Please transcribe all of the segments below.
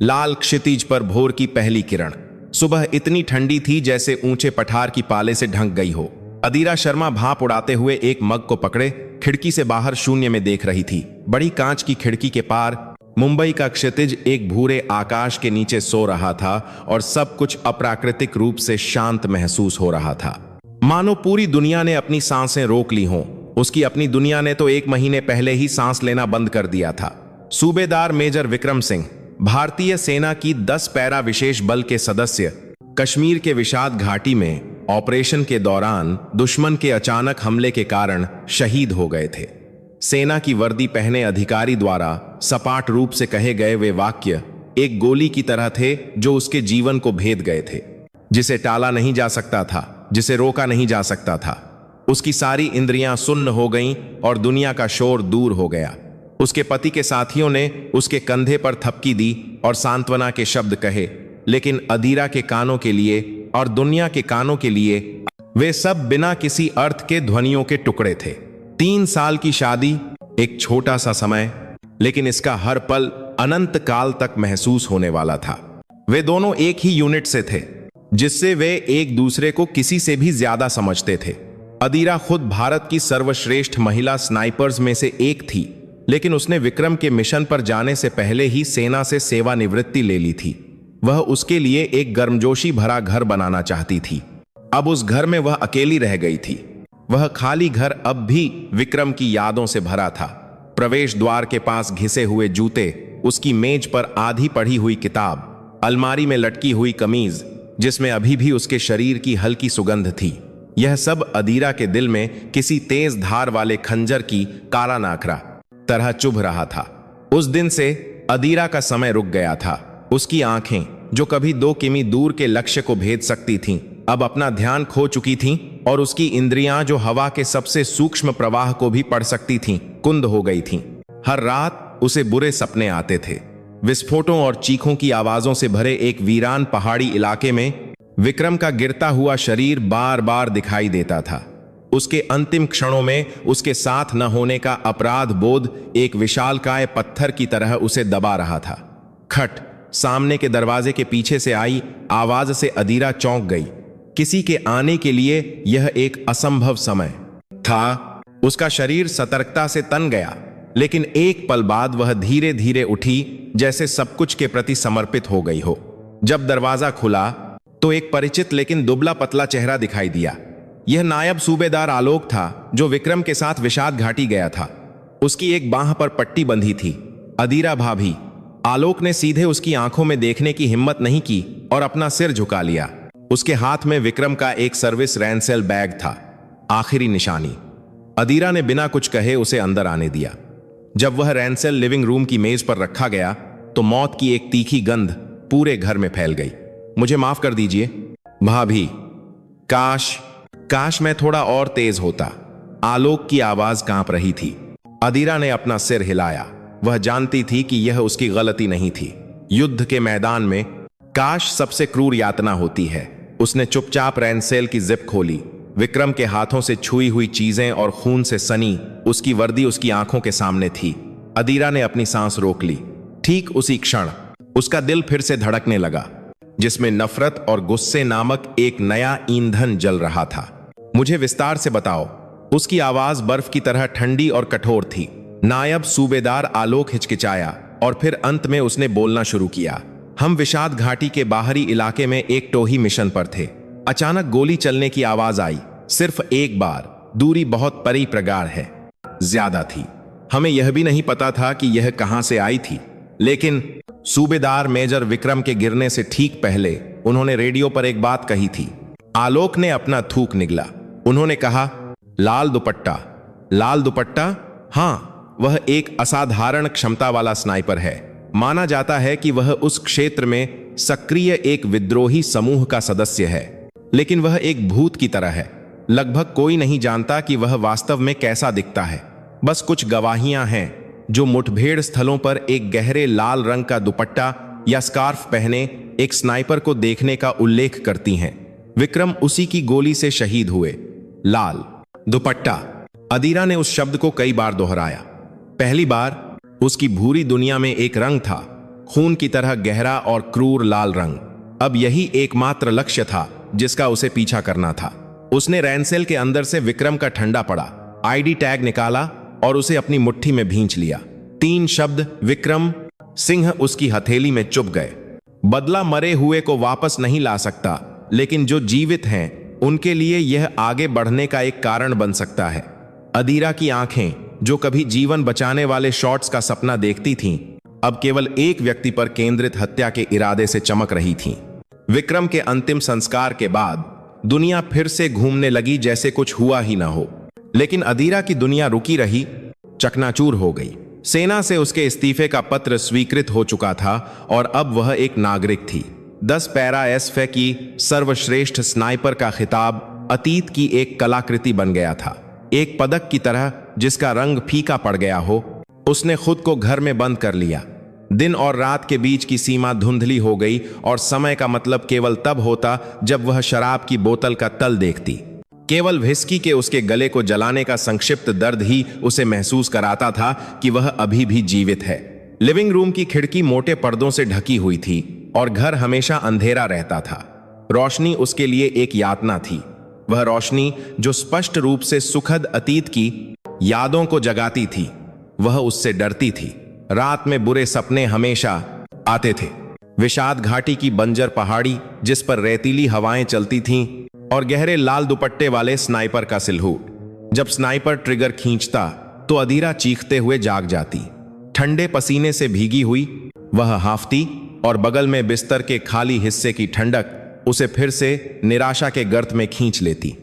लाल क्षितिज पर भोर की पहली किरण। सुबह इतनी ठंडी थी जैसे ऊंचे पठार की पाले से ढंक गई हो। अदीरा शर्मा भाप उड़ाते हुए एक मग को पकड़े खिड़की से बाहर शून्य में देख रही थी। बड़ी कांच की खिड़की के पार मुंबई का क्षितिज एक भूरे आकाश के नीचे सो रहा था और सब कुछ अप्राकृतिक रूप से शांत महसूस हो रहा था, मानो पूरी दुनिया ने अपनी सांसें रोक ली हों। उसकी अपनी दुनिया ने तो 1 महीने पहले ही सांस लेना बंद कर दिया था। सूबेदार मेजर विक्रम सिंह, भारतीय सेना की 10 पैरा विशेष बल के सदस्य, कश्मीर के विषाद घाटी में ऑपरेशन के दौरान दुश्मन के अचानक हमले के कारण शहीद हो गए थे। सेना की वर्दी पहने अधिकारी द्वारा सपाट रूप से कहे गए वे वाक्य एक गोली की तरह थे जो उसके जीवन को भेद गए थे, जिसे टाला नहीं जा सकता था, जिसे रोका नहीं जा सकता था। उसकी सारी इंद्रियां सुन्न हो गईं और दुनिया का शोर दूर हो गया। उसके पति के साथियों ने उसके कंधे पर थपकी दी और सांत्वना के शब्द कहे, लेकिन अदीरा के कानों के लिए और दुनिया के कानों के लिए वे सब बिना किसी अर्थ के ध्वनियों के टुकड़े थे। 3 साल की शादी, एक छोटा सा समय, लेकिन इसका हर पल अनंत काल तक महसूस होने वाला था। वे दोनों एक ही यूनिट से थे, जिससे वे एक दूसरे को किसी से भी ज्यादा समझते थे। अदीरा खुद भारत की सर्वश्रेष्ठ महिला स्नाइपर्स में से एक थी, लेकिन उसने विक्रम के मिशन पर जाने से पहले ही सेना से सेवानिवृत्ति ले ली थी। वह उसके लिए एक गर्मजोशी भरा घर बनाना चाहती थी। अब उस घर में वह अकेली रह गई थी। वह खाली घर अब भी विक्रम की यादों से भरा था। प्रवेश द्वार के पास घिसे हुए जूते, उसकी मेज पर आधी पढ़ी हुई किताब, अलमारी में लटकी हुई कमीज जिसमें अभी भी उसके शरीर की हल्की सुगंध थी, यह सब अदीरा के दिल में किसी तेज धार वाले खंजर की काला नाखरा तरह चुभ रहा था। उस दिन से अदीरा का समय रुक गया था। उसकी आंखें, जो कभी 2 किमी दूर के लक्ष्य को भेद सकती थीं, अब अपना ध्यान खो चुकी थीं और उसकी इंद्रियां, जो हवा के सबसे सूक्ष्म प्रवाह को भी पढ़ सकती थीं, कुंद हो गई थीं। हर रात उसे बुरे सपने आते थे। विस्फोटों और चीखों की आवाजों से भरे एक वीरान पहाड़ी इलाके में विक्रम का गिरता हुआ शरीर बार बार दिखाई देता था। उसके अंतिम क्षणों में उसके साथ न होने का अपराध बोध एक विशालकाय पत्थर की तरह उसे दबा रहा था। खट, सामने के दरवाजे के पीछे से आई आवाज से अदीरा चौंक गई। किसी के आने के लिए यह एक असंभव समय था। उसका शरीर सतर्कता से तन गया, लेकिन एक पल बाद वह धीरे धीरे उठी, जैसे सब कुछ के प्रति समर्पित हो गई हो। जब दरवाजा खुला तो एक परिचित लेकिन दुबला पतला चेहरा दिखाई दिया। यह नायब सूबेदार आलोक था, जो विक्रम के साथ विषाद घाटी गया था। उसकी एक बांह पर पट्टी बंधी थी। अदीरा भाभी। आलोक ने सीधे उसकी आंखों में देखने की हिम्मत नहीं की और अपना सिर झुका लिया। उसके हाथ में विक्रम का एक सर्विस रैनसेल बैग था, आखिरी निशानी। अदीरा ने बिना कुछ कहे उसे अंदर आने दिया। जब वह रैनसेल लिविंग रूम की मेज पर रखा गया तो मौत की एक तीखी गंध पूरे घर में फैल गई। मुझे माफ कर दीजिए भाभी, काश मैं थोड़ा और तेज होता। आलोक की आवाज कांप रही थी। अदीरा ने अपना सिर हिलाया। वह जानती थी कि यह उसकी गलती नहीं थी। युद्ध के मैदान में काश सबसे क्रूर यातना होती है। उसने चुपचाप रैनसेल की जिप खोली। विक्रम के हाथों से छुई हुई चीजें और खून से सनी उसकी वर्दी उसकी आंखों के सामने थी। अदीरा ने अपनी सांस रोक ली। ठीक उसी क्षण उसका दिल फिर से धड़कने लगा, जिसमें नफरत और गुस्से नामक एक नया ईंधन जल रहा था। मुझे विस्तार से बताओ। उसकी आवाज बर्फ की तरह ठंडी और कठोर थी। नायब सूबेदार आलोक हिचकिचाया और फिर अंत में उसने बोलना शुरू किया। हम विषाद घाटी के बाहरी इलाके में एक टोही मिशन पर थे। अचानक गोली चलने की आवाज आई, सिर्फ एक बार। दूरी बहुत परी प्रगाढ़ है, ज्यादा थी। हमें यह भी नहीं पता था कि यह कहां से आई थी, लेकिन सूबेदार मेजर विक्रम के गिरने से ठीक पहले उन्होंने रेडियो पर एक बात कही थी। आलोक ने अपना थूक निगला। उन्होंने कहा, लाल दुपट्टा। लाल दुपट्टा? हां, वह एक असाधारण क्षमता वाला स्नाइपर है। माना जाता है कि वह उस क्षेत्र में सक्रिय एक विद्रोही समूह का सदस्य है, लेकिन वह एक भूत की तरह है। लगभग कोई नहीं जानता कि वह वास्तव में कैसा दिखता है। बस कुछ गवाहियां हैं जो मुठभेड़ स्थलों पर एक गहरे लाल रंग का दुपट्टा या स्कार्फ पहने एक स्नाइपर को देखने का उल्लेख करती हैं। विक्रम उसी की गोली से शहीद हुए। लाल दुपट्टा। अदीरा ने उस शब्द को कई बार दोहराया। पहली बार उसकी भूरी दुनिया में एक रंग था, खून की तरह गहरा और क्रूर लाल रंग। अब यही एकमात्र लक्ष्य था जिसका उसे पीछा करना था। उसने रैनसेल के अंदर से विक्रम का ठंडा पड़ा आईडी टैग निकाला और उसे अपनी मुट्ठी में भींच लिया। 3 शब्द विक्रम सिंह उसकी हथेली में चुभ गए। बदला मरे हुए को वापस नहीं ला सकता, लेकिन जो जीवित हैं उनके लिए यह आगे बढ़ने का एक कारण बन सकता है। अदीरा की आंखें, जो कभी जीवन बचाने वाले शॉट्स का सपना देखती थीं, अब केवल एक व्यक्ति पर केंद्रित हत्या के इरादे से चमक रही थीं। विक्रम के अंतिम संस्कार के बाद दुनिया फिर से घूमने लगी जैसे कुछ हुआ ही ना हो। लेकिन अदीरा की दुनिया रुकी रही, चकनाचूर हो गई। सेना से उसके इस्तीफे का पत्र स्वीकृत हो चुका था और अब वह एक नागरिक थी। 10 पैरा एसफे की सर्वश्रेष्ठ स्नाइपर का खिताब अतीत की एक कलाकृति बन गया था, एक पदक की तरह जिसका रंग फीका पड़ गया हो। उसने खुद को घर में बंद कर लिया। दिन और रात के बीच की सीमा धुंधली हो गई और समय का मतलब केवल तब होता जब वह शराब की बोतल का तल देखती। केवल व्हिस्की के उसके गले को जलाने का संक्षिप्त दर्द ही उसे महसूस कराता था कि वह अभी भी जीवित है। लिविंग रूम की खिड़की मोटे पर्दों से ढकी हुई थी और घर हमेशा अंधेरा रहता था। रोशनी उसके लिए एक यातना थी, वह रोशनी जो स्पष्ट रूप से सुखद अतीत की यादों को जगाती थी। वह उससे डरती थी। रात में बुरे सपने हमेशा आते थे। विषाद घाटी की बंजर पहाड़ी जिस पर रेतीली हवाएं चलती थीं और गहरे लाल दुपट्टे वाले स्नाइपर का सिलहूट। जब स्नाइपर ट्रिगर खींचता तो अदीरा चीखते हुए जाग जाती। ठंडे पसीने से भीगी हुई वह हांफती और बगल में बिस्तर के खाली हिस्से की ठंडक उसे फिर से निराशा के गर्त में खींच लेती।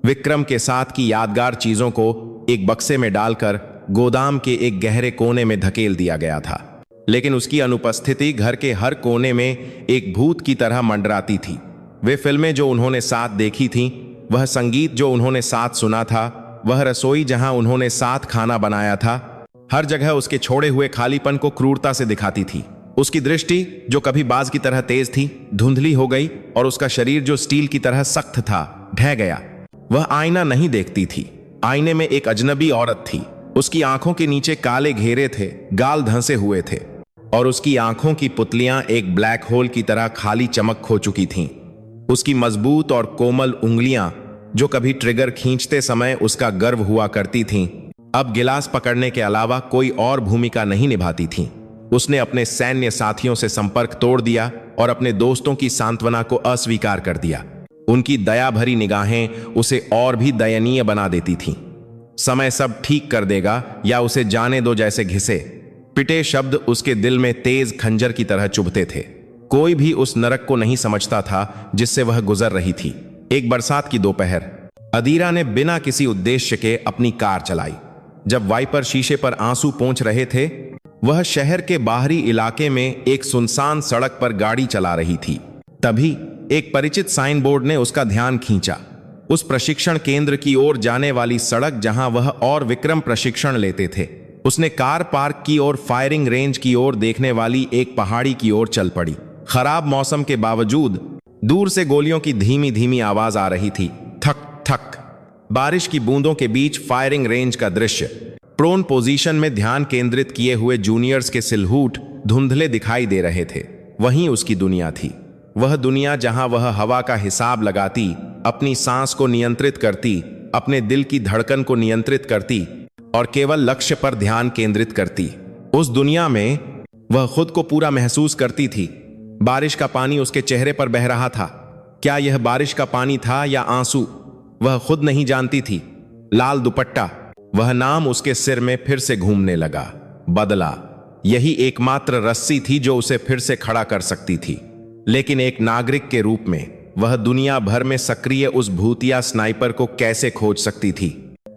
विक्रम के साथ की यादगार चीजों को एक बक्से में डालकर गोदाम के एक गहरे कोने में धकेल दिया गया था, लेकिन उसकी अनुपस्थिति घर के हर कोने में एक भूत की तरह मंडराती थी। वे फिल्में जो उन्होंने साथ देखी थीं, वह संगीत जो उन्होंने साथ सुना था, वह रसोई जहां उन्होंने साथ खाना बनाया था, हर जगह उसके छोड़े हुए खालीपन को क्रूरता से दिखाती थी। उसकी दृष्टि जो कभी बाज की तरह तेज थी, धुंधली हो गई और उसका शरीर जो स्टील की तरह सख्त था, ढह गया। वह आईना नहीं देखती थी। आईने में एक अजनबी औरत थी। उसकी आंखों के नीचे काले घेरे थे, गाल धंसे हुए थे और उसकी आंखों की पुतलियां एक ब्लैक होल की तरह खाली चमक खो चुकी थीं। उसकी मजबूत और कोमल उंगलियां जो कभी ट्रिगर खींचते समय उसका गर्व हुआ करती थीं, अब गिलास पकड़ने के अलावा कोई और भूमिका नहीं निभाती थीं। उसने अपने सैन्य साथियों से संपर्क तोड़ दिया और अपने दोस्तों की सांत्वना को अस्वीकार कर दिया। उनकी दया भरी निगाहें उसे और भी दयनीय बना देती थीं। समय सब ठीक कर देगा या उसे जाने दो जैसे घिसे पिटे शब्द उसके दिल में तेज खंजर की तरह चुभते थे। कोई भी उस नरक को नहीं समझता था जिससे वह गुजर रही थी। एक बरसात की दोपहर अदीरा ने बिना किसी उद्देश्य के अपनी कार चलाई। जब वाइपर शीशे पर आंसू पोंछ रहे थे, वह शहर के बाहरी इलाके में एक सुनसान सड़क पर गाड़ी चला रही थी। तभी एक परिचित साइन बोर्ड ने उसका ध्यान खींचा। उस प्रशिक्षण केंद्र की ओर जाने वाली सड़क जहां वह और विक्रम प्रशिक्षण लेते थे। उसने कार पार्क की और फायरिंग रेंज की ओर देखने वाली एक पहाड़ी की ओर चल पड़ी। खराब मौसम के बावजूद दूर से गोलियों की धीमी धीमी आवाज आ रही थी। थक थक। बारिश की बूंदों के बीच फायरिंग रेंज का दृश्य। प्रोन पोजीशन में ध्यान केंद्रित किए हुए जूनियर्स के सिलहूट धुंधले दिखाई दे रहे थे। वहीं उसकी दुनिया थी। वह दुनिया जहां वह हवा का हिसाब लगाती, अपनी सांस को नियंत्रित करती, अपने दिल की धड़कन को नियंत्रित करती और केवल लक्ष्य पर ध्यान केंद्रित करती। उस दुनिया में वह खुद को पूरा महसूस करती थी। बारिश का पानी उसके चेहरे पर बह रहा था। क्या यह बारिश का पानी था या आंसू, वह खुद नहीं जानती थी। लाल दुपट्टा, वह नाम उसके सिर में फिर से घूमने लगा। बदला, यही एकमात्र रस्सी थी जो उसे फिर से खड़ा कर सकती थी। लेकिन एक नागरिक के रूप में वह दुनिया भर में सक्रिय उस भूतिया स्नाइपर को कैसे खोज सकती थी।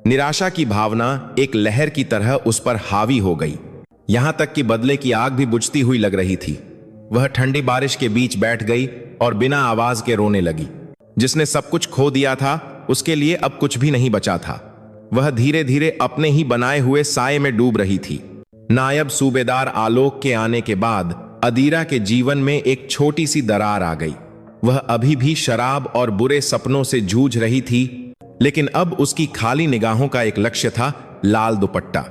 निराशा की भावना एक लहर की तरह उस पर हावी हो गई, यहां तक कि बदले की आग भी बुझती हुई लग रही थी। वह ठंडी बारिश के बीच बैठ गई और बिना आवाज के रोने लगी। जिसने सब कुछ खो दिया था, उसके लिए अब कुछ भी नहीं बचा था। वह धीरे धीरे अपने ही बनाए हुए साए में डूब रही थी। नायब सूबेदार आलोक के आने के बाद अदीरा के जीवन में एक छोटी सी दरार आ गई। वह अभी भी शराब और बुरे सपनों से जूझ रही थी, लेकिन अब उसकी खाली निगाहों का एक लक्ष्य था, लाल दुपट्टा।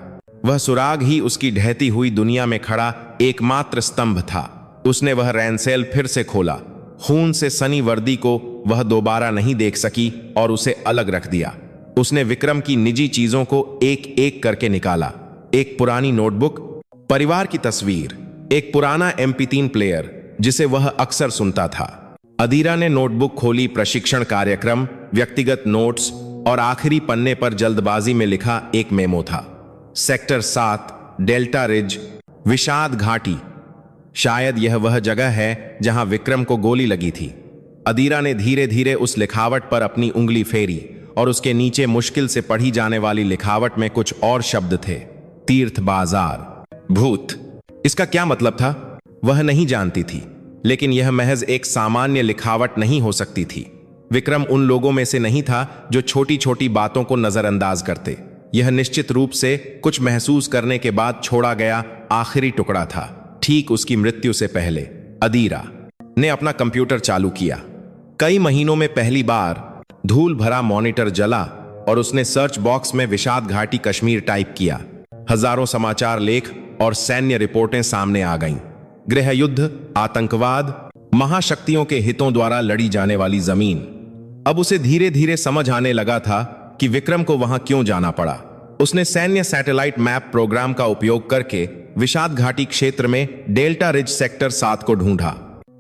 वह सुराग ही उसकी ढहती हुई दुनिया में खड़ा एकमात्र स्तंभ था। उसने वह रैनसेल फिर से खोला। खून से सनी वर्दी को वह दोबारा नहीं देख सकी और उसे अलग रख दिया। उसने विक्रम की निजी चीजों को एक एक करके निकाला। एक पुरानी नोटबुक, परिवार की तस्वीर, एक पुराना MP3 प्लेयर जिसे वह अक्सर सुनता था। अदीरा ने नोटबुक खोली। प्रशिक्षण कार्यक्रम, व्यक्तिगत नोट्स और आखिरी पन्ने पर जल्दबाजी में लिखा एक मेमो था। सेक्टर 7, डेल्टा रिज, विषाद घाटी। शायद यह वह जगह है जहां विक्रम को गोली लगी थी। अदीरा ने धीरे धीरे उस लिखावट पर अपनी उंगली फेरी और उसके नीचे मुश्किल से पढ़ी जाने वाली लिखावट में कुछ और शब्द थे। तीर्थ बाजार, भूत। इसका क्या मतलब था वह नहीं जानती थी, लेकिन यह महज एक सामान्य लिखावट नहीं हो सकती थी। विक्रम उन लोगों में से नहीं था जो छोटी छोटी बातों को नजरअंदाज करते। यह निश्चित रूप से कुछ महसूस करने के बाद छोड़ा गया आखिरी टुकड़ा था। ठीक उसकी मृत्यु से पहले अदीरा ने अपना कंप्यूटर चालू किया। कई महीनों में पहली बार धूल भरा मॉनिटर जला और उसने सर्च बॉक्स में विषाद घाटी कश्मीर टाइप किया। हजारों समाचार लेख और सैन्य रिपोर्टें सामने आ गईं। गृह युद्ध, आतंकवाद, महाशक्तियों के हितों द्वारा लड़ी जाने वाली जमीन। अब उसे धीरे धीरे समझ आने लगा था कि विक्रम को वहां क्यों जाना पड़ा। उसने सैन्य सैटेलाइट मैप प्रोग्राम का उपयोग करके विषाद घाटी क्षेत्र में डेल्टा रिज सेक्टर 7 को ढूंढा।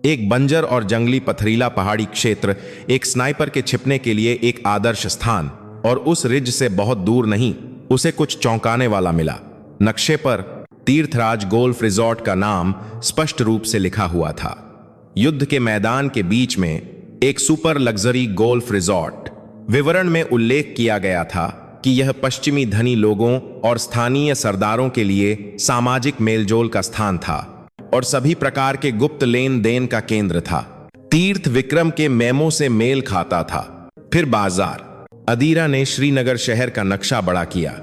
एक बंजर और जंगली पथरीला पहाड़ी क्षेत्र, एक स्नाइपर के छिपने के लिए एक आदर्श स्थान। और उस रिज से बहुत दूर नहीं, उसे कुछ चौंकाने वाला मिला। नक्शे पर तीर्थराज गोल्फ रिजॉर्ट का नाम स्पष्ट रूप से लिखा हुआ था। युद्ध के मैदान के बीच में एक सुपर लग्जरी गोल्फ रिजॉर्ट। विवरण में उल्लेख किया गया था कि यह पश्चिमी धनी लोगों और स्थानीय सरदारों के लिए सामाजिक मेलजोल का स्थान था और सभी प्रकार के गुप्त लेन देन का केंद्र था। तीर्थ विक्रम के मेमो से मेल खाता था। फिर बाजार। अदीरा ने श्रीनगर शहर का नक्शा बड़ा किया।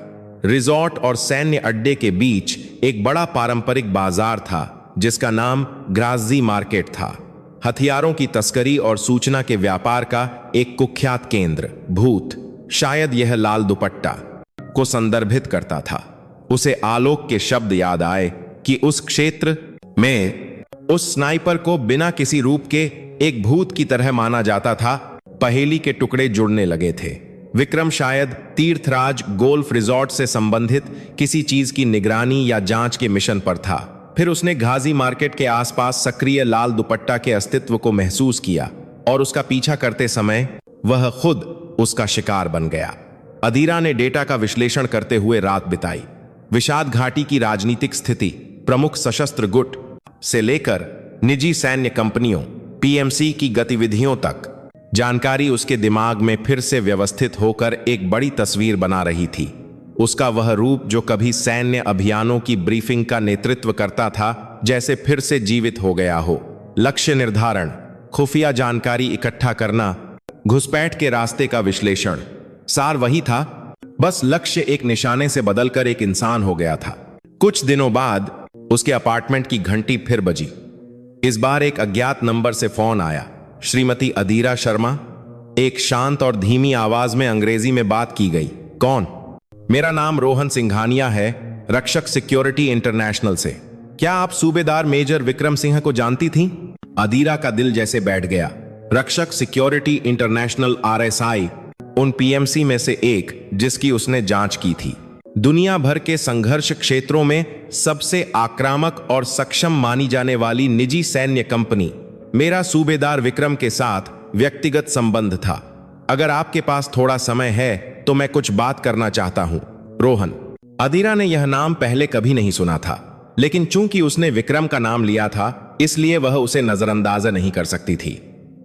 रिजॉर्ट और सैन्य अड्डे के बीच एक बड़ा पारंपरिक बाजार था जिसका नाम ग्राजी मार्केट था। हथियारों की तस्करी और सूचना के व्यापार का एक कुख्यात केंद्र। भूत, शायद यह लाल दुपट्टा को संदर्भित करता था। उसे आलोक के शब्द याद आए कि उस क्षेत्र में उस स्नाइपर को बिना किसी रूप के एक भूत की तरह माना जाता था। पहेली के टुकड़े जुड़ने लगे थे। विक्रम शायद तीर्थराज गोल्फ रिजॉर्ट से संबंधित किसी चीज की निगरानी या जांच के मिशन पर था। फिर उसने घाजी मार्केट के आसपास सक्रिय लाल दुपट्टा के अस्तित्व को महसूस किया और उसका पीछा करते समय वह खुद उसका शिकार बन गया। अदीरा ने डेटा का विश्लेषण करते हुए रात बिताई। विषाद घाटी की राजनीतिक स्थिति, प्रमुख सशस्त्र गुट से लेकर निजी सैन्य कंपनियों PMC की गतिविधियों तक जानकारी उसके दिमाग में फिर से व्यवस्थित होकर एक बड़ी तस्वीर बना रही थी। उसका वह रूप जो कभी सैन्य अभियानों की ब्रीफिंग का नेतृत्व करता था, जैसे फिर से जीवित हो गया हो। लक्ष्य निर्धारण, खुफिया जानकारी इकट्ठा करना, घुसपैठ के रास्ते का विश्लेषण, सार वही था, बस लक्ष्य एक निशाने से बदलकर एक इंसान हो गया था। कुछ दिनों बाद उसके अपार्टमेंट की घंटी फिर बजी। इस बार एक अज्ञात नंबर से फोन आया। श्रीमती अदीरा शर्मा? एक शांत और धीमी आवाज में अंग्रेजी में बात की गई। कौन? मेरा नाम रोहन सिंघानिया है, रक्षक सिक्योरिटी इंटरनेशनल से। क्या आप सूबेदार मेजर विक्रम सिंह को जानती थीं? अदीरा का दिल जैसे बैठ गया। रक्षक सिक्योरिटी इंटरनेशनल RSI उन PMC में से एक जिसकी उसने जांच की थी। दुनिया भर के संघर्ष क्षेत्रों में सबसे आक्रामक और सक्षम मानी जाने वाली निजी सैन्य कंपनी। मेरा सूबेदार विक्रम के साथ व्यक्तिगत संबंध था। अगर आपके पास थोड़ा समय है तो मैं कुछ बात करना चाहता हूं। रोहन। अदीरा ने यह नाम पहले कभी नहीं सुना था, लेकिन चूंकि उसने विक्रम का नाम लिया था इसलिए वह उसे नजरअंदाज नहीं कर सकती थी।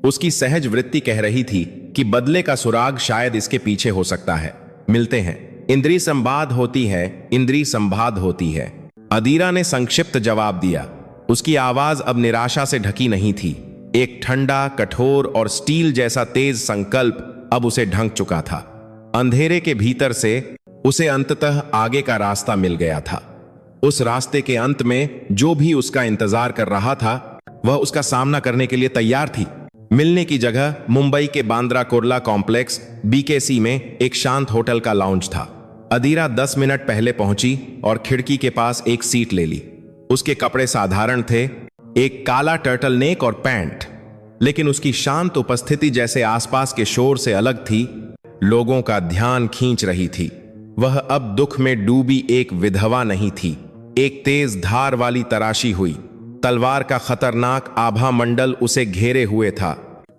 उसकी सहज वृत्ति कह रही थी कि बदले का सुराग शायद इसके पीछे हो सकता है। मिलते हैं। इंद्री संवाद होती है, इंद्री संवाद होती है। अदीरा ने संक्षिप्त जवाब दिया। उसकी आवाज अब निराशा से ढकी नहीं थी। एक ठंडा, कठोर और स्टील जैसा तेज संकल्प अब उसे ढंक चुका था। अंधेरे के भीतर से उसे अंततः आगे का रास्ता मिल गया था। उस रास्ते के अंत में जो भी उसका इंतजार कर रहा था वह उसका सामना करने के लिए तैयार थी। मिलने की जगह मुंबई के बांद्रा कुर्ला कॉम्प्लेक्स BKC में एक शांत होटल का लाउंज था। अदीरा 10 मिनट पहले पहुंची और खिड़की के पास एक सीट ले ली। उसके कपड़े साधारण थे, एक काला टर्टल नेक और पैंट, लेकिन उसकी शांत उपस्थिति जैसे आसपास के शोर से अलग थी, लोगों का ध्यान खींच रही थी। वह अब दुख में डूबी एक विधवा नहीं थी, एक तेज धार वाली तराशी हुई तलवार का खतरनाक आभा मंडल उसे घेरे हुए था।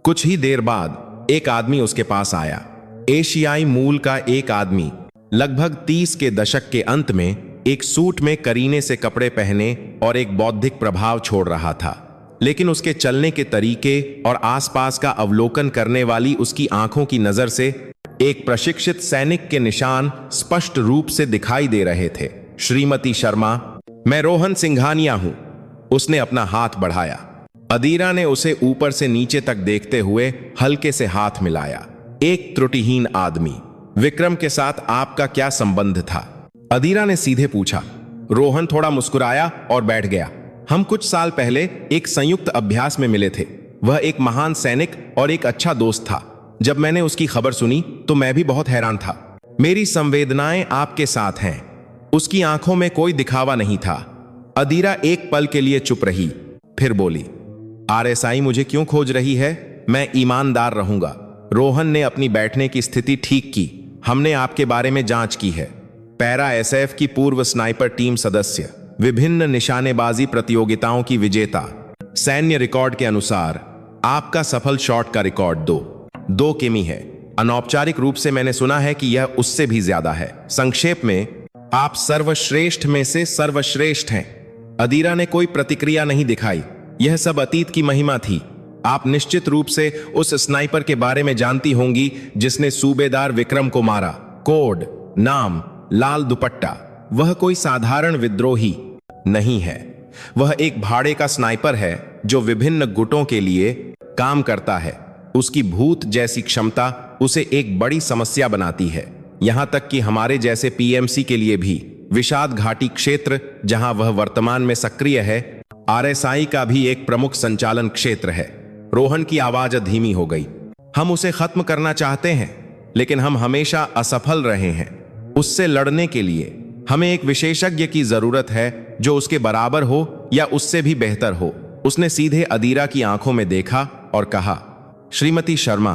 कुछ ही देर बाद एक आदमी उसके पास आया। एशियाई मूल का एक आदमी, लगभग 30 के दशक के अंत में, एक सूट में करीने से कपड़े पहने और एक बौद्धिक प्रभाव छोड़ रहा था, लेकिन उसके चलने के तरीके और आसपास का अवलोकन करने वाली उसकी आंखों की नजर से एक प्रशिक्षित सैनिक के निशान स्पष्ट रूप से दिखाई दे रहे थे। श्रीमती शर्मा, मैं रोहन सिंघानिया हूं। उसने अपना हाथ बढ़ाया। अदीरा ने उसे ऊपर से नीचे तक देखते हुए हल्के से हाथ मिलाया। एक त्रुटिहीन आदमी। विक्रम के साथ आपका क्या संबंध था? अदीरा ने सीधे पूछा। रोहन थोड़ा मुस्कुराया और बैठ गया। हम कुछ साल पहले एक संयुक्त अभ्यास में मिले थे। वह एक महान सैनिक और एक अच्छा दोस्त था। जब मैंने उसकी खबर सुनी तो मैं भी बहुत हैरान था। मेरी संवेदनाएं आपके साथ हैं। उसकी आंखों में कोई दिखावा नहीं था। अदीरा एक पल के लिए चुप रही, फिर बोली, आरएसआई मुझे क्यों खोज रही है? मैं ईमानदार रहूंगा। रोहन ने अपनी बैठने की स्थिति ठीक की। हमने आपके बारे में जांच की है। पैरा एसएफ की पूर्व स्नाइपर टीम सदस्य, विभिन्न निशानेबाजी प्रतियोगिताओं की विजेता। सैन्य रिकॉर्ड के अनुसार आपका सफल शॉट का रिकॉर्ड 2 किमी है। अनौपचारिक रूप से मैंने सुना है कि यह उससे भी ज्यादा है। संक्षेप में, आप सर्वश्रेष्ठ में से सर्वश्रेष्ठ हैं। अदीरा ने कोई प्रतिक्रिया नहीं दिखाई। यह सब अतीत की महिमा थी। आप निश्चित रूप से उस स्नाइपर के बारे में जानती होंगी जिसने सूबेदार विक्रम को मारा। कोड, नाम, लाल दुपट्टा। वह कोई साधारण विद्रोही नहीं है। वह एक भाड़े का स्नाइपर है जो विभिन्न गुटों के लिए काम करता है। उसकी भूत जैसी क्षमता उसे एक बड़ी समस्या बनाती है, यहां तक कि हमारे जैसे पीएमसी के लिए भी। विषाद घाटी क्षेत्र, जहां वह वर्तमान में सक्रिय है, आरएसआई का भी एक प्रमुख संचालन क्षेत्र है। रोहन की आवाज धीमी हो गई। हम उसे खत्म करना चाहते हैं, लेकिन हम हमेशा असफल रहे हैं। उससे लड़ने के लिए हमें एक विशेषज्ञ की जरूरत है जो उसके बराबर हो या उससे भी बेहतर हो। उसने सीधे अदीरा की आंखों में देखा और कहा, श्रीमती शर्मा,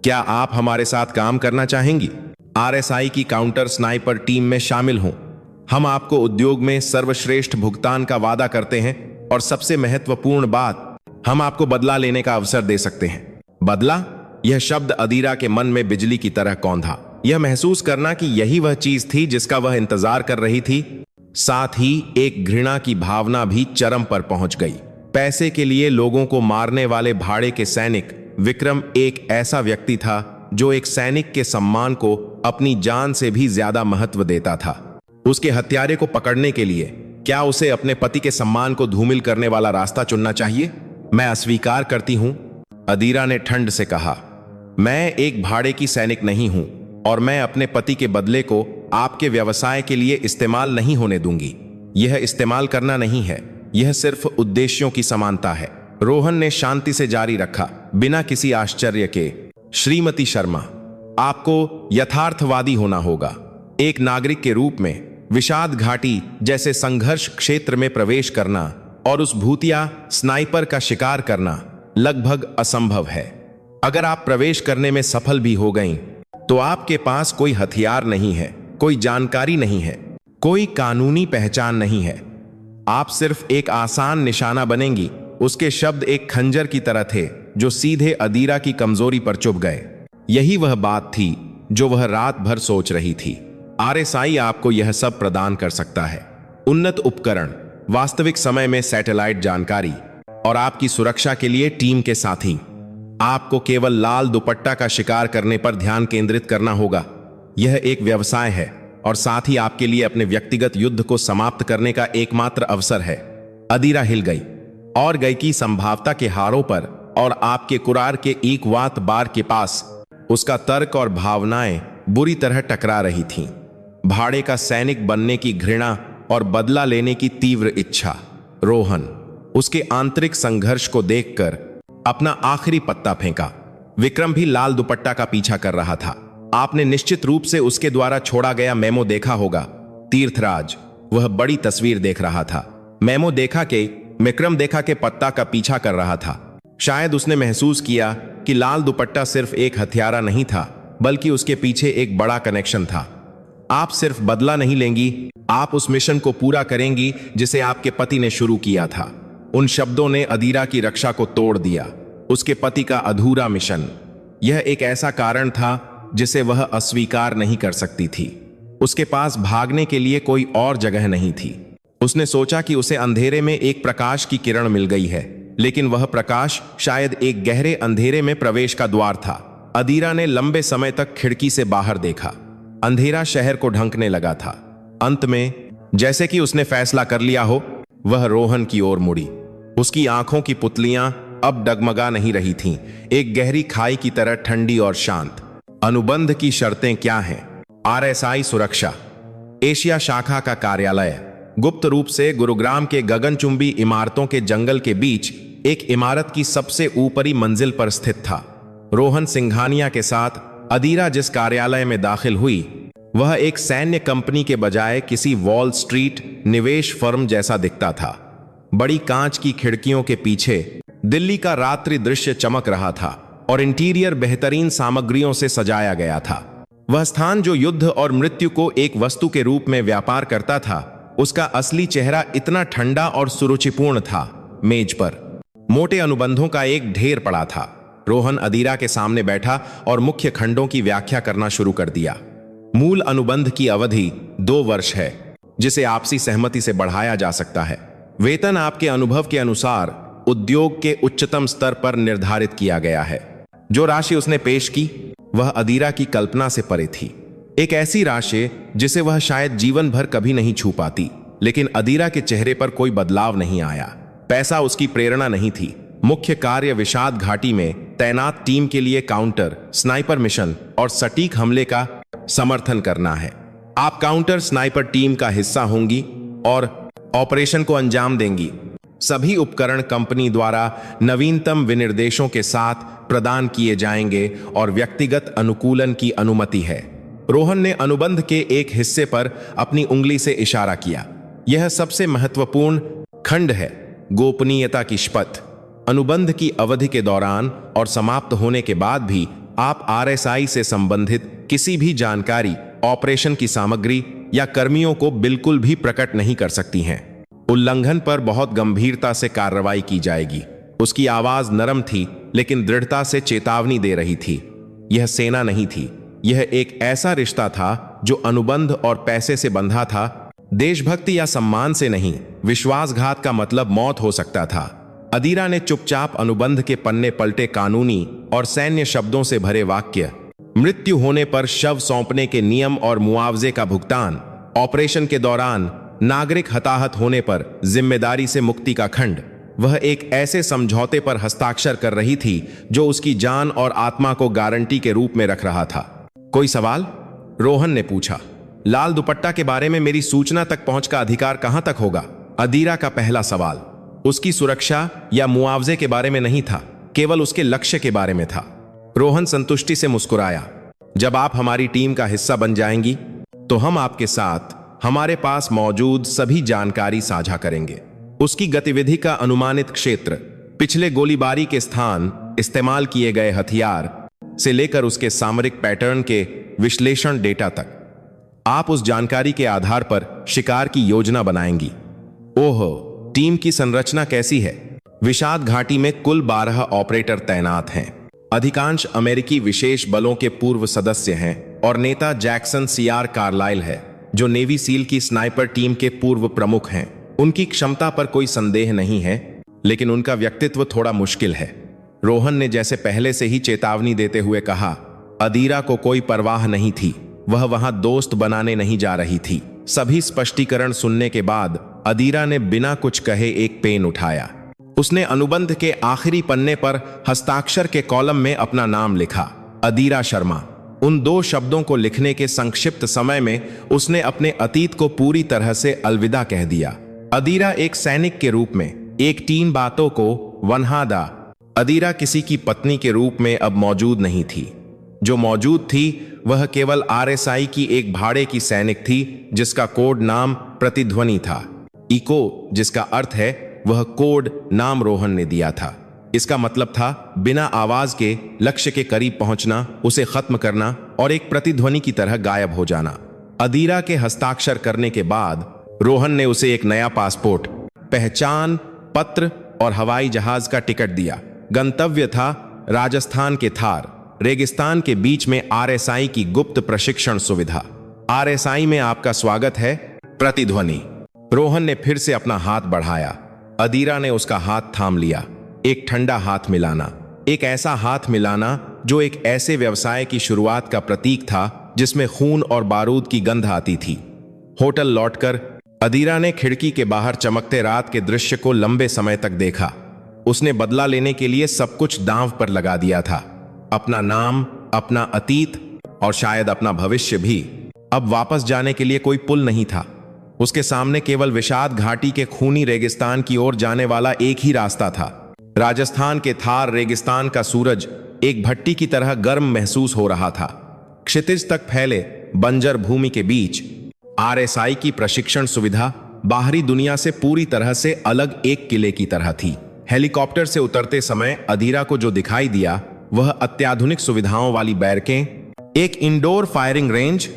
क्या आप हमारे साथ काम करना चाहेंगी? आरएसआई की काउंटर स्नाइपर टीम में शामिल हों। हम आपको उद्योग में सर्वश्रेष्ठ भुगतान का वादा करते हैं और सबसे महत्वपूर्ण बात, हम आपको बदला लेने का अवसर दे सकते हैं। बदला? यह शब्द अदीरा के मन में बिजली की तरह कौंधा। यह महसूस करना कि यही वह चीज थी जिसका वह इंतजार कर रही थी, साथ ही एक घृणा की भावना भी चरम पर पहुंच गई। पैसे के लिए लोगों को मारने वाले भाड़े के सैनिक विक्रम एक ऐसा व्यक्ति था जो एक सैनिक के सम्मान को अपनी जान से भी ज्यादा महत्व देता था। उसके हत्यारे को पकड़ने के लिए क्या उसे अपने पति के सम्मान को धूमिल करने वाला रास्ता चुनना चाहिए? मैं अस्वीकार करती हूं, अदीरा ने ठंड से कहा। मैं एक भाड़े की सैनिक नहीं हूं और मैं अपने पति के बदले को आपके व्यवसाय के लिए इस्तेमाल नहीं होने दूंगी। यह इस्तेमाल करना नहीं है, यह सिर्फ उद्देश्यों की समानता है। रोहन ने शांति से जारी रखा, बिना किसी आश्चर्य के। श्रीमती शर्मा, आपको यथार्थवादी होना होगा। एक नागरिक के रूप में विषाद घाटी जैसे संघर्ष क्षेत्र में प्रवेश करना और उस भूतिया स्नाइपर का शिकार करना लगभग असंभव है। अगर आप प्रवेश करने में सफल भी हो गईं, तो आपके पास कोई हथियार नहीं है, कोई जानकारी नहीं है, कोई कानूनी पहचान नहीं है। आप सिर्फ एक आसान निशाना बनेंगी। उसके शब्द एक खंजर की तरह थे जो सीधे अदीरा की कमजोरी पर चुभ गए। यही वह बात थी जो वह रात भर सोच रही थी। आरएसआई आपको यह सब प्रदान कर सकता है, उन्नत उपकरण, वास्तविक समय में सैटेलाइट जानकारी और आपकी सुरक्षा के लिए टीम के साथी। आपको केवल लाल दुपट्टा का शिकार करने पर ध्यान केंद्रित करना होगा। यह एक व्यवसाय है और साथ ही आपके लिए अपने व्यक्तिगत युद्ध को समाप्त करने का एकमात्र अवसर है। अदीरा हिल गई और गई की संभावना के हारों पर और आपके कुरार के एक वात बार के पास उसका तर्क और भावनाएं बुरी तरह टकरा रही थीं। भाड़े का सैनिक बनने की घृणा और बदला लेने की तीव्र इच्छा। रोहन उसके आंतरिक संघर्ष को देखकर अपना आखिरी पत्ता फेंका। विक्रम भी लाल दुपट्टा का पीछा कर रहा था। आपने निश्चित रूप से उसके द्वारा छोड़ा गया मेमो देखा होगा। तीर्थराज वह बड़ी तस्वीर देख रहा था। मेमो देखा के विक्रम देखा के पत्ता का पीछा कर रहा था। शायद उसने महसूस किया कि लाल दुपट्टा सिर्फ एक हथियारा नहीं था, बल्कि उसके पीछे एक बड़ा कनेक्शन था। आप सिर्फ बदला नहीं लेंगी, आप उस मिशन को पूरा करेंगी जिसे आपके पति ने शुरू किया था। उन शब्दों ने अदीरा की रक्षा को तोड़ दिया। उसके पति का अधूरा मिशन, यह एक ऐसा कारण था जिसे वह अस्वीकार नहीं कर सकती थी। उसके पास भागने के लिए कोई और जगह नहीं थी। उसने सोचा कि उसे अंधेरे में एक प्रकाश की किरण मिल गई है, लेकिन वह प्रकाश शायद एक गहरे अंधेरे में प्रवेश का द्वार था। अदीरा ने लंबे समय तक खिड़की से बाहर देखा। अंधेरा शहर को ढंकने लगा था। अंत में, जैसे कि उसने फैसला कर लिया हो, वह रोहन की ओर मुड़ी। उसकी आंखों की पुतलियां अब डगमगा नहीं रही थीं, एक गहरी खाई की तरह ठंडी और शांत। अनुबंध की शर्तें क्या हैं? आरएसआई सुरक्षा, एशिया शाखा का कार्यालय गुप्त रूप से गुरुग्राम के गगनचुंबी इमारतों के जंगल के बीच एक इमारत की सबसे ऊपरी मंजिल पर स्थित था। रोहन सिंघानिया के साथ अदीरा जिस कार्यालय में दाखिल हुई, वह एक सैन्य कंपनी के बजाय किसी वॉल स्ट्रीट निवेश फर्म जैसा दिखता था। बड़ी कांच की खिड़कियों के पीछे दिल्ली का रात्रि दृश्य चमक रहा था और इंटीरियर बेहतरीन सामग्रियों से सजाया गया था। वह स्थान जो युद्ध और मृत्यु को एक वस्तु के रूप में व्यापार करता था, उसका असली चेहरा इतना ठंडा और सुरुचिपूर्ण था। मेज पर मोटे अनुबंधों का एक ढेर पड़ा था। रोहन अदीरा के सामने बैठा और मुख्य खंडों की व्याख्या करना शुरू कर दिया। मूल अनुबंध की अवधि 2 वर्ष है, जिसे आपसी सहमति से बढ़ाया जा सकता है। वेतन आपके अनुभव के अनुसार उद्योग के उच्चतम स्तर पर निर्धारित किया गया है। जो राशि उसने पेश की, वह अदीरा की कल्पना से परे थी। एक ऐसी राशि जिसे वह शायद जीवन भर कभी नहीं छू पाती। लेकिन अदीरा के चेहरे पर कोई बदलाव नहीं आया। पैसा उसकी प्रेरणा नहीं थी। मुख्य कार्य विषाद घाटी में तैनात टीम के लिए काउंटर स्नाइपर मिशन और सटीक हमले का समर्थन करना है। आप काउंटर स्नाइपर टीम का हिस्सा होंगी और ऑपरेशन को अंजाम देंगी। सभी उपकरण कंपनी द्वारा नवीनतम विनिर्देशों के साथ प्रदान किए जाएंगे और व्यक्तिगत अनुकूलन की अनुमति है। रोहन ने अनुबंध के एक हिस्से पर अपनी उंगली से इशारा किया। यह सबसे महत्वपूर्ण खंड है, गोपनीयता की शपथ। अनुबंध की अवधि के दौरान और समाप्त होने के बाद भी आप आरएसआई से संबंधित किसी भी जानकारी, ऑपरेशन की सामग्री या कर्मियों को बिल्कुल भी प्रकट नहीं कर सकती हैं। उल्लंघन पर बहुत गंभीरता से कार्रवाई की जाएगी। उसकी आवाज नरम थी, लेकिन दृढ़ता से चेतावनी दे रही थी। यह सेना नहीं थी, यह एक ऐसा रिश्ता था जो अनुबंध और पैसे से बंधा था, देशभक्ति या सम्मान से नहीं। विश्वासघात का मतलब मौत हो सकता था। अदीरा ने चुपचाप अनुबंध के पन्ने पलटे। कानूनी और सैन्य शब्दों से भरे वाक्य, मृत्यु होने पर शव सौंपने के नियम और मुआवजे का भुगतान, ऑपरेशन के दौरान नागरिक हताहत होने पर जिम्मेदारी से मुक्ति का खंड। वह एक ऐसे समझौते पर हस्ताक्षर कर रही थी जो उसकी जान और आत्मा को गारंटी के रूप में रख रहा था। कोई सवाल? रोहन ने पूछा। लाल दुपट्टा के बारे में मेरी सूचना तक पहुंच का अधिकार कहां तक होगा? अदीरा का पहला सवाल उसकी सुरक्षा या मुआवजे के बारे में नहीं था, केवल उसके लक्ष्य के बारे में था। रोहन संतुष्टि से मुस्कुराया। जब आप हमारी टीम का हिस्सा बन जाएंगी, तो हम आपके साथ हमारे पास मौजूद सभी जानकारी साझा करेंगे। उसकी गतिविधि का अनुमानित क्षेत्र, पिछले गोलीबारी के स्थान, इस्तेमाल किए गए हथियार से लेकर उसके सामरिक पैटर्न के विश्लेषण डेटा तक। आप उस जानकारी के आधार पर शिकार की योजना बनाएंगी। ओह, टीम की संरचना कैसी है? विषाद घाटी में कुल 12 ऑपरेटर तैनात हैं। अधिकांश अमेरिकी विशेष बलों के पूर्व सदस्य हैं और नेता जैक्सन सीआर कार्लाइल है, जो नेवी सील की स्नाइपर टीम के पूर्व प्रमुख हैं। उनकी क्षमता पर कोई संदेह नहीं है, लेकिन उनका व्यक्तित्व थोड़ा मुश्किल है। रोहन ने जैसे पहले से ही चेतावनी देते हुए कहा। अदीरा को कोई परवाह नहीं थी। वह वहां दोस्त बनाने नहीं जा रही थी। सभी स्पष्टीकरण सुनने के बाद अदीरा ने बिना कुछ कहे एक पेन उठाया। उसने अनुबंध के आखिरी पन्ने पर हस्ताक्षर के कॉलम में अपना नाम लिखा, अदीरा शर्मा। उन 2 शब्दों को लिखने के संक्षिप्त समय में उसने अपने अतीत को पूरी तरह से अलविदा कह दिया। अदीरा एक सैनिक के रूप में, एक 3 बातों को वनहादा। अदीरा किसी की पत्नी के रूप में अब मौजूद नहीं थी। जो मौजूद थी वह केवल आरएसआई की एक भाड़े की सैनिक थी जिसका कोड नाम प्रतिध्वनि था। इको, जिसका अर्थ है वह कोड नाम रोहन ने दिया था। इसका मतलब था बिना आवाज के लक्ष्य के करीब पहुंचना, उसे खत्म करना और एक प्रतिध्वनि की तरह गायब हो जाना। अदीरा के हस्ताक्षर करने के बाद रोहन ने उसे एक नया पासपोर्ट, पहचान पत्र और हवाई जहाज का टिकट दिया। गंतव्य था राजस्थान के थार रेगिस्तान के बीच में आरएसआई की गुप्त प्रशिक्षण सुविधा। आरएसआई में आपका स्वागत है, प्रतिध्वनि। रोहन ने फिर से अपना हाथ बढ़ाया। अदीरा ने उसका हाथ थाम लिया। एक ठंडा हाथ मिलाना, एक ऐसा हाथ मिलाना जो एक ऐसे व्यवसाय की शुरुआत का प्रतीक था जिसमें खून और बारूद की गंध आती थी। होटल लौटकर अदीरा ने खिड़की के बाहर चमकते रात के दृश्य को लंबे समय तक देखा। उसने बदला लेने के लिए सब कुछ दांव पर लगा दिया था, अपना नाम, अपना अतीत और शायद अपना भविष्य भी। अब वापस जाने के लिए कोई पुल नहीं था। उसके सामने केवल विषाद घाटी के खूनी रेगिस्तान की ओर जाने वाला एक ही रास्ता था। राजस्थान के थार रेगिस्तान का सूरज एक भट्टी की तरह गर्म महसूस हो रहा था। क्षितिज तक फैले बंजर भूमि के बीच आरएसआई की प्रशिक्षण सुविधा बाहरी दुनिया से पूरी तरह से अलग एक किले की तरह थी। हेलीकॉप्टर से उतरते समय अदीरा को जो दिखाई दिया वह अत्याधुनिक सुविधाओं वाली बैरकें, एक इंडोर फायरिंग रेंज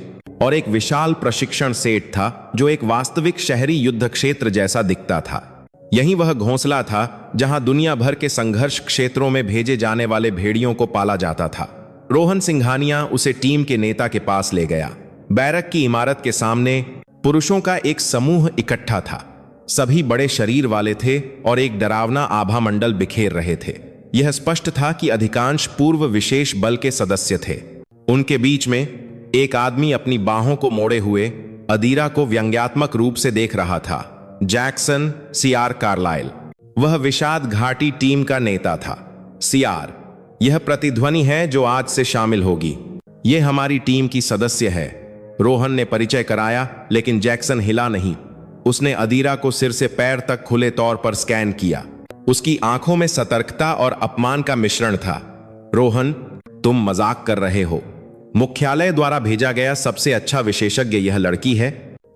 और एक विशाल प्रशिक्षण सेट था जो एक वास्तविक शहरी युद्ध क्षेत्र जैसा दिखता था। यही वह घोंसला था जहां दुनिया भर के संघर्ष क्षेत्रों में भेजे जाने वाले भेड़ियों को पाला जाता था। रोहन सिंघानिया उसे टीम के नेता के पास ले गया। बैरक की इमारत के सामने पुरुषों का एक समूह इकट्ठा था। सभी बड़े शरीर वाले थे और एक डरावना आभा मंडल बिखेर रहे थे। यह स्पष्ट था कि अधिकांश पूर्व विशेष बल के सदस्य थे। उनके बीच में एक आदमी अपनी बाहों को मोड़े हुए अदीरा को व्यंग्यात्मक रूप से देख रहा था। जैक्सन सीआर कार्लाइल, वह विषाद घाटी टीम का नेता था। सीआर, यह प्रतिध्वनि है जो आज से शामिल होगी। यह हमारी टीम की सदस्य है। रोहन ने परिचय कराया, लेकिन जैक्सन हिला नहीं। उसने अदीरा को सिर से पैर तक खुले तौर पर स्कैन किया। उसकी आंखों में सतर्कता और अपमान का मिश्रण था। रोहन, तुम मजाक कर रहे हो। मुख्यालय द्वारा भेजा गया सबसे अच्छा विशेषज्ञ यह लड़की है।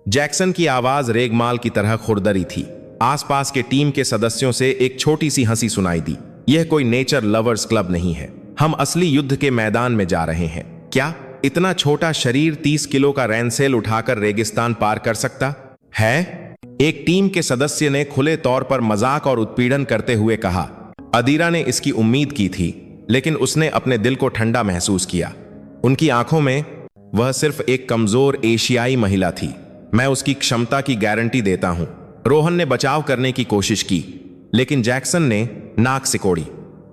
जैक्सन की आवाज रेगमाल की तरह खुरदरी थी। आसपास के टीम के सदस्यों से एक छोटी सी हंसी सुनाई दी। यह कोई नेचर लवर्स क्लब नहीं है। हम असली युद्ध के मैदान में जा रहे हैं। क्या इतना छोटा शरीर 30 किलो का रैनसेल उठाकर रेगिस्तान पार कर सकता है? एक टीम के सदस्य ने खुले तौर पर मजाक और उत्पीड़न करते हुए कहा। अदीरा ने इसकी उम्मीद की थी, लेकिन उसने अपने दिल को ठंडा महसूस किया। उनकी आंखों में वह सिर्फ एक कमजोर एशियाई महिला थी। मैं उसकी क्षमता की गारंटी देता हूं। रोहन ने बचाव करने की कोशिश की, लेकिन जैक्सन ने नाक सिकोड़ी।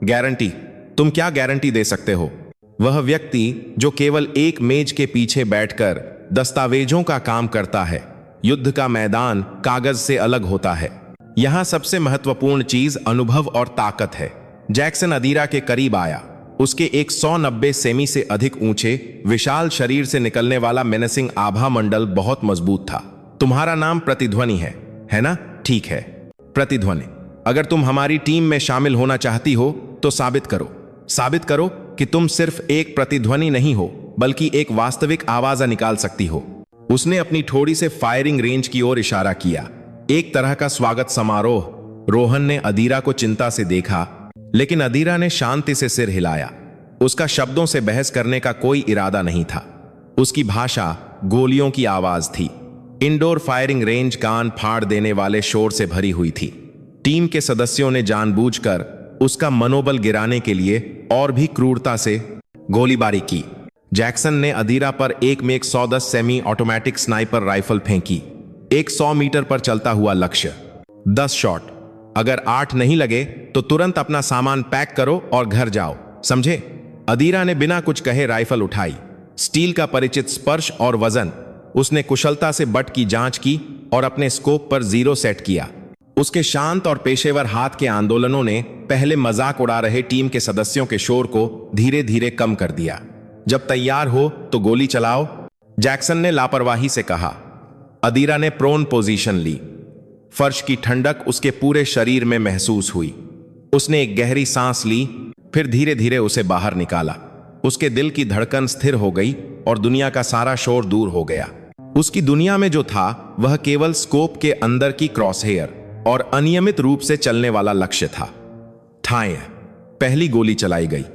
गारंटी? तुम क्या गारंटी दे सकते हो? वह व्यक्ति जो केवल एक मेज के पीछे बैठकर दस्तावेजों का काम करता है। युद्ध का मैदान कागज से अलग होता है। यहां सबसे महत्वपूर्ण चीज अनुभव और ताकत है। जैक्सन अदीरा के करीब आया। उसके 190 सेमी से अधिक ऊंचे विशाल शरीर से निकलने वाला मेनेसिंग आभा मंडल बहुत मजबूत था। तुम्हारा नाम प्रतिध्वनि है ना? ठीक है, प्रतिध्वनि। अगर तुम हमारी टीम में शामिल होना चाहती हो तो साबित करो कि तुम सिर्फ एक प्रतिध्वनि नहीं हो, बल्कि एक वास्तविक आवाज निकाल सकती हो। उसने अपनी ठोड़ी से फायरिंग रेंज की ओर इशारा किया। एक तरह का स्वागत समारोह। रोहन ने अदीरा को चिंता से देखा, लेकिन अदीरा ने शांति से सिर हिलाया। उसका शब्दों से बहस करने का कोई इरादा नहीं था। उसकी भाषा गोलियों की आवाज थी। इंडोर फायरिंग रेंज कान फाड़ देने वाले शोर से भरी हुई थी। टीम के सदस्यों ने जानबूझकर उसका मनोबल गिराने के लिए और भी क्रूरता से गोलीबारी की। जैक्सन ने अदीरा पर एक में 110 सेमी ऑटोमेटिक स्नाइपर राइफल फेंकी। एक 100 मीटर पर चलता हुआ लक्ष्य। 10 शॉट। अगर 8 नहीं लगे तो तुरंत अपना सामान पैक करो और घर जाओ, समझे? अदीरा ने बिना कुछ कहे राइफल उठाई। स्टील का परिचित स्पर्श और वजन। उसने कुशलता से बट की जांच की और अपने स्कोप पर 0 सेट किया। उसके शांत और पेशेवर हाथ के आंदोलनों ने पहले मजाक उड़ा रहे टीम के सदस्यों के शोर को धीरे धीरे कम कर दिया। जब तैयार हो तो गोली चलाओ, जैक्सन ने लापरवाही से कहा। अदीरा ने प्रोन पोजीशन ली। फर्श की ठंडक उसके पूरे शरीर में महसूस हुई। उसने एक गहरी सांस ली, फिर धीरे धीरे उसे बाहर निकाला। उसके दिल की धड़कन स्थिर हो गई और दुनिया का सारा शोर दूर हो गया। उसकी दुनिया में जो था वह केवल स्कोप के अंदर की क्रॉसहेयर और अनियमित रूप से चलने वाला लक्ष्य था। ठाएं, पहली गोली चलाई गई।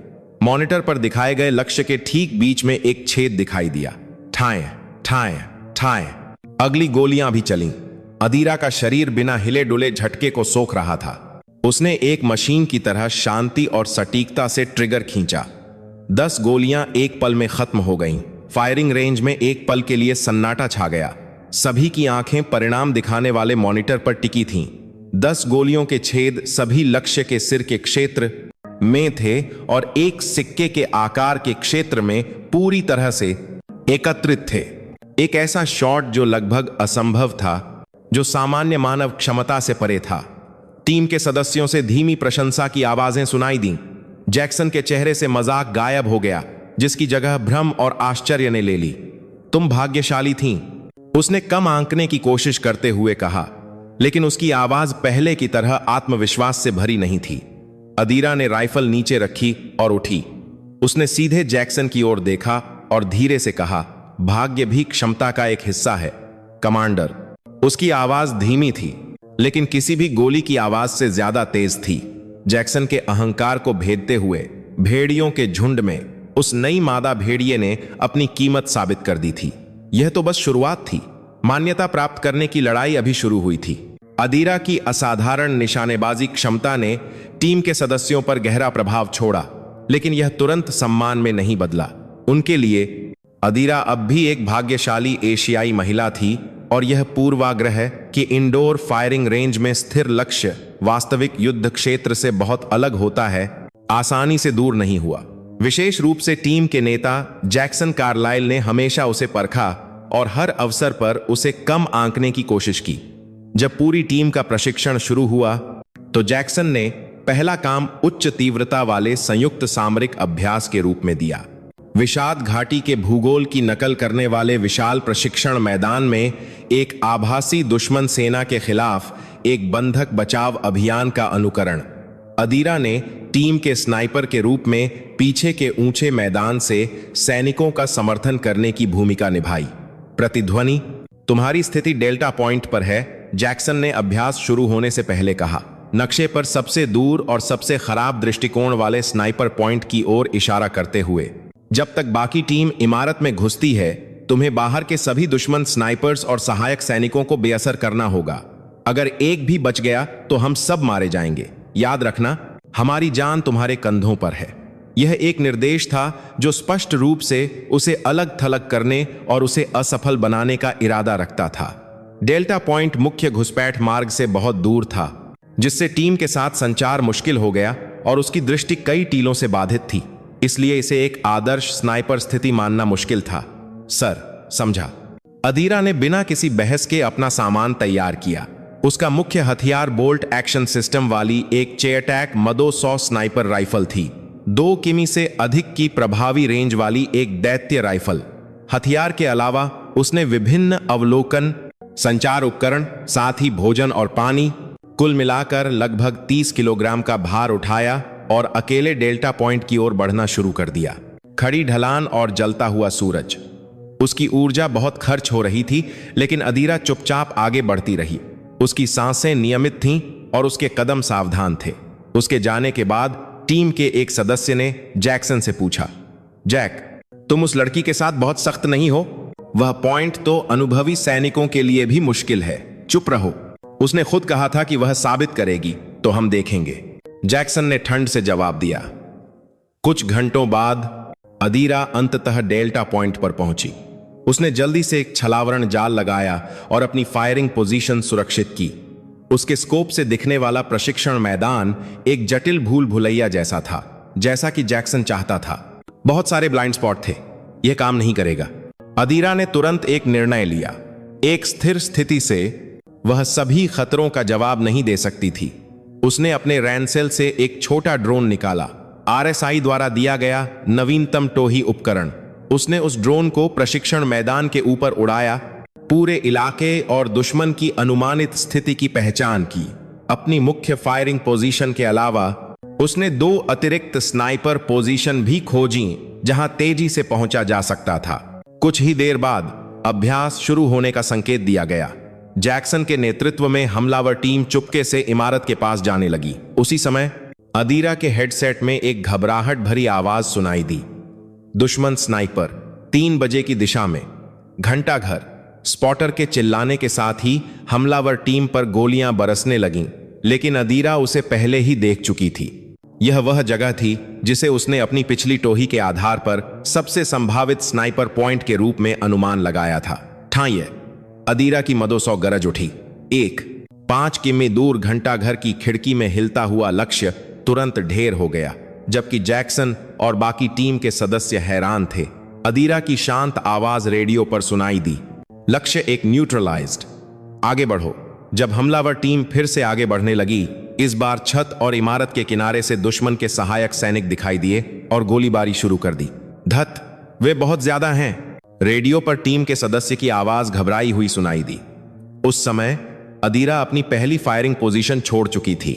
मॉनिटर पर दिखाए गए लक्ष्य के ठीक बीच में एक छेद दिखाई दिया। ठाएं, ठाएं, ठाएं। अगली गोलियां भी चलीं। अदीरा का शरीर बिना हिले डुले झटके को सोख रहा था। उसने एक मशीन की तरह शांति और सटीकता से ट्रिगर खींचा। 10 गोलियां एक पल में खत्म हो गईं। फायरिंग रेंज में एक पल के लिए सन्नाटा छा गया। सभी की आंखें परिणाम दिखाने वाले मॉनिटर पर टिकी थीं। 10 गोलियों के छेद सभी लक्ष्य के सिर के क्षेत्र में थे और एक सिक्के के आकार के क्षेत्र में पूरी तरह से एकत्रित थे। एक ऐसा शॉट जो लगभग असंभव था, जो सामान्य मानव क्षमता से परे था। टीम के सदस्यों से धीमी प्रशंसा की आवाजें सुनाई दीं। जैक्सन के चेहरे से मजाक गायब हो गया, जिसकी जगह भ्रम और आश्चर्य ने ले ली। तुम भाग्यशाली थीं, उसने कम आंकने की कोशिश करते हुए कहा, लेकिन उसकी आवाज पहले की तरह आत्मविश्वास से भरी नहीं थी। अदीरा ने राइफल नीचे रखी और उठी। उसने सीधे जैक्सन की ओर देखा और धीरे से कहा, भाग्य भी क्षमता का एक हिस्सा है कमांडर। उसकी आवाज धीमी थी, लेकिन किसी भी गोली की आवाज से ज्यादा तेज थी। जैक्सन के अहंकार को भेदते हुए भेड़ियों के झुंड में उस नई मादा भेड़िए ने अपनी कीमत साबित कर दी थी। यह तो बस शुरुआत थी। मान्यता प्राप्त करने की लड़ाई अभी शुरू हुई थी। अदीरा की असाधारण निशानेबाजी क्षमता ने टीम के सदस्यों पर गहरा प्रभाव छोड़ा, लेकिन यह तुरंत सम्मान में नहीं बदला। उनके लिए अदीरा अब भी एक भाग्यशाली एशियाई महिला थी, और यह पूर्वाग्रह कि इंडोर फायरिंग रेंज में स्थिर लक्ष्य वास्तविक युद्ध क्षेत्र से बहुत अलग होता है, आसानी से दूर नहीं हुआ। विशेष रूप से टीम के नेता जैक्सन कार्लाइल ने हमेशा उसे परखा और हर अवसर पर उसे कम आंकने की कोशिश की। जब पूरी टीम का प्रशिक्षण शुरू हुआ तो जैक्सन ने पहला काम उच्च तीव्रता वाले संयुक्त सामरिक अभ्यास के रूप में दिया। विषाद घाटी के भूगोल की नकल करने वाले विशाल प्रशिक्षण मैदान में एक आभासी दुश्मन सेना के खिलाफ एक बंधक बचाव अभियान का अनुकरण। अदीरा ने टीम के स्नाइपर के रूप में पीछे के ऊंचे मैदान से सैनिकों का समर्थन करने की भूमिका निभाई। प्रतिध्वनि, तुम्हारी स्थिति डेल्टा पॉइंट पर है, जैक्सन ने अभ्यास शुरू होने से पहले कहा, नक्शे पर सबसे दूर और सबसे खराब दृष्टिकोण वाले स्नाइपर पॉइंट की ओर इशारा करते हुए। जब तक बाकी टीम इमारत में घुसती है, तुम्हें बाहर के सभी दुश्मन स्नाइपर्स और सहायक सैनिकों को बेअसर करना होगा। अगर एक भी बच गया तो हम सब मारे जाएंगे। याद रखना, हमारी जान तुम्हारे कंधों पर है। यह एक निर्देश था जो स्पष्ट रूप से उसे अलग थलग करने और उसे असफल बनाने का इरादा रखता था। डेल्टा पॉइंट मुख्य घुसपैठ मार्ग से बहुत दूर था, जिससे टीम के साथ संचार मुश्किल हो गया और उसकी दृष्टि कई टीलों से बाधित थी। इसलिए इसे एक आदर्श स्नाइपर स्थिति मानना मुश्किल था। सर, समझा। अदीरा ने बिना किसी बहस के अपना सामान तैयार किया। उसका मुख्य हथियार बोल्ट एक्शन सिस्टम वाली एक चेयरटैक मदो 100 स्नाइपर राइफल थी। 2 किमी से अधिक की प्रभावी रेंज वाली एक दैत्य राइफल। हथियार के अलावा उसने विभिन्न अवलोकन, संचार उपकरण, साथ ही भोजन और पानी, कुल मिलाकर लगभग 30 किलोग्राम का भार उठाया और अकेले डेल्टा पॉइंट की ओर बढ़ना शुरू कर दिया। खड़ी ढलान और जलता हुआ सूरज। उसकी ऊर्जा बहुत खर्च हो रही थी, लेकिन अदीरा चुपचाप आगे बढ़ती रही। उसकी सांसें नियमित थीं और उसके कदम सावधान थे। उसके जाने के बाद टीम के एक सदस्य ने जैक्सन से पूछा, जैक, तुम उस लड़की के साथ बहुत सख्त नहीं हो? वह पॉइंट तो अनुभवी सैनिकों के लिए भी मुश्किल है। चुप रहो। उसने खुद कहा था कि वह साबित करेगी, तो हम देखेंगे। जैक्सन ने ठंड से जवाब दिया। कुछ घंटों बाद अदीरा अंततः डेल्टा पॉइंट पर पहुंची। उसने जल्दी से एक छलावरण जाल लगाया और अपनी फायरिंग पोजीशन सुरक्षित की। उसके स्कोप से दिखने वाला प्रशिक्षण मैदान एक जटिल भूल भुलैया जैसा था, जैसा कि जैक्सन चाहता था। बहुत सारे ब्लाइंड स्पॉट थे। यह काम नहीं करेगा। अदीरा ने तुरंत एक निर्णय लिया। एक स्थिर स्थिति से वह सभी खतरों का जवाब नहीं दे सकती थी। उसने अपने रैनसेल से एक छोटा ड्रोन निकाला, आरएसआई द्वारा दिया गया नवीनतम टोही उपकरण। उसने उस ड्रोन को प्रशिक्षण मैदान के ऊपर उड़ाया, पूरे इलाके और दुश्मन की अनुमानित स्थिति की पहचान की। अपनी मुख्य फायरिंग पोजीशन के अलावा उसने 2 अतिरिक्त स्नाइपर पोजीशन भी खोजी, जहां तेजी से पहुंचा जा सकता था। कुछ ही देर बाद अभ्यास शुरू होने का संकेत दिया गया। जैक्सन के नेतृत्व में हमलावर टीम चुपके से इमारत के पास जाने लगी। उसी समय अदीरा के हेडसेट में एक घबराहट भरी आवाज सुनाई दी। दुश्मन स्नाइपर 3 बजे की दिशा में। घंटाघर स्पॉटर के चिल्लाने के साथ ही हमलावर टीम पर गोलियां बरसने लगीं, लेकिन अदीरा उसे पहले ही देख चुकी थी। यह वह जगह थी जिसे उसने अपनी पिछली टोही के आधार पर सबसे संभावित स्नाइपर पॉइंट के रूप में अनुमान लगाया था। ठाइये! अदीरा की मदोसौ गरज उठी। 5 किमी दूर घंटाघर की खिड़की में हिलता हुआ लक्ष्य तुरंत ढेर हो गया, जबकि जैक्सन और बाकी टीम के सदस्य हैरान थे। अदीरा की शांत आवाज रेडियो पर सुनाई दी। लक्ष्य एक न्यूट्रलाइज्ड। आगे बढ़ो। जब हमलावर टीम फिर से आगे बढ़ने लगी, इस बार छत और इमारत के किनारे से दुश्मन के सहायक सैनिक दिखाई दिए और गोलीबारी शुरू कर दी। धत, वे बहुत ज्यादा हैं। रेडियो पर टीम के सदस्य की आवाज घबराई हुई सुनाई दी। उस समय अदीरा अपनी पहली फायरिंग पोजीशन छोड़ चुकी थी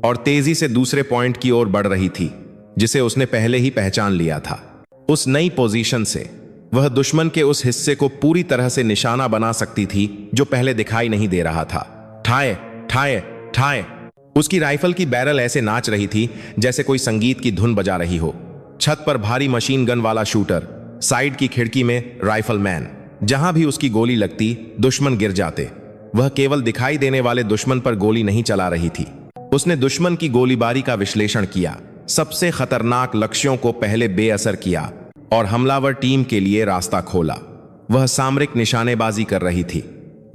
और तेजी से दूसरे पॉइंट की ओर बढ़ रही थी, जिसे उसने पहले ही पहचान लिया था। उस नई पोजीशन से वह दुश्मन के उस हिस्से को पूरी तरह से निशाना बना सकती थी जो पहले दिखाई नहीं दे रहा था। ठाए ठाए ठाए! उसकी राइफल की बैरल ऐसे नाच रही थी जैसे कोई संगीत की धुन बजा रही हो। छत पर भारी मशीन गन वाला शूटर, साइड की खिड़की में राइफलमैन। जहां भी उसकी गोली लगती, दुश्मन गिर जाते। वह केवल दिखाई देने वाले दुश्मन पर गोली नहीं चला रही थी। उसने दुश्मन की गोलीबारी का विश्लेषण किया, सबसे खतरनाक लक्ष्यों को पहले बेअसर किया और हमलावर टीम के लिए रास्ता खोला। वह सामरिक निशानेबाजी कर रही थी।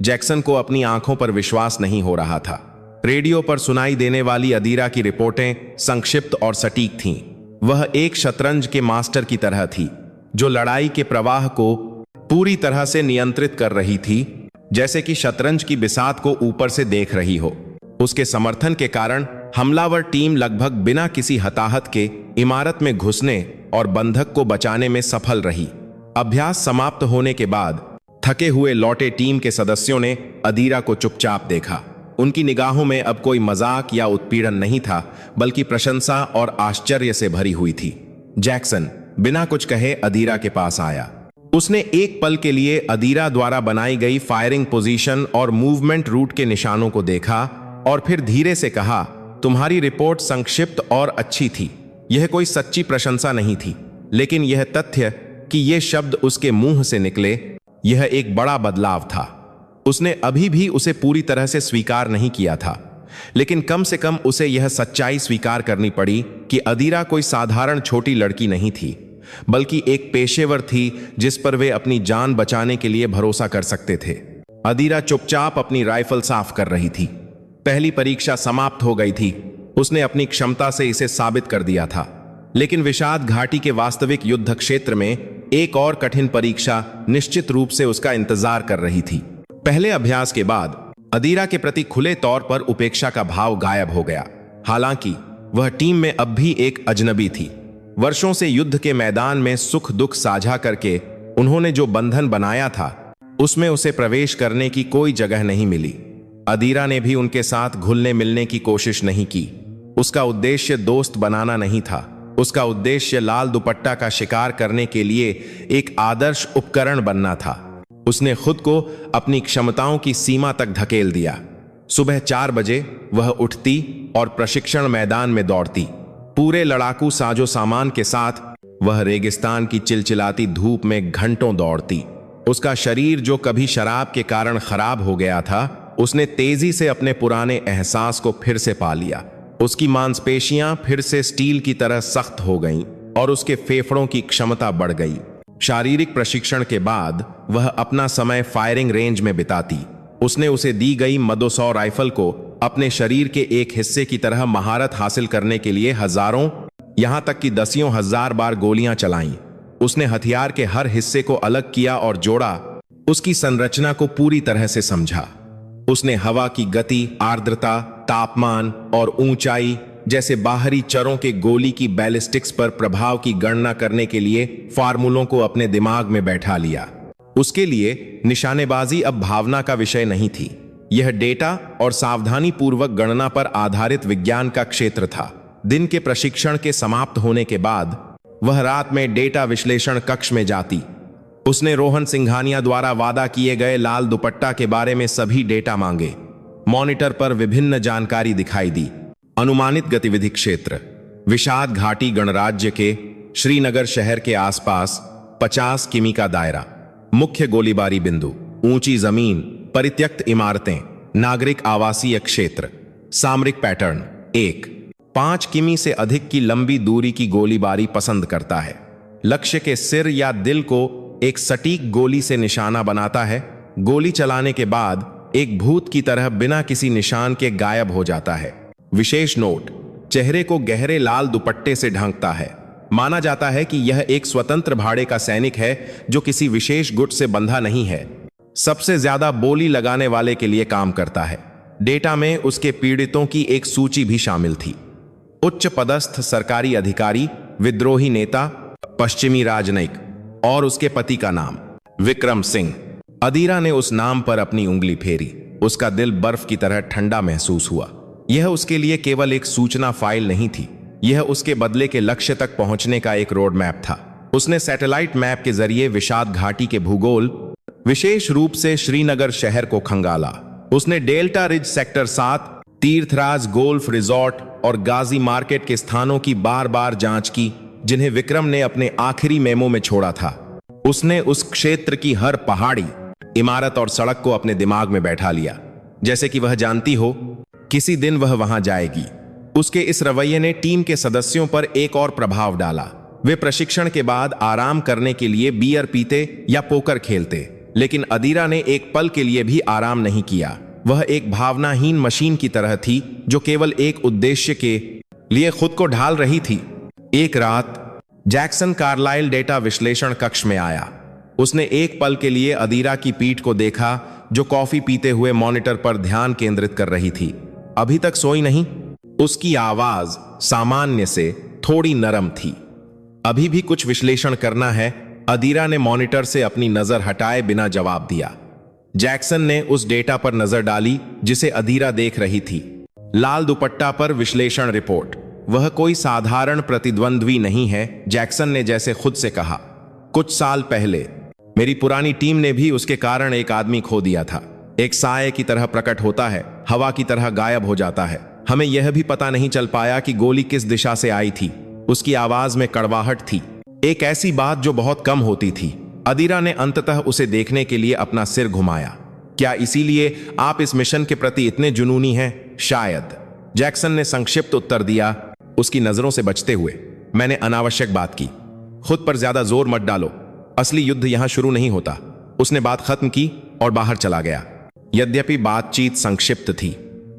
जैक्सन को अपनी आंखों पर विश्वास नहीं हो रहा था। रेडियो पर सुनाई देने वाली अदीरा की रिपोर्टें संक्षिप्त और सटीक थीं। वह एक शतरंज के मास्टर की तरह थी, जो लड़ाई के प्रवाह को पूरी तरह से नियंत्रित कर रही थी, जैसे कि शतरंज की बिसात को ऊपर से देख रही हो। उसके समर्थन के कारण हमलावर टीम लगभग बिना किसी हताहत के इमारत में घुसने और बंधक को बचाने में सफल रही। अभ्यास समाप्त होने के बाद थके हुए लौटे टीम के सदस्यों ने अदीरा को चुपचाप देखा। उनकी निगाहों में अब कोई मजाक या उत्पीड़न नहीं था, बल्कि प्रशंसा और आश्चर्य से भरी हुई थी। जैक्सन बिना कुछ कहे अदीरा के पास आया। उसने एक पल के लिए अदीरा द्वारा बनाई गई फायरिंग पोजीशन और मूवमेंट रूट के निशानों को देखा और फिर धीरे से कहा, तुम्हारी रिपोर्ट संक्षिप्त और अच्छी थी। यह कोई सच्ची प्रशंसा नहीं थी, लेकिन यह तथ्य कि यह शब्द उसके मुंह से निकले, यह एक बड़ा बदलाव था। उसने अभी भी उसे पूरी तरह से स्वीकार नहीं किया था, लेकिन कम से कम उसे यह सच्चाई स्वीकार करनी पड़ी कि अदीरा कोई साधारण छोटी लड़की नहीं थी, बल्कि एक पेशेवर थी जिस पर वे अपनी जान बचाने के लिए भरोसा कर सकते थे। अदीरा चुपचाप अपनी राइफल साफ कर रही थी। पहली परीक्षा समाप्त हो गई थी। उसने अपनी क्षमता से इसे साबित कर दिया था, लेकिन विषाद घाटी के वास्तविक युद्ध क्षेत्र में एक और कठिन परीक्षा निश्चित रूप से उसका इंतजार कर रही थी। पहले अभ्यास के बाद अदीरा के प्रति खुले तौर पर उपेक्षा का भाव गायब हो गया। हालांकि वह टीम में अब भी एक अजनबी थी। वर्षों से युद्ध के मैदान में सुख दुख साझा करके उन्होंने जो बंधन बनाया था, उसमें उसे प्रवेश करने की कोई जगह नहीं मिली। अदीरा ने भी उनके साथ घुलने मिलने की कोशिश नहीं की। उसका उद्देश्य दोस्त बनाना नहीं था। उसका उद्देश्य लाल दुपट्टा का शिकार करने के लिए एक आदर्श उपकरण बनना था। उसने खुद को अपनी क्षमताओं की सीमा तक धकेल दिया। सुबह 4 बजे वह उठती और प्रशिक्षण मैदान में दौड़ती। पूरे लड़ाकू साजो सामान के साथ वह रेगिस्तान की चिलचिलाती धूप में घंटों दौड़ती। उसका शरीर जो कभी शराब के कारण खराब हो गया था, उसने तेजी से अपने पुराने एहसास को फिर से पा लिया। उसकी मांसपेशियां फिर से स्टील की तरह सख्त हो गईं और उसके फेफड़ों की क्षमता बढ़ गई। शारीरिक प्रशिक्षण के बाद वह अपना समय फायरिंग रेंज में बिताती। उसने उसे दी गई मदोसौ राइफल को अपने शरीर के एक हिस्से की तरह महारत हासिल करने के लिए हजारों, यहां तक कि दसियों हजार बार गोलियां चलाईं। उसने हथियार के हर हिस्से को अलग किया और जोड़ा, उसकी संरचना को पूरी तरह से समझा। उसने हवा की गति, आर्द्रता, तापमान और ऊंचाई जैसे बाहरी चरों के गोली की बैलिस्टिक्स पर प्रभाव की गणना करने के लिए फार्मूलों को अपने दिमाग में बैठा लिया। उसके लिए निशानेबाजी अब भावना का विषय नहीं थी। यह डेटा और सावधानी पूर्वक गणना पर आधारित विज्ञान का क्षेत्र था। दिन के प्रशिक्षण के समाप्त होने के बाद वह रात में डेटा विश्लेषण कक्ष में जाती। उसने रोहन सिंघानिया द्वारा वादा किए गए लाल दुपट्टा के बारे में सभी डेटा मांगे। मॉनिटर पर विभिन्न जानकारी दिखाई दी। अनुमानित गतिविधि क्षेत्र विषाद घाटी गणराज्य के श्रीनगर शहर के आसपास 50 किमी का दायरा। मुख्य गोलीबारी बिंदु ऊंची जमीन, परित्यक्त इमारतें, नागरिक आवासीय क्षेत्र। सामरिक पैटर्न 1 5 किमी से अधिक की लंबी दूरी की गोलीबारी पसंद करता है। लक्ष्य के सिर या दिल को एक सटीक गोली से निशाना बनाता है। गोली चलाने के बाद एक भूत की तरह बिना किसी निशान के गायब हो जाता है। विशेष नोट, चेहरे को गहरे लाल दुपट्टे से ढांकता है। माना जाता है कि यह एक स्वतंत्र भाड़े का सैनिक है जो किसी विशेष गुट से बंधा नहीं है। सबसे ज्यादा बोली लगाने वाले के लिए काम करता है। डेटा में उसके पीड़ितों की एक सूची भी शामिल थी। उच्च पदस्थ सरकारी अधिकारी, विद्रोही नेता, पश्चिमी राजनयिक और उसके पति का नाम विक्रम सिंह। अदीरा ने उस नाम पर अपनी उंगली फेरी। उसका दिल बर्फ की तरह ठंडा महसूस हुआ। यह उसके लिए केवल एक सूचना फाइल नहीं थी, यह उसके बदले के लक्ष्य तक पहुंचने का एक रोड मैप था। उसने सैटेलाइट मैप के जरिए विषाद घाटी के भूगोल, विशेष रूप से श्रीनगर शहर को खंगाला। उसने डेल्टा रिज सेक्टर 7, तीर्थराज गोल्फ रिजॉर्ट और गाजी मार्केट के स्थानों की बार बार जांच की जिन्हें विक्रम ने अपने आखिरी मेमो में छोड़ा था। उसने उस क्षेत्र की हर पहाड़ी, इमारत और सड़क को अपने दिमाग में बैठा लिया, जैसे कि वह जानती हो किसी दिन वह वहां जाएगी। उसके इस रवैये ने टीम के सदस्यों पर एक और प्रभाव डाला। वे प्रशिक्षण के बाद आराम करने के लिए बियर पीते या पोकर खेलते, लेकिन अदीरा ने एक पल के लिए भी आराम नहीं किया। वह एक भावनाहीन मशीन की तरह थी जो केवल एक उद्देश्य के लिए खुद को ढाल रही थी। एक रात जैक्सन कार्लाइल डेटा विश्लेषण कक्ष में आया। उसने एक पल के लिए अदीरा की पीठ को देखा जो कॉफी पीते हुए मॉनिटर पर ध्यान केंद्रित कर रही थी। अभी तक सोई नहीं? उसकी आवाज सामान्य से थोड़ी नरम थी। अभी भी कुछ विश्लेषण करना है? अदीरा ने मॉनिटर से अपनी नजर हटाए बिना जवाब दिया। जैक्सन ने उस डेटा पर नजर डाली जिसे अदीरा देख रही थी। लाल दुपट्टा पर विश्लेषण रिपोर्ट। वह कोई साधारण प्रतिद्वंद्वी नहीं है, जैक्सन ने जैसे खुद से कहा। कुछ साल पहले मेरी पुरानी टीम ने भी उसके कारण एक आदमी खो दिया था। एक साये की तरह प्रकट होता है, हवा की तरह गायब हो जाता है। हमें यह भी पता नहीं चल पाया कि गोली किस दिशा से आई थी। उसकी आवाज में कड़वाहट थी, एक ऐसी बात जो बहुत कम होती थी। अदीरा ने अंततः उसे देखने के लिए अपना सिर घुमाया। क्या इसीलिए आप इस मिशन के प्रति इतने जुनूनी हैं? शायद, जैक्सन ने संक्षिप्त उत्तर दिया, उसकी नजरों से बचते हुए। मैंने अनावश्यक बात की। खुद पर ज्यादा जोर मत डालो, असली युद्ध यहां शुरू नहीं होता। उसने बात खत्म की और बाहर चला गया। यद्यपि बातचीत संक्षिप्त थी,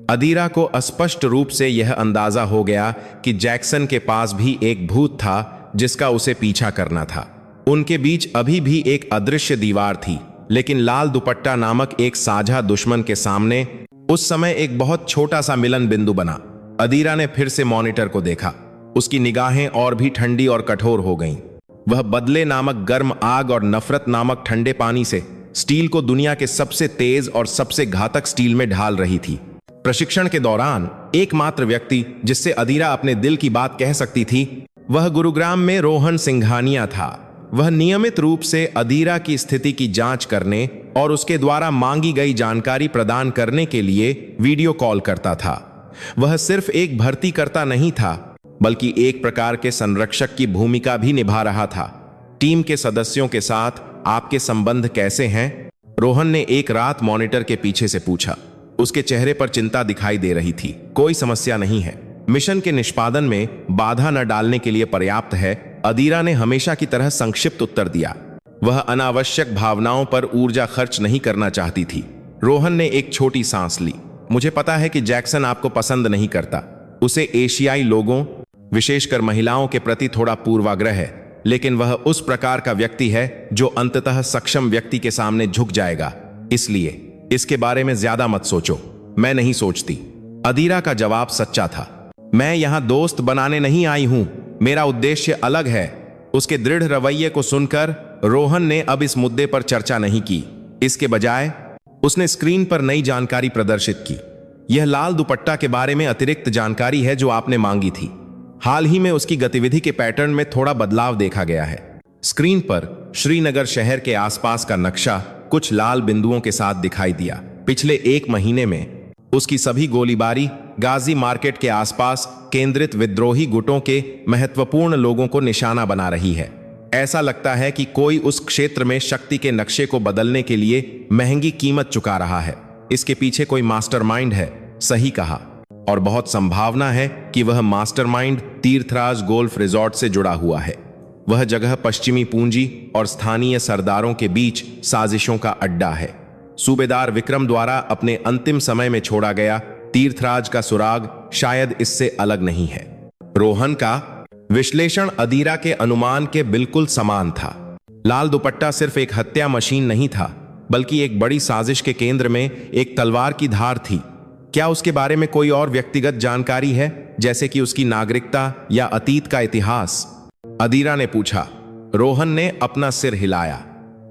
अदीरा को स्पष्ट रूप से यह अंदाजा हो गया कि जैक्सन के पास भी एक भूत था जिसका उसे पीछा करना था। उनके बीच अभी भी एक अदृश्य दीवार थी, लेकिन लाल दुपट्टा नामक एक साझा दुश्मन के सामने उस समय एक बहुत छोटा सा मिलन बिंदु बना। अदीरा ने फिर से मॉनिटर को देखा। उसकी निगाहें और भी ठंडी और कठोर हो गईं। वह बदले नामक गर्म आग और नफरत नामक ठंडे पानी से स्टील को दुनिया के सबसे तेज और सबसे घातक स्टील में ढाल रही थी। प्रशिक्षण के दौरान एकमात्र व्यक्ति जिससे अदीरा अपने दिल की बात कह सकती थी, वह गुरुग्राम में रोहन सिंघानिया था। वह नियमित रूप से अदीरा की स्थिति की जांच करने और उसके द्वारा मांगी गई जानकारी प्रदान करने के लिए वीडियो कॉल करता था। वह सिर्फ एक भर्तीकर्ता नहीं था, बल्कि एक प्रकार के संरक्षक की भूमिका भी निभा रहा था। टीम के सदस्यों के साथ आपके संबंध कैसे हैं? रोहन ने एक रात मॉनिटर के पीछे से पूछा। उसके चेहरे पर चिंता दिखाई दे रही थी। कोई समस्या नहीं है, मिशन के निष्पादन में बाधा न डालने के लिए पर्याप्त है, अदीरा ने हमेशा की तरह संक्षिप्त उत्तर दिया। वह अनावश्यक भावनाओं पर ऊर्जा खर्च नहीं करना चाहती थी। रोहन ने एक छोटी सांस ली। मुझे पता है कि जैक्सन आपको पसंद नहीं करता। उसे एशियाई लोगों, विशेषकर महिलाओं के प्रति थोड़ा पूर्वाग्रह है, लेकिन वह उस प्रकार का व्यक्ति है जो अंततः सक्षम व्यक्ति के सामने झुक जाएगा। इसलिए इसके बारे में ज्यादा मत सोचो। मैं नहीं सोचती। अदीरा का जवाब सच्चा था। मैं यहां दोस्त बनाने नहीं आई हूं, मेरा उद्देश्य अलग है। उसके दृढ़ रवैये को सुनकर रोहन ने अब इस मुद्दे पर चर्चा नहीं की। इसके बजाय उसने स्क्रीन पर नई जानकारी प्रदर्शित की। यह लाल दुपट्टा के बारे में अतिरिक्त जानकारी है जो आपने मांगी थी। हाल ही में उसकी गतिविधि के पैटर्न में थोड़ा बदलाव देखा गया है। स्क्रीन पर श्रीनगर शहर के आसपास का नक्शा कुछ लाल बिंदुओं के साथ दिखाई दिया। पिछले 1 महीने में उसकी सभी गोलीबारी गाजी मार्केट के आसपास केंद्रित विद्रोही गुटों के महत्वपूर्ण लोगों को निशाना बना रही है। ऐसा लगता है कि कोई उस क्षेत्र में शक्ति के नक्शे को बदलने के लिए महंगी कीमत चुका रहा है। इसके पीछे कोई मास्टरमाइंड है, सही कहा, और बहुत संभावना है कि वह मास्टरमाइंड तीर्थराज गोल्फ रिजॉर्ट से जुड़ा हुआ है। वह जगह पश्चिमी पूंजी और स्थानीय सरदारों के बीच साजिशों का अड्डा है। सूबेदार विक्रम द्वारा अपने अंतिम समय में छोड़ा गया तीर्थराज का सुराग शायद इससे अलग नहीं है। रोहन का विश्लेषण अदीरा के अनुमान के बिल्कुल समान था। लाल दुपट्टा सिर्फ एक हत्या मशीन नहीं था, बल्कि एक बड़ी साजिश के केंद्र में एक तलवार की धार थी। क्या उसके बारे में कोई और व्यक्तिगत जानकारी है, जैसे कि उसकी नागरिकता या अतीत का इतिहास? अदीरा ने पूछा। रोहन ने अपना सिर हिलाया।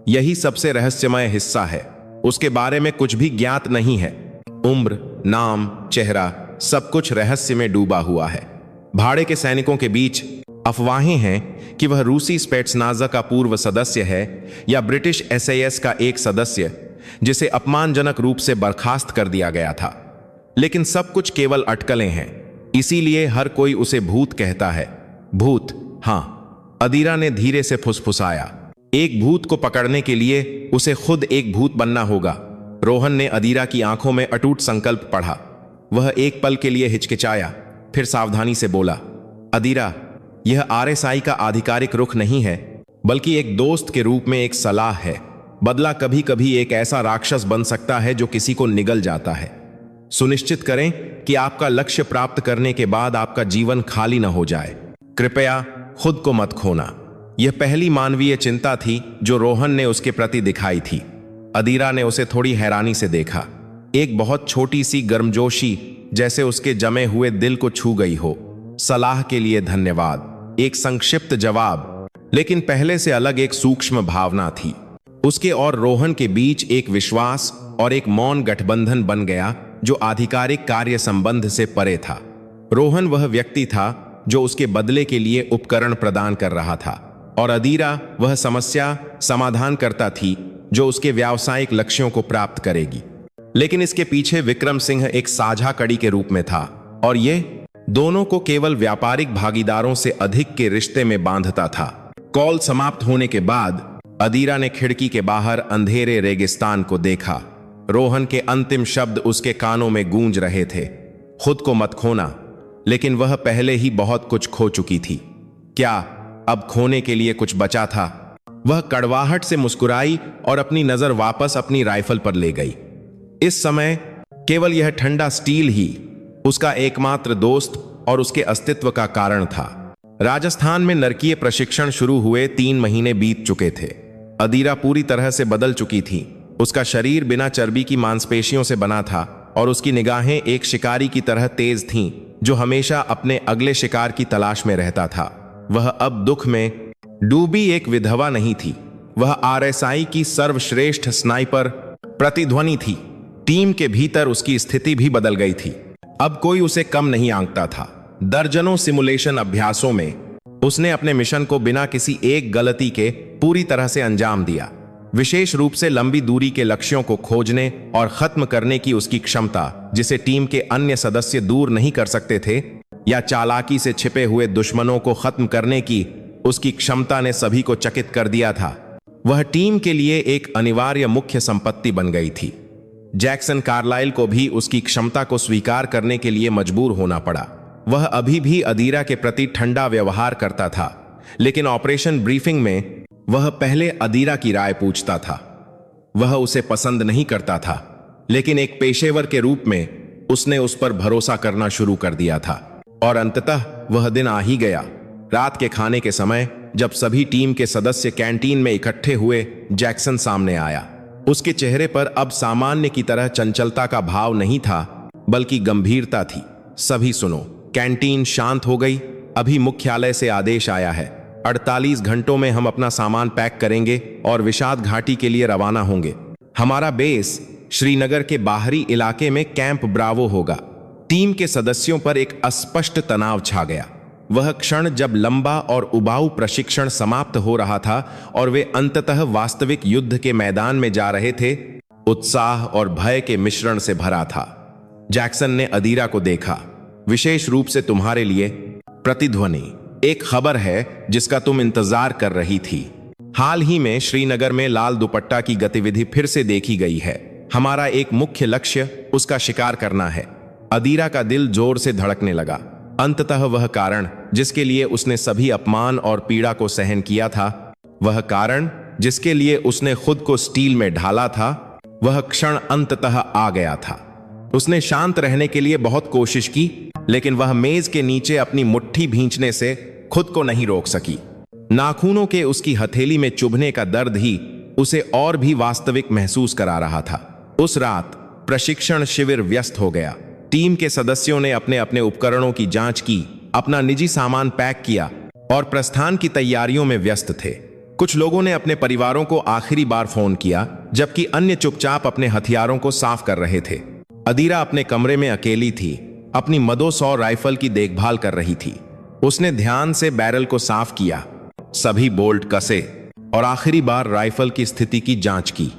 यही सबसे रहस्यमय हिस्सा है। उसके बारे में कुछ भी ज्ञात नहीं है। उम्र, नाम, चेहरा, सब कुछ रहस्य में डूबा हुआ है। भाड़े के सैनिकों के बीच अफवाहें हैं कि वह रूसी स्पेट्सनाज़ा का पूर्व सदस्य है या ब्रिटिश एसएएस का एक सदस्य जिसे अपमानजनक रूप से बर्खास्त कर दिया गया था। लेकिन सब कुछ केवल अटकलें हैं, इसीलिए हर कोई उसे भूत कहता है। भूत? हाँ, अदीरा ने धीरे से फुसफुसाया। एक भूत को पकड़ने के लिए उसे खुद एक भूत बनना होगा। रोहन ने अदीरा की आंखों में अटूट संकल्प पढ़ा। वह एक पल के लिए हिचकिचाया, फिर सावधानी से बोला, अदीरा, यह आरएसआई का आधिकारिक रुख नहीं है, बल्कि एक दोस्त के रूप में एक सलाह है। बदला कभी कभी एक ऐसा राक्षस बन सकता है जो किसी को निगल जाता है। सुनिश्चित करें कि आपका लक्ष्य प्राप्त करने के बाद आपका जीवन खाली न हो जाए। कृपया खुद को मत खोना। यह पहली मानवीय चिंता थी जो रोहन ने उसके प्रति दिखाई थी। अदीरा ने उसे थोड़ी हैरानी से देखा। एक बहुत छोटी सी गर्मजोशी जैसे उसके जमे हुए दिल को छू गई हो। सलाह के लिए धन्यवाद, एक संक्षिप्त जवाब, लेकिन पहले से अलग एक सूक्ष्म भावना थी। उसके और रोहन के बीच एक विश्वास और एक मौन गठबंधन बन गया जो आधिकारिक कार्य संबंध से परे था। रोहन वह व्यक्ति था जो उसके बदले के लिए उपकरण प्रदान कर रहा था, और अदीरा वह समस्या समाधान करता थी जो उसके व्यावसायिक लक्ष्यों को प्राप्त करेगी। लेकिन इसके पीछे विक्रम सिंह एक साझा कड़ी के रूप में था, और ये दोनों को केवल व्यापारिक भागीदारों से अधिक के रिश्ते में बांधता था। कॉल समाप्त होने के बाद अदीरा ने खिड़की के बाहर अंधेरे रेगिस्तान को देखा। रोहन के अंतिम शब्द उसके कानों में गूंज रहे थे, खुद को मत खोना। लेकिन वह पहले ही बहुत कुछ खो चुकी थी। क्या अब खोने के लिए कुछ बचा था? वह कड़वाहट से मुस्कुराई और अपनी नजर वापस अपनी राइफल पर ले गई। इस समय केवल यह ठंडा स्टील ही उसका एकमात्र दोस्त और उसके अस्तित्व का कारण था। राजस्थान में नरकीय प्रशिक्षण शुरू हुए 3 महीने बीत चुके थे। अदीरा पूरी तरह से बदल चुकी थी। उसका शरीर बिना चर्बी की मांसपेशियों से बना था और उसकी निगाहें एक शिकारी की तरह तेज थीं, जो हमेशा अपने अगले शिकार की तलाश में रहता था। वह अब दुख में डूबी एक विधवा नहीं थी, वह आरएसआई की सर्वश्रेष्ठ स्नाइपर प्रतिध्वनि थी। टीम के भीतर उसकी स्थिति भी बदल गई थी। अब कोई उसे कम नहीं आंकता था। दर्जनों सिमुलेशन अभ्यासों में उसने अपने मिशन को बिना किसी एक गलती के पूरी तरह से अंजाम दिया। विशेष रूप से लंबी दूरी के लक्ष्यों को खोजने और खत्म करने की उसकी क्षमता, जिसे टीम के अन्य सदस्य दूर नहीं कर सकते थे, या चालाकी से छिपे हुए दुश्मनों को खत्म करने की उसकी क्षमता ने सभी को चकित कर दिया था। वह टीम के लिए एक अनिवार्य मुख्य संपत्ति बन गई थी। जैक्सन कार्लाइल को भी उसकी क्षमता को स्वीकार करने के लिए मजबूर होना पड़ा। वह अभी भी अदीरा के प्रति ठंडा व्यवहार करता था, लेकिन ऑपरेशन ब्रीफिंग में वह पहले अदीरा की राय पूछता था। वह उसे पसंद नहीं करता था, लेकिन एक पेशेवर के रूप में उसने उस पर भरोसा करना शुरू कर दिया था। और अंततः वह दिन आ ही गया। रात के खाने के समय जब सभी टीम के सदस्य कैंटीन में इकट्ठे हुए, जैक्सन सामने आया। उसके चेहरे पर अब सामान्य की तरह चंचलता का भाव नहीं था, बल्कि गंभीरता थी। सभी सुनो। कैंटीन शांत हो गई। अभी मुख्यालय से आदेश आया है। 48 घंटों में हम अपना सामान पैक करेंगे और विषाद घाटी के लिए रवाना होंगे। हमारा बेस श्रीनगर के बाहरी इलाके में कैंप ब्रावो होगा। टीम के सदस्यों पर एक अस्पष्ट तनाव छा गया। वह क्षण जब लंबा और उबाऊ प्रशिक्षण समाप्त हो रहा था और वे अंततः वास्तविक युद्ध के मैदान में जा रहे थे, उत्साह और भय के मिश्रण से भरा था। जैक्सन ने अदीरा को देखा। विशेष रूप से तुम्हारे लिए, प्रतिध्वनि, एक खबर है जिसका तुम इंतजार कर रही थी। हाल ही में श्रीनगर में लाल दुपट्टा की गतिविधि फिर से देखी गई है। हमारा एक मुख्य लक्ष्य उसका शिकार करना है। अदीरा का दिल जोर से धड़कने लगा। अंततः वह कारण जिसके लिए उसने सभी अपमान और पीड़ा को सहन किया था, वह कारण जिसके लिए उसने खुद को स्टील में ढाला था, वह क्षण अंततः आ गया था। उसने शांत रहने के लिए बहुत कोशिश की, लेकिन वह मेज के नीचे अपनी मुट्ठी भींचने से खुद को नहीं रोक सकी। नाखूनों के उसकी हथेली में चुभने का दर्द ही उसे और भी वास्तविक महसूस करा रहा था। उस रात प्रशिक्षण शिविर व्यस्त हो गया। टीम के सदस्यों ने अपने अपने उपकरणों की जांच की, अपना निजी सामान पैक किया और प्रस्थान की तैयारियों में व्यस्त थे। कुछ लोगों ने अपने परिवारों को आखिरी बार फोन किया, जबकि अन्य चुपचाप अपने हथियारों को साफ कर रहे थे। अदीरा अपने कमरे में अकेली थी, अपनी मदो-100 राइफल की देखभाल कर रही थी। उसने ध्यान से बैरल को साफ किया, सभी बोल्ट कसे और आखिरी बार राइफल की स्थिति की जांच की।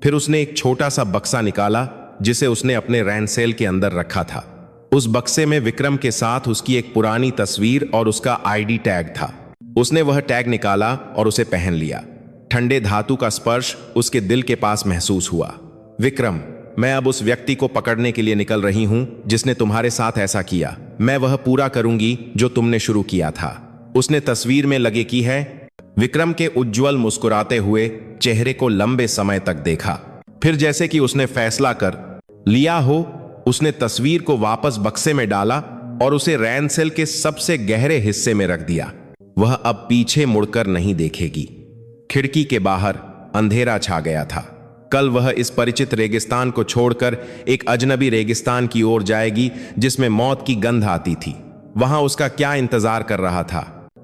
फिर उसने एक छोटा सा बक्सा निकाला जिसे उसने अपने रैनसेल के अंदर रखा था। उस बक्से में विक्रम के साथ उसकी एक पुरानी तस्वीर और उसका आईडी टैग था। उसने वह टैग निकाला और उसे पहन लिया। ठंडे धातु का स्पर्श उसके दिल के पास महसूस हुआ। विक्रम, मैं अब उस व्यक्ति को पकड़ने के लिए निकल रही हूं जिसने तुम्हारे साथ ऐसा किया। मैं वह पूरा करूंगी जो तुमने शुरू किया था। उसने तस्वीर में लगे की है। विक्रम के उज्जवल मुस्कुराते हुए चेहरे को लंबे समय तक देखा। फिर जैसे कि उसने फैसला कर लिया हो, उसने तस्वीर को वापस बक्से में डाला और उसे रैनसेल के सबसे गहरे हिस्से में रख दिया। वह अब पीछे मुड़कर नहीं देखेगी। खिड़की के बाहर अंधेरा छा गया था। कल वह इस परिचित रेगिस्तान को छोड़कर एक अजनबी रेगिस्तान की ओर जाएगी जिसमें मौत की गंध आती थी। वहां उसका क्या इंतजार कर रहा था,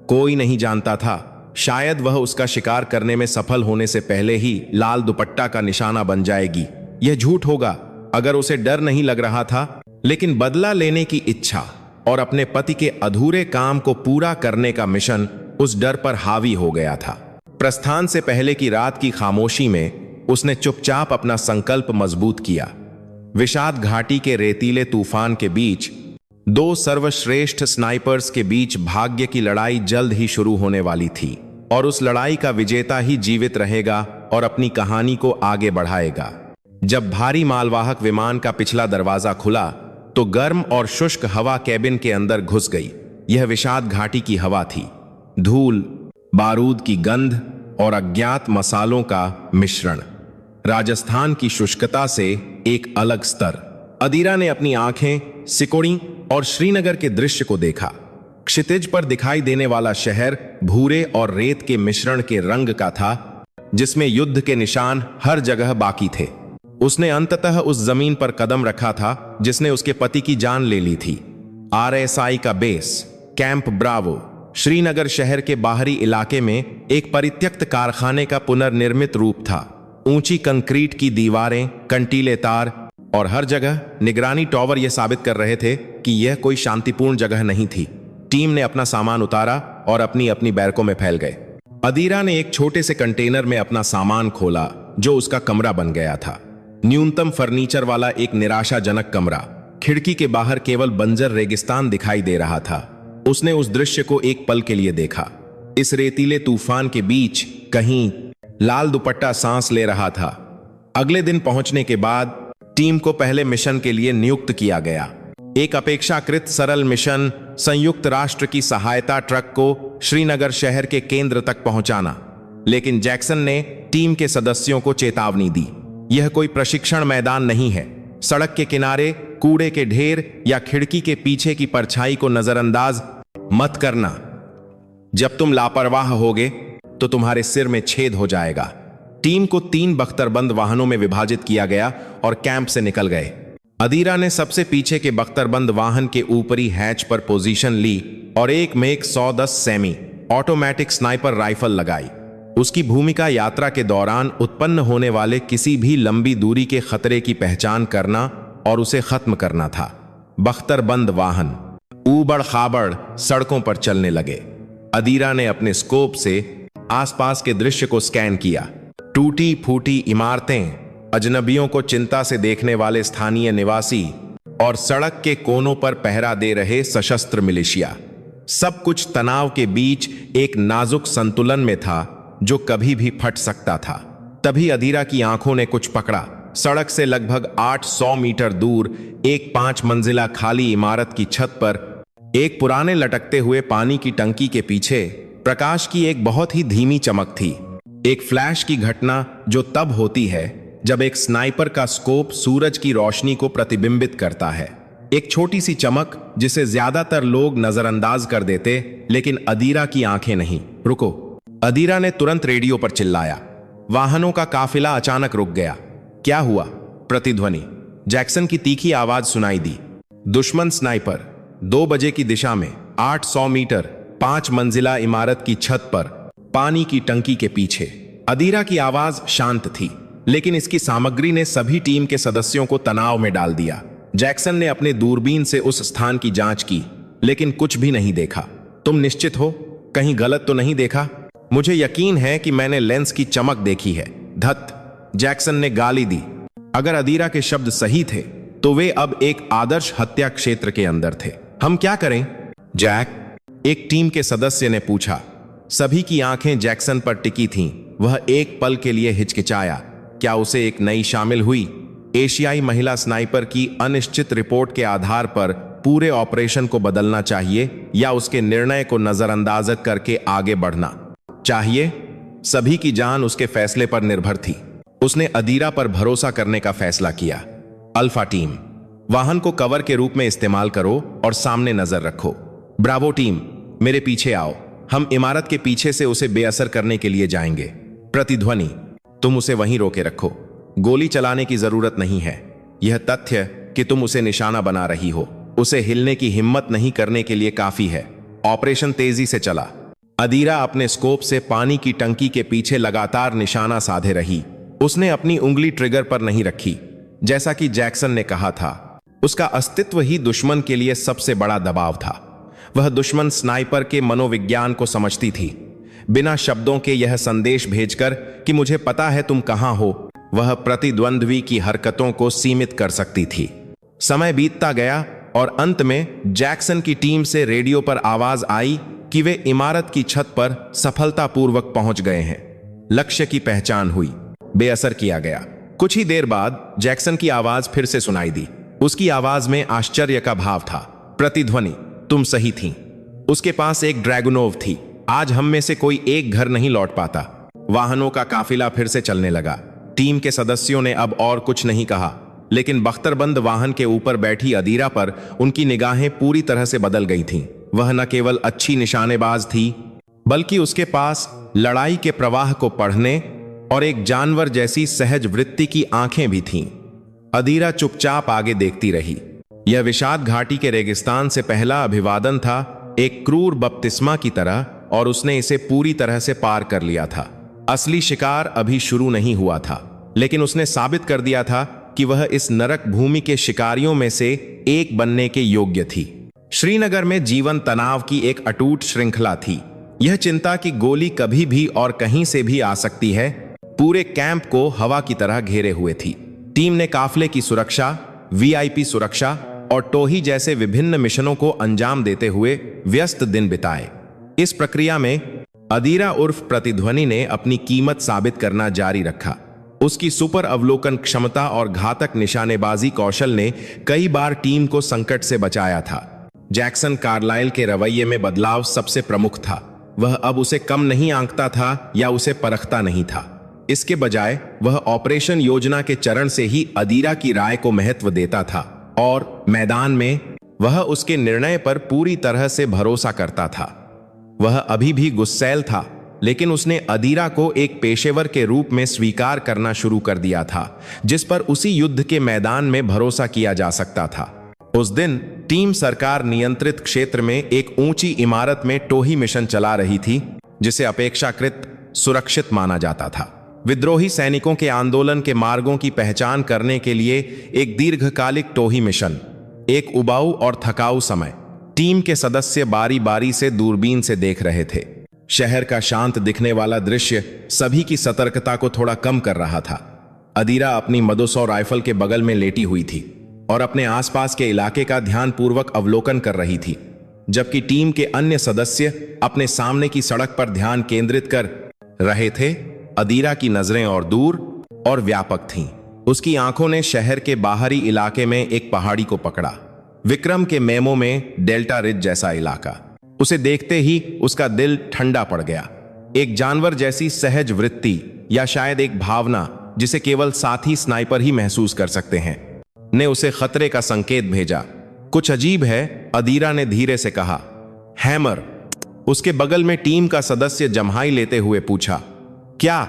कोई नहीं जानता था। शायद वह उसका शिकार करने में सफल होने से पहले ही लाल दुपट्टा का निशाना बन जाएगी। यह झूठ होगा अगर उसे डर नहीं लग रहा था, लेकिन बदला लेने की इच्छा और अपने पति के अधूरे काम को पूरा करने का मिशन उस डर पर हावी हो गया था। प्रस्थान से पहले की रात की खामोशी में उसने चुपचाप अपना संकल्प मजबूत किया। विषाद घाटी के रेतीले तूफान के बीच दो सर्वश्रेष्ठ स्नाइपर्स के बीच भाग्य की लड़ाई जल्द ही शुरू होने वाली थी और उस लड़ाई का विजेता ही जीवित रहेगा और अपनी कहानी को आगे बढ़ाएगा। जब भारी मालवाहक विमान का पिछला दरवाजा खुला तो गर्म और शुष्क हवा कैबिन के अंदर घुस गई। यह विषाद घाटी की हवा थी। धूल, बारूद की गंध और अज्ञात मसालों का मिश्रण। राजस्थान की शुष्कता से एक अलग स्तर। अदीरा ने अपनी आंखें सिकोड़ी और श्रीनगर के दृश्य को देखा। क्षितिज पर दिखाई देने वाला शहर भूरे और रेत के मिश्रण के रंग का था, जिसमें युद्ध के निशान हर जगह बाकी थे। उसने अंततः उस जमीन पर कदम रखा था जिसने उसके पति की जान ले ली थी। RSI का बेस कैंप ब्रावो श्रीनगर शहर के बाहरी इलाके में एक परित्यक्त कारखाने का पुनर्निर्मित रूप था। ऊंची कंक्रीट की दीवारें, कंटीले तार और हर जगह निगरानी टॉवर यह साबित कर रहे थे कि यह कोई शांतिपूर्ण जगह नहीं थी। टीम ने अपना सामान उतारा और अपनी अपनी बैरकों में फैल गए। अदीरा ने एक छोटे से कंटेनर में अपना सामान खोला जो उसका कमरा बन गया था। न्यूनतम फर्नीचर वाला एक निराशाजनक कमरा। खिड़की के बाहर केवल बंजर रेगिस्तान दिखाई दे रहा था। उसने उस दृश्य को एक पल के लिए देखा। इस रेतीले तूफान के बीच कहीं लाल दुपट्टा सांस ले रहा था। अगले दिन पहुंचने के बाद टीम को पहले मिशन के लिए नियुक्त किया गया। एक अपेक्षाकृत सरल मिशन, संयुक्त राष्ट्र की सहायता ट्रक को श्रीनगर शहर के केंद्र तक पहुंचाना। लेकिन जैक्सन ने टीम के सदस्यों को चेतावनी दी, यह कोई प्रशिक्षण मैदान नहीं है। सड़क के किनारे कूड़े के ढेर या खिड़की के पीछे की परछाई को नजरअंदाज मत करना। जब तुम लापरवाह होगे तो तुम्हारे सिर में छेद हो जाएगा। टीम को 3 बख्तरबंद वाहनों में विभाजित किया गया और कैंप से निकल गए। अदीरा ने सबसे पीछे के बख्तरबंद वाहन के ऊपरी हैच पर पोजीशन ली और एक make 110 semi automatic sniper rifle लगाई। उसकी भूमिका यात्रा के दौरान उत्पन्न होने वाले किसी भी लंबी दूरी के खतरे की पहचान करना और उसे खत्म करना था। बख्तरबंद वाहन ऊबड़ खाबड़ सड़कों पर चलने लगे। अदीरा ने अपने स्कोप से आसपास के दृश्य को स्कैन किया। टूटी फूटी इमारतें, अजनबियों को चिंता से देखने वाले स्थानीय निवासी और सड़क के कोनों पर पहरा दे रहे सशस्त्र मिलिशिया, सब कुछ तनाव के बीच एक नाजुक संतुलन में था जो कभी भी फट सकता था। तभी अदीरा की आंखों ने कुछ पकड़ा। सड़क से लगभग 800 मीटर दूर एक 5 मंजिला खाली इमारत की छत पर एक पुराने लटकते हुए पानी की टंकी के पीछे प्रकाश की एक बहुत ही धीमी चमक थी। एक फ्लैश की घटना जो तब होती है जब एक स्नाइपर का स्कोप सूरज की रोशनी को प्रतिबिंबित करता है। एक छोटी सी चमक जिसे ज्यादातर लोग नजरअंदाज कर देते, लेकिन अदीरा की आंखें नहीं। रुको! अदीरा ने तुरंत रेडियो पर चिल्लाया। वाहनों का काफिला अचानक रुक गया। क्या हुआ? प्रतिध्वनि। जैक्सन की तीखी आवाज सुनाई दी। दुश्मन स्नाइपर 2 बजे की दिशा में 800 मीटर 5 मंजिला इमारत की छत पर पानी की टंकी के पीछे। अदीरा की आवाज शांत थी, लेकिन इसकी सामग्री ने सभी टीम के सदस्यों को तनाव में डाल दिया। जैक्सन ने अपने दूरबीन से उस स्थान की जांच की, लेकिन कुछ भी नहीं देखा। तुम निश्चित हो? कहीं गलत तो नहीं देखा? मुझे यकीन है कि मैंने लेंस की चमक देखी है। धत! जैक्सन ने गाली दी। अगर अदीरा के शब्द सही थे तो वे अब एक आदर्श हत्या क्षेत्र के अंदर थे। हम क्या करें, जैक? एक टीम के सदस्य ने पूछा। सभी की आंखें जैक्सन पर टिकी थीं। वह एक पल के लिए हिचकिचाया। क्या उसे एक नई शामिल हुई? एशियाई महिला स्नाइपर की अनिश्चित रिपोर्ट के आधार पर पूरे ऑपरेशन को बदलना चाहिए या उसके निर्णय को नजरअंदाज करके आगे बढ़ना चाहिए? सभी की जान उसके फैसले पर निर्भर थी। उसने अदीरा पर भरोसा करने का फैसला किया। अल्फा टीम, वाहन को कवर के रूप में इस्तेमाल करो और सामने नजर रखो। ब्रावो टीम, मेरे पीछे आओ। हम इमारत के पीछे से उसे बेअसर करने के लिए जाएंगे। प्रतिध्वनि, तुम उसे वहीं रोके रखो। गोली चलाने की जरूरत नहीं है। यह तथ्य कि तुम उसे निशाना बना रही हो उसे हिलने की हिम्मत नहीं करने के लिए काफी है। ऑपरेशन तेजी से चला। अदीरा अपने स्कोप से पानी की टंकी के पीछे लगातार निशाना साधे रही। उसने अपनी उंगली ट्रिगर पर नहीं रखी। जैसा कि जैक्सन ने कहा था, उसका अस्तित्व ही दुश्मन के लिए सबसे बड़ा दबाव था। वह दुश्मन स्नाइपर के मनोविज्ञान को समझती थी। बिना शब्दों के यह संदेश भेजकर कि मुझे पता है तुम कहां हो, वह प्रतिद्वंद्वी की हरकतों को सीमित कर सकती थी। समय बीतता गया और अंत में जैक्सन की टीम से रेडियो पर आवाज आई कि वे इमारत की छत पर सफलतापूर्वक पहुंच गए हैं। लक्ष्य की पहचान हुई, बेअसर किया गया। कुछ ही देर बाद जैक्सन की आवाज फिर से सुनाई दी। उसकी आवाज में आश्चर्य का भाव था। प्रतिध्वनि, तुम सही थीं। उसके पास एक ड्रैगनोव थी। आज हम में से कोई एक घर नहीं लौट पाता। वाहनों का काफिला फिर से चलने लगा। टीम के सदस्यों ने अब और कुछ नहीं कहा, लेकिन बख्तरबंद वाहन के ऊपर बैठी अदीरा पर उनकी निगाहें पूरी तरह से बदल गई थीं। वह न केवल अच्छी निशानेबाज थी, बल्कि उसके पास लड़ाई के प्रवाह को पढ़ने और एक जानवर जैसी सहज वृत्ति की आंखें भी थीं। अदीरा चुपचाप आगे देखती रही। यह विषाद घाटी के रेगिस्तान से पहला अभिवादन था, एक क्रूर बपतिस्मा की तरह, और उसने इसे पूरी तरह से पार कर लिया था। असली शिकार अभी शुरू नहीं हुआ था, लेकिन उसने साबित कर दिया था कि वह इस नरक भूमि के शिकारियों में से एक बनने के योग्य थी। श्रीनगर में जीवन तनाव की एक अटूट श्रृंखला थी। यह चिंता कि गोली कभी भी और कहीं से भी आ सकती है, पूरे कैंप को हवा की तरह घेरे हुए थी। टीम ने काफले की सुरक्षा, वीआईपी सुरक्षा और टोही जैसे विभिन्न मिशनों को अंजाम देते हुए व्यस्त दिन बिताए। इस प्रक्रिया में अदीरा उर्फ प्रतिध्वनि ने अपनी कीमत साबित करना जारी रखा। उसकी सुपर अवलोकन क्षमता और घातक निशानेबाजी कौशल ने कई बार टीम को संकट से बचाया था। जैक्सन कार्लाइल के रवैये में बदलाव सबसे प्रमुख था। वह अब उसे कम नहीं आंकता था या उसे परखता नहीं था। इसके बजाय वह ऑपरेशन योजना के चरण से ही अदीरा की राय को महत्व देता था और मैदान में वह उसके निर्णय पर पूरी तरह से भरोसा करता था। वह अभी भी गुस्सैल था, लेकिन उसने अदीरा को एक पेशेवर के रूप में स्वीकार करना शुरू कर दिया था, जिस पर उसी युद्ध के मैदान में भरोसा किया जा सकता था। उस दिन टीम सरकार नियंत्रित क्षेत्र में एक ऊंची इमारत में टोही मिशन चला रही थी, जिसे अपेक्षाकृत सुरक्षित माना जाता था। विद्रोही सैनिकों के आंदोलन के मार्गों की पहचान करने के लिए एक दीर्घकालिक टोही मिशन, एक उबाऊ और थकाऊ समय। टीम के सदस्य बारी बारी से दूरबीन से देख रहे थे। शहर का शांत दिखने वाला दृश्य सभी की सतर्कता को थोड़ा कम कर रहा था। अदीरा अपनी मदुसौ राइफल के बगल में लेटी हुई थी और अपने आसपास के इलाके का ध्यानपूर्वक अवलोकन कर रही थी, जबकि टीम के अन्य सदस्य अपने सामने की सड़क पर ध्यान केंद्रित कर रहे थे। अदीरा की नजरें और दूर और व्यापक थीं। उसकी आंखों ने शहर के बाहरी इलाके में एक पहाड़ी को पकड़ा, विक्रम के मेमो में डेल्टा रिज जैसा इलाका। उसे देखते ही उसका दिल ठंडा पड़ गया। एक जानवर जैसी सहज वृत्ति या शायद एक भावना जिसे केवल साथी स्नाइपर ही महसूस कर सकते हैं, ने उसे खतरे का संकेत भेजा। कुछ अजीब है, अदीरा ने धीरे से कहा। हैमर, उसके बगल में टीम का सदस्य जम्हाई लेते हुए पूछा। क्या?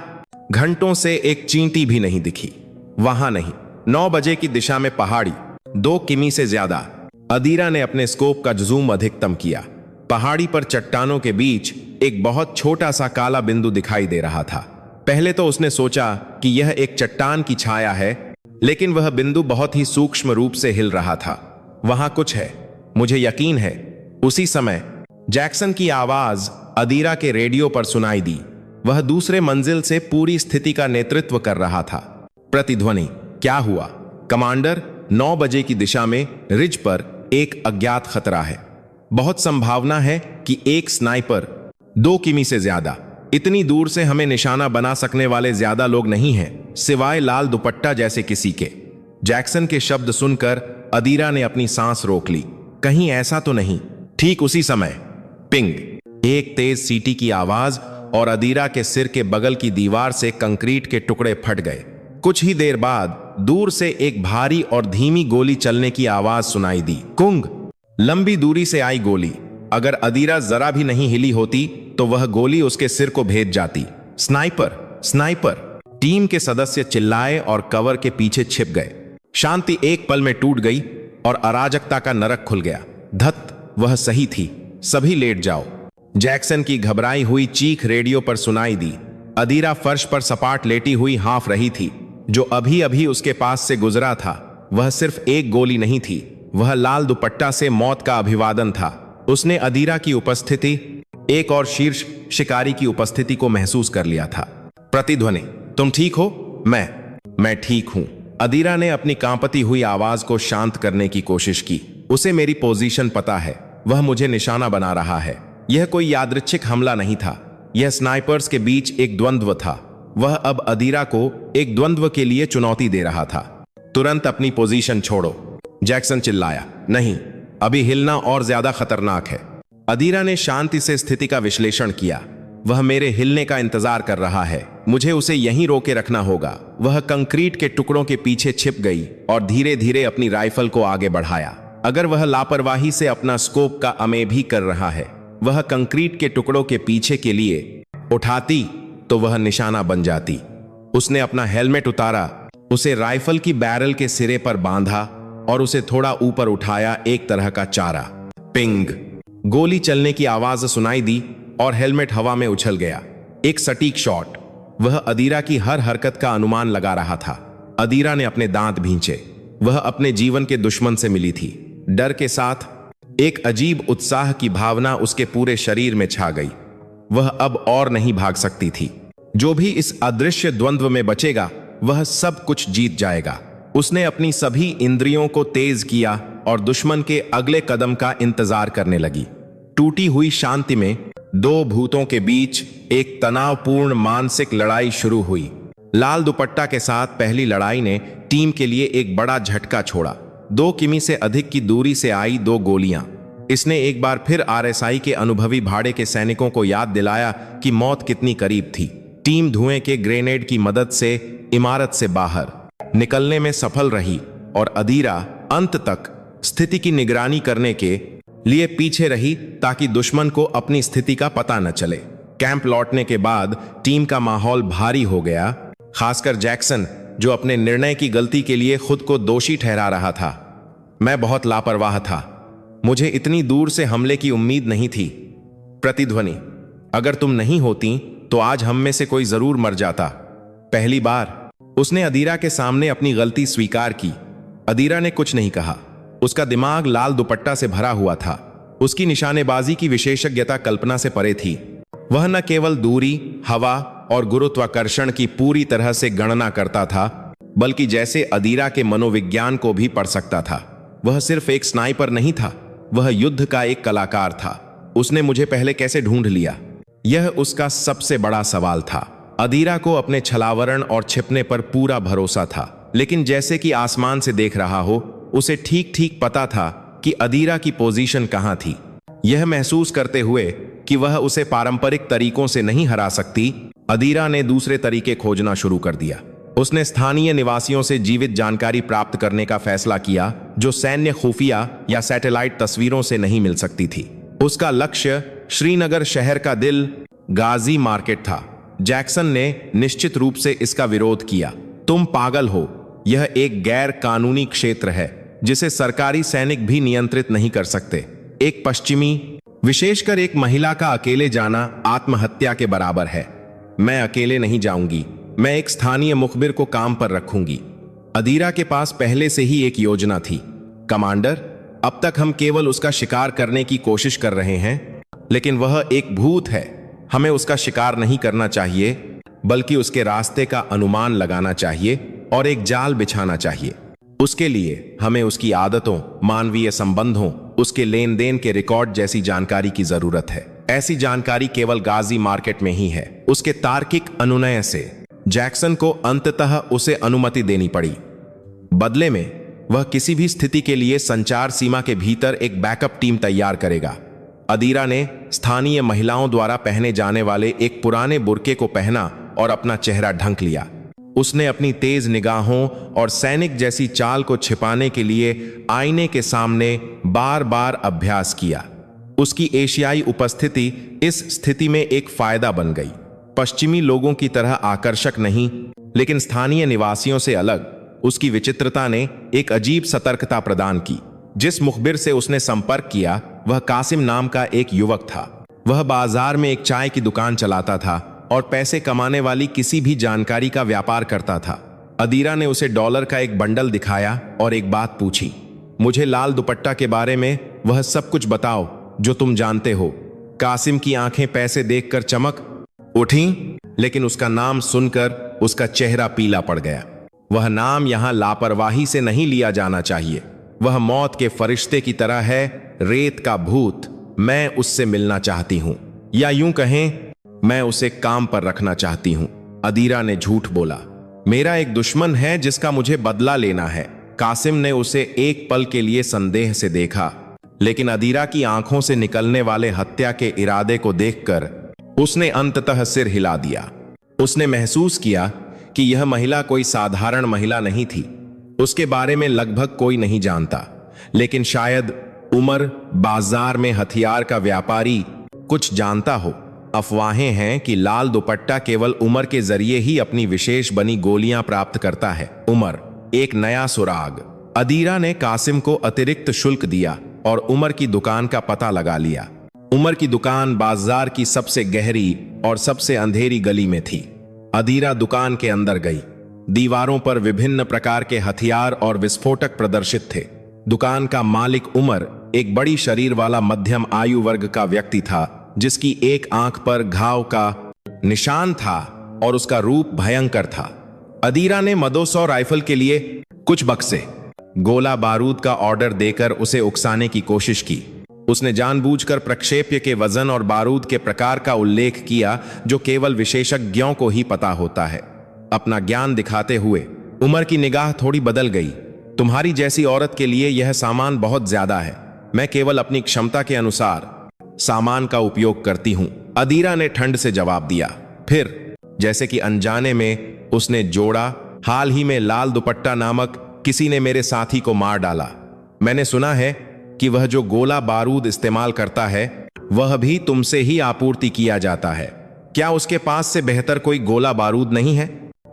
घंटों से एक चींटी भी नहीं दिखी। वहां नहीं। 9 बजे की दिशा में पहाड़ी, 2 किमी से ज्यादा। अदीरा ने अपने स्कोप का जूम अधिकतम किया। पहाड़ी पर चट्टानों के बीच एक बहुत छोटा सा काला बिंदु दिखाई दे रहा था। पहले तो उसने सोचा कि यह एक चट्टान की छाया है, लेकिन वह बिंदु बहुत ही सूक्ष्म रूप से हिल रहा था। वहां कुछ है, मुझे यकीन है। उसी समय जैक्सन की आवाज अदीरा के रेडियो पर सुनाई दी। वह दूसरे मंजिल से पूरी स्थिति का नेतृत्व कर रहा था। प्रतिध्वनि। क्या हुआ? कमांडर, 9 बजे की दिशा में रिज पर एक अज्ञात खतरा है। बहुत संभावना है कि एक स्नाइपर 2 किमी से ज्यादा, इतनी दूर से हमें निशाना बना सकने वाले ज्यादा लोग नहीं हैं, सिवाय लाल दुपट्टा जैसे किसी के। जैक्सन के शब्द सुनकर अदीरा ने अपनी सांस रोक ली। कहीं ऐसा तो नहीं? ठीक उसी समय पिंग, एक तेज सीटी की आवाज और अदीरा के सिर के बगल की दीवार से कंक्रीट के टुकड़े फट गए। कुछ ही देर बाद दूर से एक भारी और धीमी गोली चलने की आवाज सुनाई दी। कुंग, लंबी दूरी से आई गोली। अगर अदीरा जरा भी नहीं हिली होती तो वह गोली उसके सिर को भेद जाती। Sniper, sniper! टीम के सदस्य चिल्लाए और कवर के पीछे छिप गए। शांति एक पल में टूट गई और अराजकता का नरक खुल गया। धत, वह सही थी। सभी लेट जाओ। जैक्सन की घबराई हुई चीख रेडियो पर सुनाई दी। अदीरा फर्श पर सपाट लेटी हुई हाँफ रही थी। जो अभी अभी उसके पास से गुजरा था, वह सिर्फ एक गोली नहीं थी, वह लाल दुपट्टा से मौत का अभिवादन था। उसने अदीरा की उपस्थिति, एक और शीर्ष शिकारी की उपस्थिति को महसूस कर लिया था। प्रतिध्वनि। तुम ठीक हो? मैं ठीक हूं। अदीरा ने अपनी कांपती हुई आवाज को शांत करने की कोशिश की। उसे मेरी पोजीशन पता है। वह मुझे निशाना बना रहा है। यह कोई यादृच्छिक हमला नहीं था। यह स्नाइपर्स के बीच एक द्वंद्व था। वह अब अदीरा को एक द्वंद्व के लिए चुनौती दे रहा था। तुरंत अपनी पोजीशन छोड़ो, जैक्सन चिल्लाया। नहीं, अभी हिलना और ज्यादा खतरनाक है। अदीरा ने शांति से स्थिति का विश्लेषण किया। वह मेरे हिलने का इंतजार कर रहा है। मुझे उसे यहीं रोके रखना होगा। वह कंक्रीट के टुकड़ों के पीछे छिप गई और धीरे धीरे अपनी राइफल को आगे बढ़ाया। अगर वह लापरवाही से अपना स्कोप का अमे भी कर रहा है, वह कंक्रीट के टुकड़ों के पीछे के लिए उठाती तो वह निशाना बन जाती। उसने अपना हेलमेट उतारा, उसे राइफल की बैरल के सिरे पर बांधा और उसे थोड़ा ऊपर उठाया, एक तरह का चारा। पिंग, गोली चलने की आवाज सुनाई दी और हेलमेट हवा में उछल गया। एक सटीक शॉट। वह अदीरा की हर हरकत का अनुमान लगा रहा था। अदीरा ने अपने दांत भींचे। वह अपने जीवन के दुश्मन से मिली थी। डर के साथ एक अजीब उत्साह की भावना उसके पूरे शरीर में छा गई। वह अब और नहीं भाग सकती थी। जो भी इस अदृश्य द्वंद्व में बचेगा, वह सब कुछ जीत जाएगा। उसने अपनी सभी इंद्रियों को तेज किया और दुश्मन के अगले कदम का इंतजार करने लगी। टूटी हुई शांति में 2 भूतों के बीच एक तनावपूर्ण मानसिक लड़ाई शुरू हुई। लाल दुपट्टा के साथ पहली लड़ाई ने टीम के लिए एक बड़ा झटका छोड़ा। 2 किमी से अधिक की दूरी से आई 2 गोलियां। इसने एक बार फिर आरएसआई के अनुभवी भाड़े के सैनिकों को याद दिलाया कि मौत कितनी करीब थी। टीम धुएं के ग्रेनेड की मदद से इमारत से बाहर निकलने में सफल रही और अदीरा अंत तक स्थिति की निगरानी करने के लिए पीछे रही ताकि दुश्मन को अपनी स्थिति का पता न चले। कैंप लौटने के बाद टीम का माहौल भारी हो गया, खासकर जैक्सन, जो अपने निर्णय की गलती के लिए खुद को दोषी ठहरा रहा था। मैं बहुत लापरवाह था। मुझे इतनी दूर से हमले की उम्मीद नहीं थी। प्रतिध्वनि। अगर तुम नहीं होती तो आज हम में से कोई जरूर मर जाता। पहली बार उसने अदीरा के सामने अपनी गलती स्वीकार की। अदीरा ने कुछ नहीं कहा। उसका दिमाग लाल दुपट्टा से भरा हुआ था। उसकी निशानेबाजी की विशेषज्ञता कल्पना से परे थी। वह न केवल दूरी, हवा और गुरुत्वाकर्षण की पूरी तरह से गणना करता था, बल्कि जैसे अदीरा के मनोविज्ञान को भी पढ़ सकता था। वह सिर्फ एक स्नाइपर नहीं था, वह युद्ध का एक कलाकार था। उसने मुझे पहले कैसे ढूंढ लिया, यह उसका सबसे बड़ा सवाल था। अदीरा को अपने छलावरण और छिपने पर पूरा भरोसा था, लेकिन जैसे कि आसमान से देख रहा हो, उसे ठीक ठीक पता था कि अदीरा की पोजीशन कहां थी। यह महसूस करते हुए कि वह उसे पारंपरिक तरीकों से नहीं हरा सकती, अदीरा ने दूसरे तरीके खोजना शुरू कर दिया। उसने स्थानीय निवासियों से जीवित जानकारी प्राप्त करने का फैसला किया, जो सैन्य खुफिया या सैटेलाइट तस्वीरों से नहीं मिल सकती थी। उसका लक्ष्य श्रीनगर शहर का दिल गाजी मार्केट था। जैक्सन ने निश्चित रूप से इसका विरोध किया। तुम पागल हो, यह एक गैर कानूनी क्षेत्र है जिसे सरकारी सैनिक भी नियंत्रित नहीं कर सकते। एक पश्चिमी, विशेषकर एक महिला का अकेले जाना आत्महत्या के बराबर है। मैं अकेले नहीं जाऊंगी, मैं एक स्थानीय मुखबिर को काम पर रखूंगी। अदीरा के पास पहले से ही एक योजना थी। कमांडर, अब तक हम केवल उसका शिकार करने की कोशिश कर रहे हैं, लेकिन वह एक भूत है। हमें उसका शिकार नहीं करना चाहिए, बल्कि उसके रास्ते का अनुमान लगाना चाहिए और एक जाल बिछाना चाहिए। उसके लिए हमें उसकी आदतों, मानवीय संबंधों, उसके लेन देन के रिकॉर्ड जैसी जानकारी की जरूरत है। ऐसी जानकारी केवल गाजी मार्केट में ही है। उसके तार्किक अनुनय से जैक्सन को अंततः उसे अनुमति देनी पड़ी। बदले में वह किसी भी स्थिति के लिए संचार सीमा के भीतर एक बैकअप टीम तैयार करेगा। अदीरा ने स्थानीय महिलाओं द्वारा पहने जाने वाले एक पुराने बुर्के को पहना और अपना चेहरा ढक लिया। उसने अपनी तेज निगाहों और सैनिक जैसी चाल को छिपाने के लिए आईने के सामने बार बार अभ्यास किया। उसकी एशियाई उपस्थिति इस स्थिति में एक फायदा बन गई। पश्चिमी लोगों की तरह आकर्षक नहीं, लेकिन स्थानीय निवासियों से अलग, उसकी विचित्रता ने एक अजीब सतर्कता प्रदान की। जिस मुखबिर से उसने संपर्क किया वह कासिम नाम का एक युवक था। वह बाजार में एक चाय की दुकान चलाता था और पैसे कमाने वाली किसी भी जानकारी का व्यापार करता था। अदीरा ने उसे डॉलर का एक बंडल दिखाया और एक बात पूछी, मुझे लाल दुपट्टा के बारे में वह सब कुछ बताओ जो तुम जानते हो। कासिम की आंखें पैसे देखकर चमक उठी, लेकिन उसका नाम सुनकर उसका चेहरा पीला पड़ गया। वह नाम यहां लापरवाही से नहीं लिया जाना चाहिए। वह मौत के फरिश्ते की तरह है, रेत का भूत। मैं उससे मिलना चाहती हूं, या यूं कहें, मैं उसे काम पर रखना चाहती हूं। अदीरा ने झूठ बोला। मेरा एक दुश्मन है जिसका मुझे बदला लेना है। कासिम ने उसे एक पल के लिए संदेह से देखा, लेकिन अदीरा की आंखों से निकलने वाले हत्या के इरादे को देखकर उसने अंततः सिर हिला दिया। उसने महसूस किया कि यह महिला कोई साधारण महिला नहीं थी। उसके बारे में लगभग कोई नहीं जानता, लेकिन शायद उमर बाजार में हथियार का व्यापारी कुछ जानता हो। अफवाहें हैं कि लाल दुपट्टा केवल उमर के जरिए ही अपनी विशेष बनी गोलियां प्राप्त करता है। उमर, एक नया सुराग। अदीरा ने कासिम को अतिरिक्त शुल्क दिया और उमर की दुकान का पता लगा लिया। उमर की दुकान बाजार की सबसे गहरी और सबसे अंधेरी गली में थी। अदीरा दुकान के अंदर गई। दीवारों पर विभिन्न प्रकार के हथियार और विस्फोटक प्रदर्शित थे। दुकान का मालिक उमर एक बड़ी शरीर वाला मध्यम आयु वर्ग का व्यक्ति था, जिसकी एक आंख पर घाव का निशान था और उसका रूप भयंकर था। अदीरा ने मदोसौ राइफल के लिए कुछ बक्से गोला बारूद का ऑर्डर देकर उसे उकसाने की कोशिश की। उसने जानबूझकर प्रक्षेप्य के वजन और बारूद के प्रकार का उल्लेख किया, जो केवल विशेषज्ञों को ही पता होता है। अपना ज्ञान दिखाते हुए उमर की निगाह थोड़ी बदल गई। तुम्हारी जैसी औरत के लिए यह सामान बहुत ज्यादा है। मैं केवल अपनी क्षमता के अनुसार सामान का उपयोग करती हूं, अदीरा ने ठंड से जवाब दिया। फिर जैसे कि अनजाने में उसने जोड़ा, हाल ही में लाल दुपट्टा नामक किसी ने मेरे साथी को मार डाला। मैंने सुना है कि वह जो गोला बारूद इस्तेमाल करता है वह भी तुमसे ही आपूर्ति किया जाता है। क्या उसके पास से बेहतर कोई गोला बारूद नहीं है?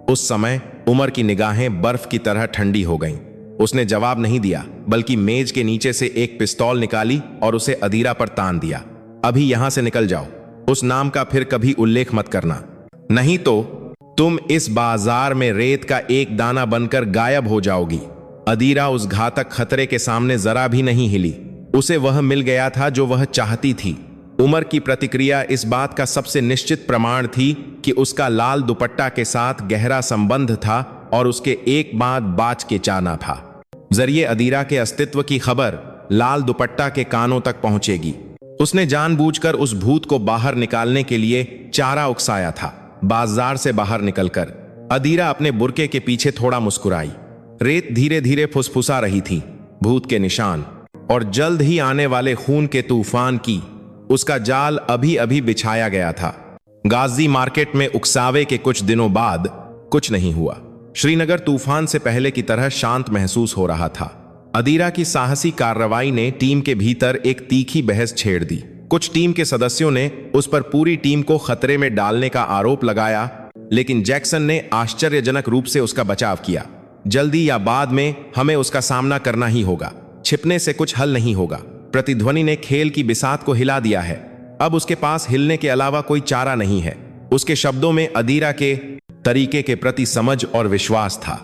उस समय उमर की निगाहें बर्फ की तरह ठंडी हो गईं। उसने जवाब नहीं दिया, बल्कि मेज के नीचे से एक पिस्तौल निकाली और उसे अदीरा पर तान दिया। अभी यहां से निकल जाओ। उस नाम का फिर कभी उल्लेख मत करना, नहीं तो तुम इस बाजार में रेत का एक दाना बनकर गायब हो जाओगी। अदीरा उस घातक खतरे के सामने जरा भी नहीं हिली। उसे वह मिल गया था जो वह चाहती थी। उमर की प्रतिक्रिया इस बात का सबसे निश्चित प्रमाण थी कि उसका लाल दुपट्टा के साथ गहरा संबंध था और उसके एक बात बाज के चाहना था। जरिए अदीरा के अस्तित्व की खबर लाल दुपट्टा के कानों तक पहुंचेगी। उसने जानबूझकर उस भूत को बाहर निकालने के लिए चारा उकसाया था। बाजार से बाहर निकलकर अदीरा अपने बुर्के के पीछे थोड़ा मुस्कुराई। रेत धीरे धीरे फुसफुसा रही थी, भूत के निशान और जल्द ही आने वाले खून के तूफान की उसका जाल अभी अभी बिछाया गया था। गाजी मार्केट में उकसावे के कुछ दिनों बाद कुछ नहीं हुआ। श्रीनगर तूफान से पहले की तरह शांत महसूस हो रहा था। अदीरा की साहसी कार्रवाई ने टीम के भीतर एक तीखी बहस छेड़ दी। कुछ टीम के सदस्यों ने उस पर पूरी टीम को खतरे में डालने का आरोप लगाया, लेकिन जैक्सन ने आश्चर्यजनक रूप से उसका बचाव किया। जल्दी या बाद में हमें उसका सामना करना ही होगा, छिपने से कुछ हल नहीं होगा। प्रतिध्वनि ने खेल की बिसात को हिला दिया है। अब उसके पास हिलने के अलावा कोई चारा नहीं है। उसके शब्दों में अदीरा के तरीके के प्रति समझ और विश्वास था।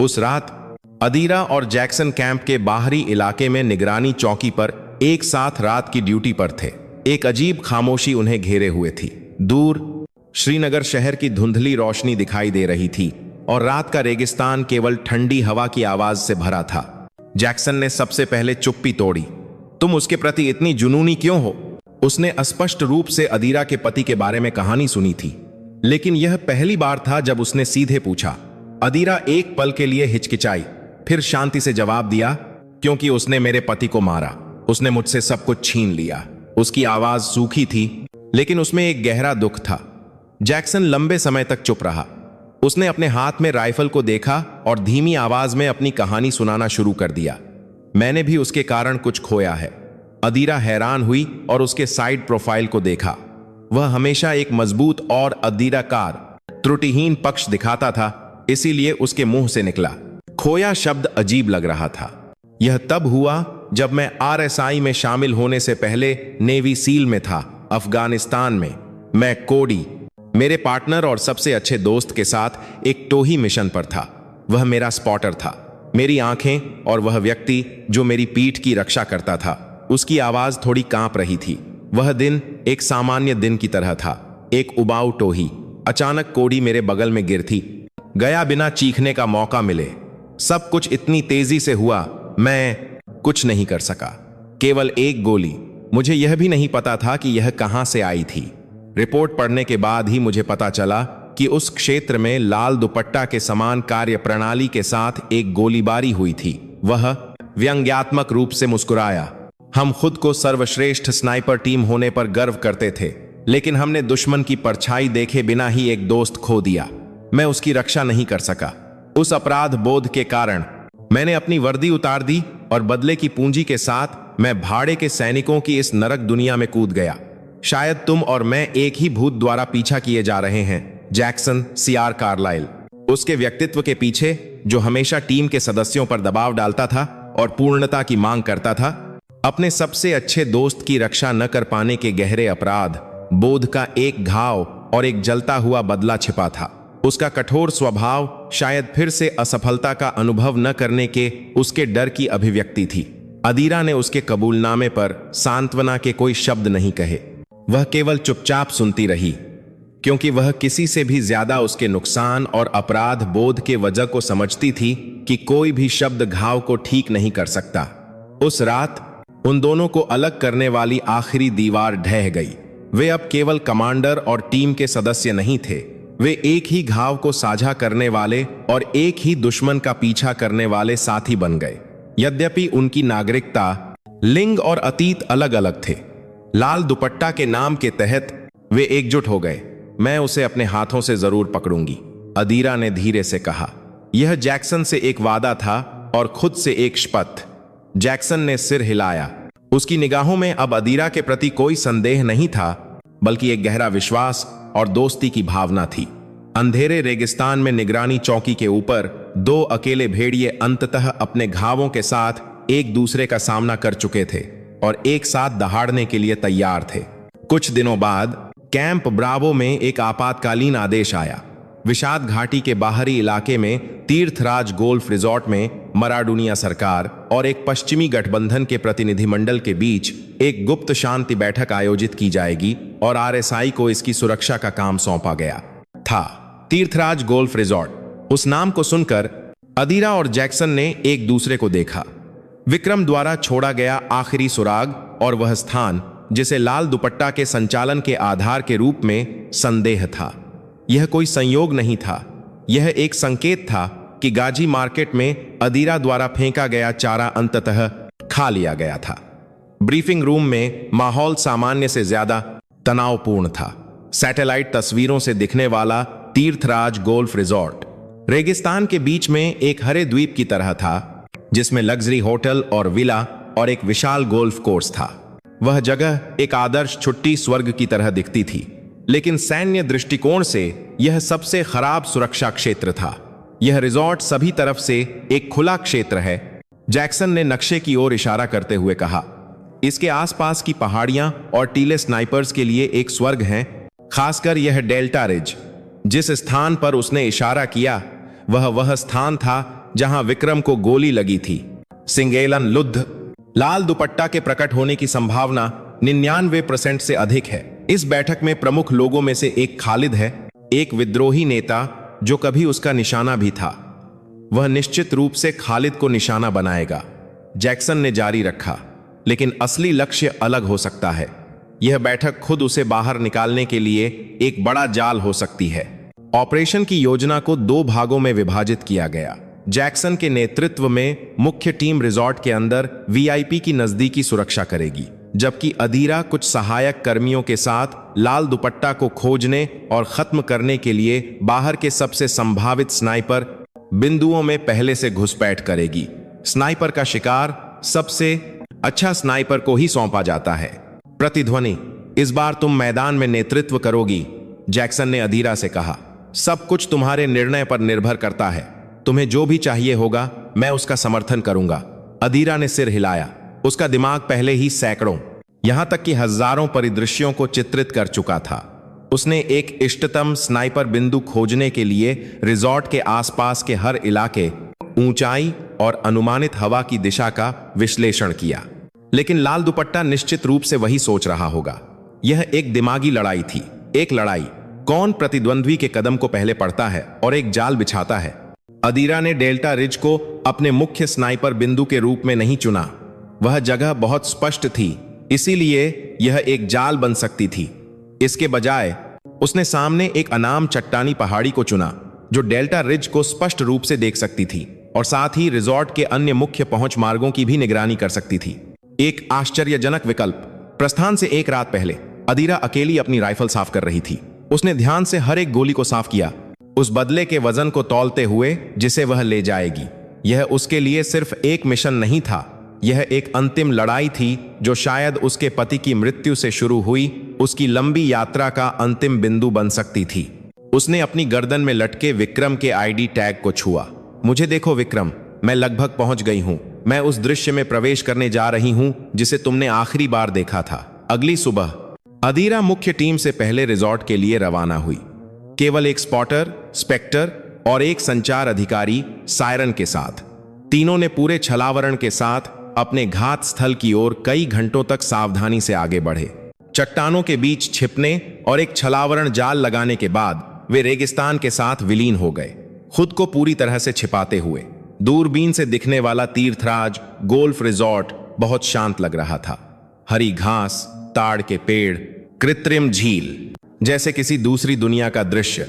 उस रात अदीरा और जैक्सन कैंप के बाहरी इलाके में निगरानी चौकी पर एक साथ रात की ड्यूटी पर थे। एक अजीब खामोशी उन्हें घेरे हुए थी। दूर श्रीनगर शहर की धुंधली रोशनी दिखाई दे रही थी और रात का रेगिस्तान केवल ठंडी हवा की आवाज से भरा था। जैक्सन ने सबसे पहले चुप्पी तोड़ी। तुम उसके प्रति इतनी जुनूनी क्यों हो? उसने स्पष्ट रूप से अदीरा के पति के बारे में कहानी सुनी थी, लेकिन यह पहली बार था जब उसने सीधे पूछा। अदीरा एक पल के लिए हिचकिचाई, फिर शांति से जवाब दिया, क्योंकि उसने मेरे पति को मारा। उसने मुझसे सब कुछ छीन लिया। उसकी आवाज सूखी थी, लेकिन उसमें एक गहरा दुख था। जैक्सन लंबे समय तक चुप रहा। उसने अपने हाथ में राइफल को देखा और धीमी आवाज में अपनी कहानी सुनाना शुरू कर दिया। मैंने भी उसके कारण कुछ खोया है। अदीरा हैरान हुई और उसके साइड प्रोफाइल को देखा। वह हमेशा एक मजबूत और अदीराकार, त्रुटिहीन पक्ष दिखाता था, इसीलिए उसके मुंह से निकला। खोया शब्द अजीब लग रहा था। यह तब हुआ जब मैं आरएसआई में शामिल होने से पहले नेवी सील में था, अफगानिस्तान में। मैं कोडी, मेरे पार्टनर और सबसे अच्छे दोस्त के साथ एक टोही मिशन पर था। वह मेरा स्पॉटर था। मेरी आंखें और वह व्यक्ति जो मेरी पीठ की रक्षा करता था, उसकी आवाज थोड़ी कांप रही थी। वह दिन एक सामान्य दिन की तरह था। एक उबाऊ टोही। अचानक कोडी मेरे बगल में गिरती गया बिना चीखने का मौका मिले। सब कुछ इतनी तेजी से हुआ, मैं कुछ नहीं कर सका। केवल एक गोली। मुझे यह भी नहीं पता था कि यह कहां से आई थी। रिपोर्ट पढ़ने के बाद ही मुझे पता चला कि उस क्षेत्र में लाल दुपट्टा के समान कार्य प्रणाली के साथ एक गोलीबारी हुई थी। वह व्यंग्यात्मक रूप से मुस्कुराया। हम खुद को सर्वश्रेष्ठ स्नाइपर टीम होने पर गर्व करते थे, लेकिन हमने दुश्मन की परछाई देखे बिना ही एक दोस्त खो दिया। मैं उसकी रक्षा नहीं कर सका। उस अपराध बोध के कारण मैंने अपनी वर्दी उतार दी और बदले की पूंजी के साथ मैं भाड़े के सैनिकों की इस नरक दुनिया में कूद गया। शायद तुम और मैं एक ही भूत द्वारा पीछा किए जा रहे हैं। जैक्सन सीआर कार्लाइल, उसके व्यक्तित्व के पीछे जो हमेशा टीम के सदस्यों पर दबाव डालता था और पूर्णता की मांग करता था, अपने सबसे अच्छे दोस्त की रक्षा न कर पाने के गहरे अपराध बोध का एक घाव और एक जलता हुआ बदला छिपा था। उसका कठोर स्वभाव शायद फिर से असफलता का अनुभव न करने के उसके डर की अभिव्यक्ति थी। अदीरा ने उसके कबूलनामे पर सांत्वना के कोई शब्द नहीं कहे। वह केवल चुपचाप सुनती रही, क्योंकि वह किसी से भी ज्यादा उसके नुकसान और अपराध बोध के वजह को समझती थी कि कोई भी शब्द घाव को ठीक नहीं कर सकता। उस रात उन दोनों को अलग करने वाली आखिरी दीवार ढह गई। वे अब केवल कमांडर और टीम के सदस्य नहीं थे। वे एक ही घाव को साझा करने वाले और एक ही दुश्मन का पीछा करने वाले साथी बन गए। यद्यपि उनकी नागरिकता, लिंग और अतीत अलग अलग थे, लाल दुपट्टा के नाम के तहत वे एकजुट हो गए। मैं उसे अपने हाथों से जरूर पकड़ूंगी, अदीरा ने धीरे से कहा। यह जैक्सन से एक वादा था और खुद से एक शपथ। जैक्सन ने सिर हिलाया। उसकी निगाहों में अब अदीरा के प्रति कोई संदेह नहीं था, बल्कि एक गहरा विश्वास और दोस्ती की भावना थी। अंधेरे रेगिस्तान में निगरानी चौकी के ऊपर दो अकेले भेड़िए अंततः अपने घावों के साथ एक दूसरे का सामना कर चुके थे और एक साथ दहाड़ने के लिए तैयार थे। कुछ दिनों बाद कैंप ब्रावो में एक आपातकालीन आदेश आया। विषाद घाटी के बाहरी इलाके में तीर्थराज गोल्फ रिजॉर्ट में मराडूनिया सरकार और एक पश्चिमी गठबंधन के प्रतिनिधिमंडल के बीच एक गुप्त शांति बैठक आयोजित की जाएगी और आरएसआई को इसकी सुरक्षा का काम सौंपा गया था। तीर्थराज गोल्फ रिजॉर्ट। उस नाम को सुनकर अदीरा और जैक्सन ने एक दूसरे को देखा। विक्रम द्वारा छोड़ा गया आखिरी सुराग और वह स्थान जिसे लाल दुपट्टा के संचालन के आधार के रूप में संदेह था। यह कोई संयोग नहीं था, यह एक संकेत था कि गाजी मार्केट में अदीरा द्वारा फेंका गया चारा अंततः खा लिया गया था। ब्रीफिंग रूम में माहौल सामान्य से ज्यादा तनावपूर्ण था। सैटेलाइट तस्वीरों से दिखने वाला तीर्थराज गोल्फ रिजॉर्ट रेगिस्तान के बीच में एक हरे द्वीप की तरह था, जिसमें लग्जरी होटल और विला और एक विशाल गोल्फ कोर्स था। वह जगह एक आदर्श छुट्टी स्वर्ग की तरह दिखती थी, लेकिन सैन्य दृष्टिकोण से यह सबसे खराब सुरक्षा क्षेत्र था। यह रिजॉर्ट सभी तरफ से एक खुला क्षेत्र है, जैक्सन ने नक्शे की ओर इशारा करते हुए कहा। इसके आसपास की पहाड़ियां और टीले स्नाइपर्स के लिए एक स्वर्ग हैं, खासकर यह डेल्टा रिज। जिस स्थान पर उसने इशारा किया वह स्थान था जहां विक्रम को गोली लगी थी। सिंगेलन लुद्ध। लाल दुपट्टा के प्रकट होने की संभावना 99% से अधिक है। इस बैठक में प्रमुख लोगों में से एक खालिद है, एक विद्रोही नेता जो कभी उसका निशाना भी था। वह निश्चित रूप से खालिद को निशाना बनाएगा, जैक्सन ने जारी रखा, लेकिन असली लक्ष्य अलग हो सकता है। यह बैठक खुद उसे बाहर निकालने के लिए एक बड़ा जाल हो सकती है। ऑपरेशन की योजना को 2 भागों में विभाजित किया गया। जैक्सन के नेतृत्व में मुख्य टीम रिजॉर्ट के अंदर वीआईपी की नजदीकी सुरक्षा करेगी, जबकि अदीरा कुछ सहायक कर्मियों के साथ लाल दुपट्टा को खोजने और खत्म करने के लिए बाहर के सबसे संभावित स्नाइपर बिंदुओं में पहले से घुसपैठ करेगी। स्नाइपर का शिकार सबसे अच्छा स्नाइपर को ही सौंपा जाता है। प्रतिध्वनि। इस बार तुम मैदान में नेतृत्व करोगी, जैक्सन ने अदीरा से कहा। सब कुछ तुम्हारे निर्णय पर निर्भर करता है। तुम्हें जो भी चाहिए होगा मैं उसका समर्थन करूंगा। अदीरा ने सिर हिलाया। उसका दिमाग पहले ही सैकड़ों, यहां तक कि हजारों परिदृश्यों को चित्रित कर चुका था। उसने एक इष्टतम स्नाइपर बिंदु खोजने के लिए रिजॉर्ट के आसपास के हर इलाके, ऊंचाई और अनुमानित हवा की दिशा का विश्लेषण किया। लेकिन लाल दुपट्टा निश्चित रूप से वही सोच रहा होगा। यह एक दिमागी लड़ाई थी, एक लड़ाई कौन प्रतिद्वंद्वी के कदम को पहले पड़ता है और एक जाल बिछाता है। अदीरा ने डेल्टा रिज को अपने मुख्य स्नाइपर बिंदु के रूप में नहीं चुना। वह जगह बहुत स्पष्ट थी, इसीलिए यह एक जाल बन सकती थी। इसके बजाय उसने सामने एक अनाम चट्टानी पहाड़ी को चुना जो डेल्टा रिज को स्पष्ट रूप से देख सकती थी और साथ ही रिजॉर्ट के अन्य मुख्य पहुंच मार्गों की भी निगरानी कर सकती थी। एक आश्चर्यजनक विकल्प। प्रस्थान से एक रात पहले अदीरा अकेली अपनी राइफल साफ कर रही थी। उसने ध्यान से हर एक गोली को साफ किया, उस बदले के वजन को तौलते हुए जिसे वह ले जाएगी। यह उसके लिए सिर्फ एक मिशन नहीं था, यह एक अंतिम लड़ाई थी जो शायद उसके पति की मृत्यु से शुरू हुई उसकी लंबी यात्रा का अंतिम बिंदु बन सकती थी। उसने अपनी गर्दन में लटके विक्रम के आईडी टैग को छुआ। मुझे देखो विक्रम, मैं लगभग पहुंच गई हूं। मैं उस दृश्य में प्रवेश करने जा रही हूं जिसे तुमने आखिरी बार देखा था। अगली सुबह अदीरा मुख्य टीम से पहले रिजॉर्ट के लिए रवाना हुई। केवल एक स्पॉटर, स्पेक्टर और एक संचार अधिकारी सायरन के साथ। तीनों ने पूरे छलावरण के साथ अपने घात स्थल की ओर कई घंटों तक सावधानी से आगे बढ़े। चट्टानों के बीच छिपने और एक छलावरण जाल लगाने के बाद वे रेगिस्तान के साथ विलीन हो गए, खुद को पूरी तरह से छिपाते हुए। दूरबीन से दिखने वाला तीर्थराज गोल्फ रिजॉर्ट बहुत शांत लग रहा था। हरी घास, ताड़ के पेड़, कृत्रिम झील, जैसे किसी दूसरी दुनिया का दृश्य।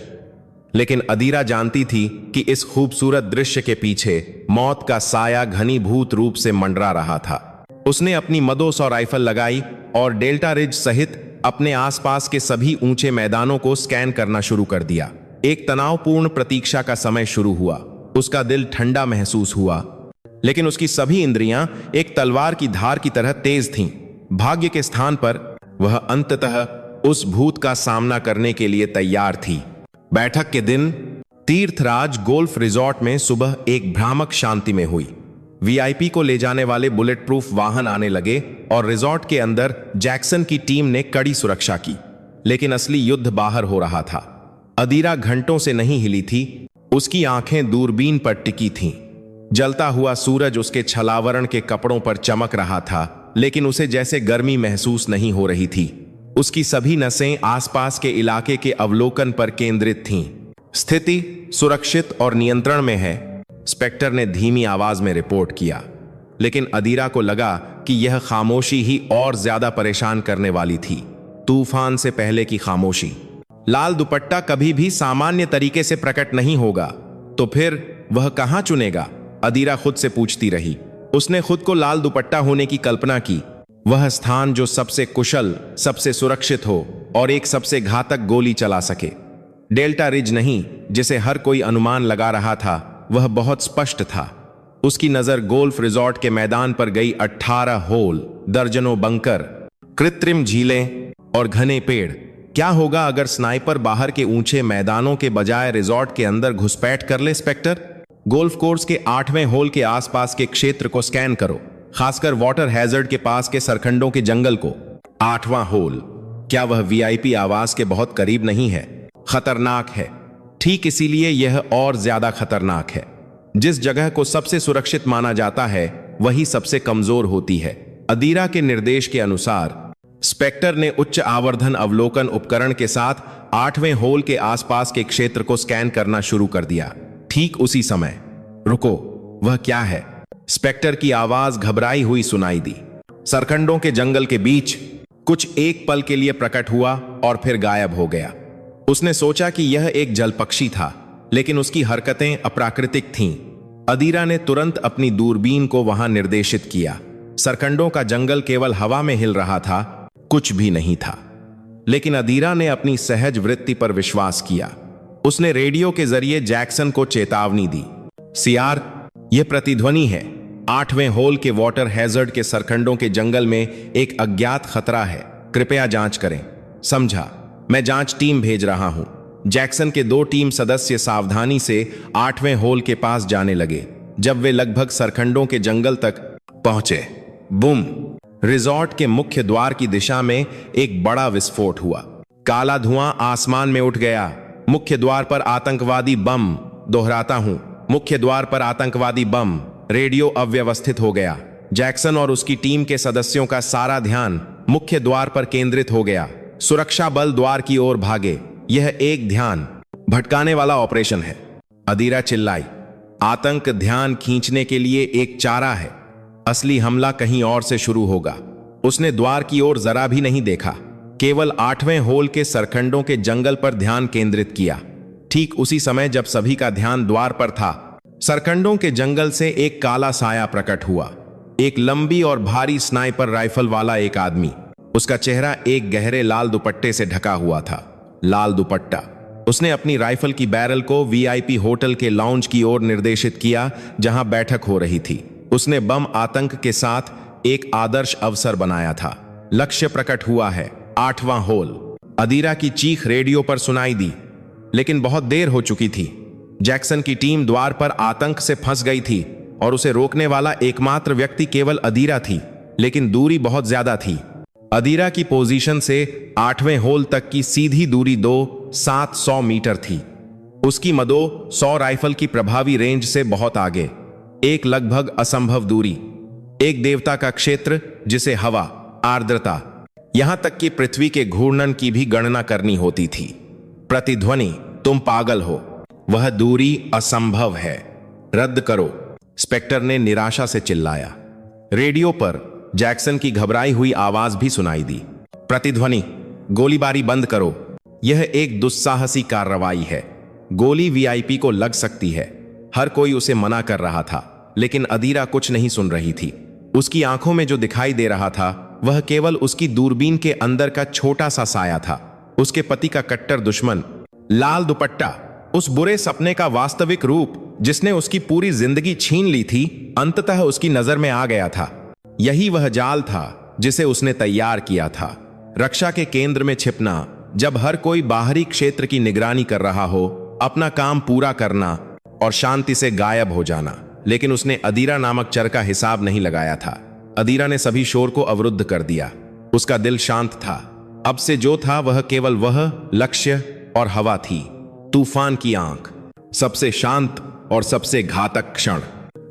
लेकिन अदीरा जानती थी कि इस खूबसूरत दृश्य के पीछे मौत का साया घनीभूत रूप से मंडरा रहा था। उसने अपनी मदोस और राइफल लगाई और डेल्टा रिज सहित अपने आसपास के सभी ऊंचे मैदानों को स्कैन करना शुरू कर दिया। एक तनावपूर्ण प्रतीक्षा का समय शुरू हुआ। उसका दिल ठंडा महसूस हुआ, लेकिन उसकी सभी इंद्रियां एक तलवार की धार की तरह तेज थीं। भाग्य के स्थान पर वह अंततः उस भूत का सामना करने के लिए तैयार थी। बैठक के दिन तीर्थराज गोल्फ रिजॉर्ट में सुबह एक भ्रामक शांति में हुई। वीआईपी को ले जाने वाले बुलेट प्रूफ वाहन आने लगे और रिजॉर्ट के अंदर जैक्सन की टीम ने कड़ी सुरक्षा की। लेकिन असली युद्ध बाहर हो रहा था। अदीरा घंटों से नहीं हिली थी, उसकी आंखें दूरबीन पर टिकी थीं। जलता हुआ सूरज उसके छलावरण के कपड़ों पर चमक रहा था, लेकिन उसे जैसे गर्मी महसूस नहीं हो रही थी। उसकी सभी नसें आसपास के इलाके के अवलोकन पर केंद्रित थीं। स्थिति सुरक्षित और नियंत्रण में है, स्पेक्टर ने धीमी आवाज में रिपोर्ट किया। लेकिन अदीरा को लगा कि यह खामोशी ही और ज्यादा परेशान करने वाली थी। तूफान से पहले की खामोशी। लाल दुपट्टा कभी भी सामान्य तरीके से प्रकट नहीं होगा, तो फिर वह कहां चुनेगा? अदीरा खुद से पूछती रही। उसने खुद को लाल दुपट्टा होने की कल्पना की, वह स्थान जो सबसे कुशल, सबसे सुरक्षित हो और एक सबसे घातक गोली चला सके। डेल्टा रिज नहीं, जिसे हर कोई अनुमान लगा रहा था, वह बहुत स्पष्ट था। उसकी नजर गोल्फ रिजॉर्ट के मैदान पर गई। 18 होल, दर्जनों बंकर, कृत्रिम झीलें और घने पेड़। क्या होगा अगर स्नाइपर बाहर के ऊंचे मैदानों के बजाय रिजॉर्ट के अंदर घुसपैठ कर ले? स्पेक्टर, गोल्फ कोर्स के 8वें होल के आसपास के क्षेत्र को स्कैन करो, खासकर वाटर हैजर्ड के पास के सरखंडों के जंगल को। 8वां होल, क्या वह वीआईपी आवास के बहुत करीब नहीं है? खतरनाक है। ठीक इसीलिए यह और ज्यादा खतरनाक है। जिस जगह को सबसे सुरक्षित माना जाता है, वही सबसे कमजोर होती है। अदीरा के निर्देश के अनुसार स्पेक्टर ने उच्च आवर्धन अवलोकन उपकरण के साथ 8वें होल के आसपास के क्षेत्र को स्कैन करना शुरू कर दिया। ठीक उसी समय, रुको, वह क्या है? स्पेक्टर की आवाज घबराई हुई सुनाई दी। सरखंडों के जंगल के बीच कुछ एक पल के लिए प्रकट हुआ और फिर गायब हो गया। उसने सोचा कि यह एक जलपक्षी था, लेकिन उसकी हरकतें अप्राकृतिक थीं। अदीरा ने तुरंत अपनी दूरबीन को वहां निर्देशित किया। सरखंडों का जंगल केवल हवा में हिल रहा था, कुछ भी नहीं था। लेकिन अदीरा ने अपनी सहज वृत्ति पर विश्वास किया। उसने रेडियो के जरिए जैक्सन को चेतावनी दी। सीआर, यह प्रतिध्वनि है। 8वें होल के वाटर हैजर्ड के सरखंडों के जंगल में एक अज्ञात खतरा है। कृपया जांच करें। समझा, मैं जांच टीम भेज रहा हूं। जैक्सन के 2 टीम सदस्य सावधानी से 8वें होल के पास जाने लगे। जब वे लगभग सरखंडों के जंगल तक पहुंचे, बूम! रिजॉर्ट के मुख्य द्वार की दिशा में एक बड़ा विस्फोट हुआ। काला धुआं आसमान में उठ गया। मुख्य द्वार पर आतंकवादी बम। दोहराता हूं, मुख्य द्वार पर आतंकवादी बम। रेडियो अव्यवस्थित हो गया। जैक्सन और उसकी टीम के सदस्यों का सारा ध्यान मुख्य द्वार पर केंद्रित हो गया। सुरक्षा बल द्वार की ओर भागे। यह एक ध्यान भटकाने वाला ऑपरेशन है, अदीरा चिल्लाई। आतंक ध्यान खींचने के लिए एक चारा है। असली हमला कहीं और से शुरू होगा। उसने द्वार की ओर जरा भी नहीं देखा, केवल 8वें होल के सरखंडों के जंगल पर ध्यान केंद्रित किया। ठीक उसी समय जब सभी का ध्यान द्वार पर था, सरखंडों के जंगल से एक काला साया प्रकट हुआ। एक लंबी और भारी स्नाइपर राइफल वाला एक आदमी। उसका चेहरा एक गहरे लाल दुपट्टे से ढका हुआ था। लाल दुपट्टा। उसने अपनी राइफल की बैरल को वीआईपी होटल के लाउंज की ओर निर्देशित किया, जहां बैठक हो रही थी। उसने बम आतंक के साथ एक आदर्श अवसर बनाया था। लक्ष्य प्रकट हुआ है, 8वां होल। अदीरा की चीख रेडियो पर सुनाई दी, लेकिन बहुत देर हो चुकी थी। जैक्सन की टीम द्वार पर आतंक से फंस गई थी और उसे रोकने वाला एकमात्र व्यक्ति केवल अदीरा थी, लेकिन दूरी बहुत ज्यादा थी। अदीरा की पोजीशन से 8वें होल तक की सीधी दूरी 700 मीटर थी। उसकी मदो 100 राइफल की प्रभावी रेंज से बहुत आगे। एक लगभग असंभव दूरी। एक देवता का क्षेत्र जिसे हवा, आर्द्रता, यहां तक कि पृथ्वी के घूर्णन की भी गणना करनी होती थी। प्रतिध्वनि, तुम पागल हो। वह दूरी असंभव है। रद्द करो, स्पेक्टर ने निराशा से चिल्लाया। रेडियो पर जैक्सन की घबराई हुई आवाज भी सुनाई दी। प्रतिध्वनि, गोलीबारी बंद करो। यह एक दुस्साहसी कार्रवाई है। गोली वीआईपी को लग सकती है। हर कोई उसे मना कर रहा था, लेकिन अदीरा कुछ नहीं सुन रही थी। उसकी आंखों में जो दिखाई दे रहा था, वह केवल उसकी दूरबीन के अंदर का छोटा सा साया था। उसके पति का कट्टर दुश्मन, लाल दुपट्टा, उस बुरे सपने का वास्तविक रूप जिसने उसकी पूरी जिंदगी छीन ली थी, अंततः उसकी नजर में आ गया था। यही वह जाल था जिसे उसने तैयार किया था। रक्षा के केंद्र में छिपना, जब हर कोई बाहरी क्षेत्र की निगरानी कर रहा हो, अपना काम पूरा करना और शांति से गायब हो जाना। लेकिन उसने अदीरा नामक चर का हिसाब नहीं लगाया था। अदीरा ने सभी शोर को अवरुद्ध कर दिया। उसका दिल शांत था। अब से जो था वह केवल वह, लक्ष्य और हवा थी। तूफान की आंख, सबसे शांत और सबसे घातक क्षण।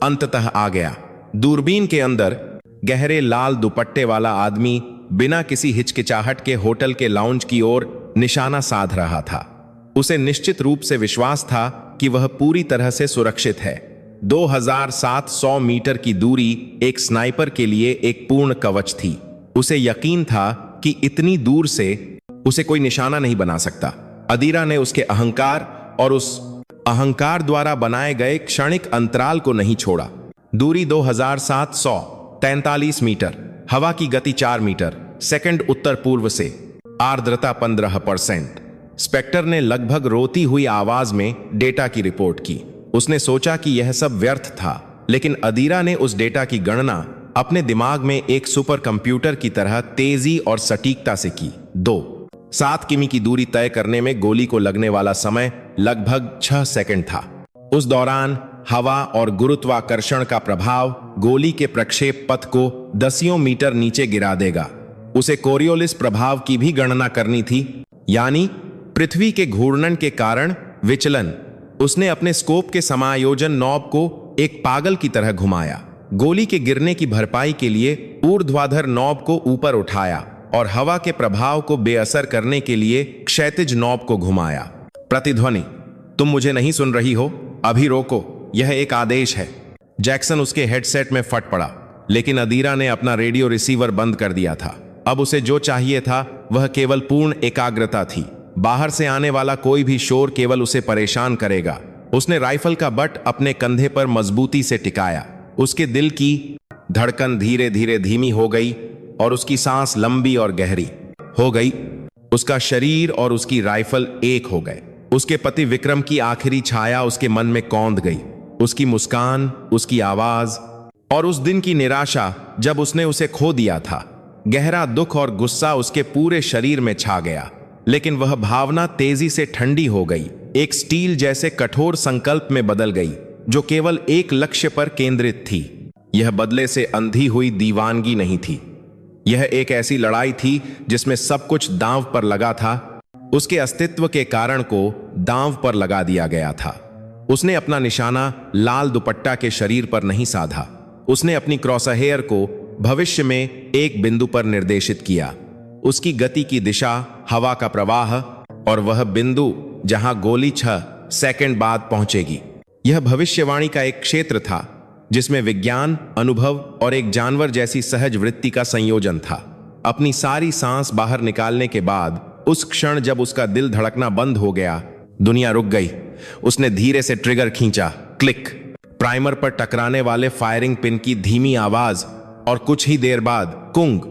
अंततः आ गया। दूरबीन के अंदर गहरे लाल दुपट्टे वाला आदमी बिना किसी हिचकिचाहट के होटल के लाउंज की ओर निशाना साध रहा था। उसे निश्चित रूप से विश्वास था कि वह पूरी तरह से सुरक्षित है। 2700 मीटर की दूरी एक स्नाइपर के लिए एक पूर्ण कवच थी। उसे यकीन था कि इतनी दूर से उसे कोई निशाना नहीं बना सकता। अदीरा ने उसके अहंकार और उस अहंकार द्वारा बनाए गए क्षणिक अंतराल को नहीं छोड़ा। दूरी 2743 मीटर, हवा की गति 4 मीटर सेकंड उत्तर पूर्व से, आर्द्रता 15%। स्पेक्टर ने लगभग रोती हुई आवाज में डेटा की रिपोर्ट की। उसने सोचा कि यह सब व्यर्थ था, लेकिन अदीरा ने उस डेटा की गणना अपने दिमाग में एक सुपर कंप्यूटर की तरह तेजी और सटीकता से की। 7 किमी की दूरी तय करने में गोली को लगने वाला समय लगभग 6 सेकंड था। उस दौरान हवा और गुरुत्वाकर्षण का प्रभाव गोली के प्रक्षेप पथ को दसियों मीटर नीचे गिरा देगा। उसे कोरियोलिस प्रभाव की भी गणना करनी थी, यानी पृथ्वी के घूर्णन के कारण विचलन। उसने अपने स्कोप के समायोजन नॉब को एक पागल की तरह घुमाया, गोली के गिरने की भरपाई के लिए ऊर्ध्वाधर नॉब को ऊपर उठाया और हवा के प्रभाव को बेअसर करने के लिए क्षैतिज नॉब को घुमाया। प्रतिध्वनि, तुम मुझे नहीं सुन रही हो? अभी रोको, यह एक आदेश है। जैक्सन उसके हेडसेट में फट पड़ा, लेकिन अदीरा ने अपना रेडियो रिसीवर बंद कर दिया था। अब उसे जो चाहिए था वह केवल पूर्ण एकाग्रता थी। बाहर से आने वाला कोई भी शोर केवल उसे परेशान करेगा। उसने राइफल का बट अपने कंधे पर मजबूती से टिकाया। उसके दिल की धड़कन धीरे धीरे धीमी हो गई और उसकी सांस लंबी और गहरी हो गई। उसका शरीर और उसकी राइफल एक हो गए। उसके पति विक्रम की आखिरी छाया उसके मन में कौंध गई। उसकी मुस्कान, उसकी आवाज और उस दिन की निराशा जब उसने उसे खो दिया था। गहरा दुख और गुस्सा उसके पूरे शरीर में छा गया, लेकिन वह भावना तेजी से ठंडी हो गई, एक स्टील जैसे कठोर संकल्प में बदल गई जो केवल एक लक्ष्य पर केंद्रित थी। यह बदले से अंधी हुई दीवानगी नहीं थी, यह एक ऐसी लड़ाई थी जिसमें सब कुछ दांव पर लगा था। उसके अस्तित्व के कारण को दांव पर लगा दिया गया था। उसने अपना निशाना लाल दुपट्टा के शरीर पर नहीं साधा। उसने अपनी क्रॉसहेयर को भविष्य में एक बिंदु पर निर्देशित किया। उसकी गति की दिशा, हवा का प्रवाह और वह बिंदु जहां गोली 6 सेकंड बाद पहुंचेगी। यह भविष्यवाणी का एक क्षेत्र था जिसमें विज्ञान, अनुभव और एक जानवर जैसी सहज वृत्ति का संयोजन था। अपनी सारी सांस बाहर निकालने के बाद, उस क्षण जब उसका दिल धड़कना बंद हो गया, दुनिया रुक गई। उसने धीरे से ट्रिगर खींचा। क्लिक। प्राइमर पर टकराने वाले फायरिंग पिन की धीमी आवाज और कुछ ही देर बाद कुंग,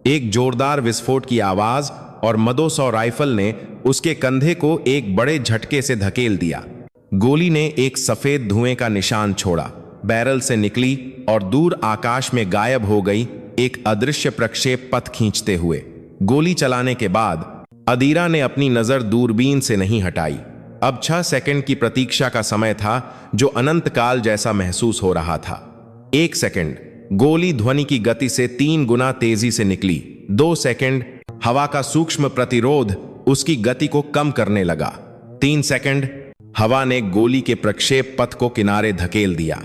एक जोरदार विस्फोट की आवाज और मदोसौ राइफल ने उसके कंधे को एक बड़े झटके से धकेल दिया। गोली ने एक सफेद धुएं का निशान छोड़ा, बैरल से निकली और दूर आकाश में गायब हो गई, एक अदृश्य प्रक्षेप पथ खींचते हुए। गोली चलाने के बाद अदीरा ने अपनी नजर दूरबीन से नहीं हटाई। अब 6 सेकंड की प्रतीक्षा का समय था जो अनंत काल जैसा महसूस हो रहा था। 1 सेकंड, गोली ध्वनि की गति से 3 गुना तेजी से निकली। 2 सेकंड, हवा का सूक्ष्म प्रतिरोध उसकी गति को कम करने लगा। 3 सेकंड, हवा ने गोली के प्रक्षेप पथ को किनारे धकेल दिया।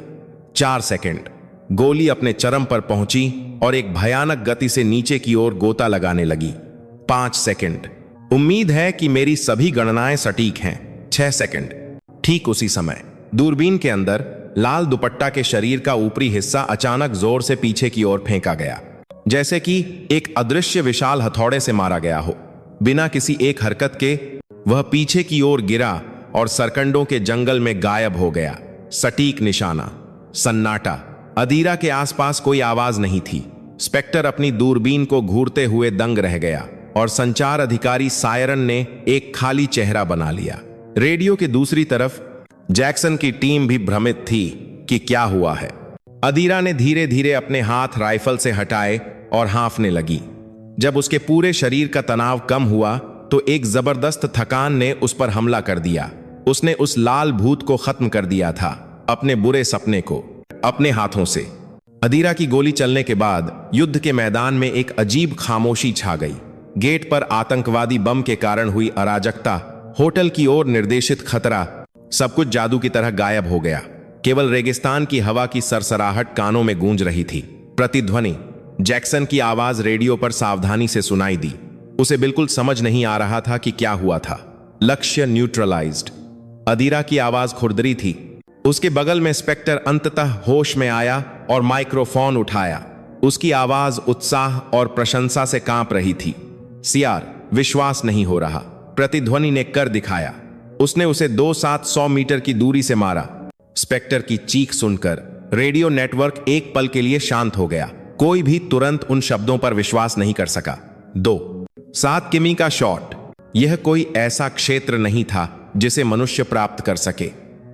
4 सेकंड, गोली अपने चरम पर पहुंची और एक भयानक गति से नीचे की ओर गोता लगाने लगी। 5 सेकंड, उम्मीद है कि मेरी सभी गणनाएं सटीक हैं। 6 सेकंड, ठीक उसी समय दूरबीन के अंदर लाल दुपट्टा के शरीर का ऊपरी हिस्सा अचानक जोर से पीछे की ओर फेंका गया, जैसे कि एक अदृश्य विशाल हथौड़े से मारा गया हो। बिना किसी एक हरकत के वह पीछे की ओर गिरा और सरकंडों के जंगल में गायब हो गया। सटीक निशाना, सन्नाटा। अदीरा के आसपास कोई आवाज नहीं थी। स्पेक्टर अपनी दूरबीन को घूरते हुए दंग रह गया और संचार अधिकारी सायरन ने एक खाली चेहरा बना लिया। रेडियो के दूसरी तरफ जैक्सन की टीम भी भ्रमित थी कि क्या हुआ है। अदीरा ने धीरे धीरे अपने हाथ राइफल से हटाए और हाँफने लगी। जब उसके पूरे शरीर का तनाव कम हुआ तो एक जबरदस्त थकान ने उस पर हमला कर दिया। उसने उस लाल भूत को खत्म कर दिया था, अपने बुरे सपने को, अपने हाथों से। अदीरा की गोली चलने के बाद युद्ध के मैदान में एक अजीब खामोशी छा गई। गेट पर आतंकवादी बम के कारण हुई अराजकता, होटल की ओर निर्देशित खतरा, सब कुछ जादू की तरह गायब हो गया। केवल रेगिस्तान की हवा की सरसराहट कानों में गूंज रही थी। प्रतिध्वनि, जैक्सन की आवाज रेडियो पर सावधानी से सुनाई दी। उसे बिल्कुल समझ नहीं आ रहा था कि क्या हुआ था। लक्ष्य न्यूट्रलाइज्ड। अदीरा की आवाज खुरदरी थी। उसके बगल में इंस्पेक्टर अंततः होश में आया और माइक्रोफोन उठाया। उसकी आवाज उत्साह और प्रशंसा से कांप रही थी। सीआर, विश्वास नहीं हो रहा, प्रतिध्वनि ने कर दिखाया। उसने उसे 2-700 मीटर की दूरी से मारा। इंस्पेक्टर की चीख सुनकर रेडियो नेटवर्क एक पल के लिए शांत हो गया। कोई भी तुरंत उन शब्दों पर विश्वास नहीं कर सका। 2-7 किमी का शॉट। यह कोई ऐसा क्षेत्र नहीं था जिसे मनुष्य प्राप्त कर सके।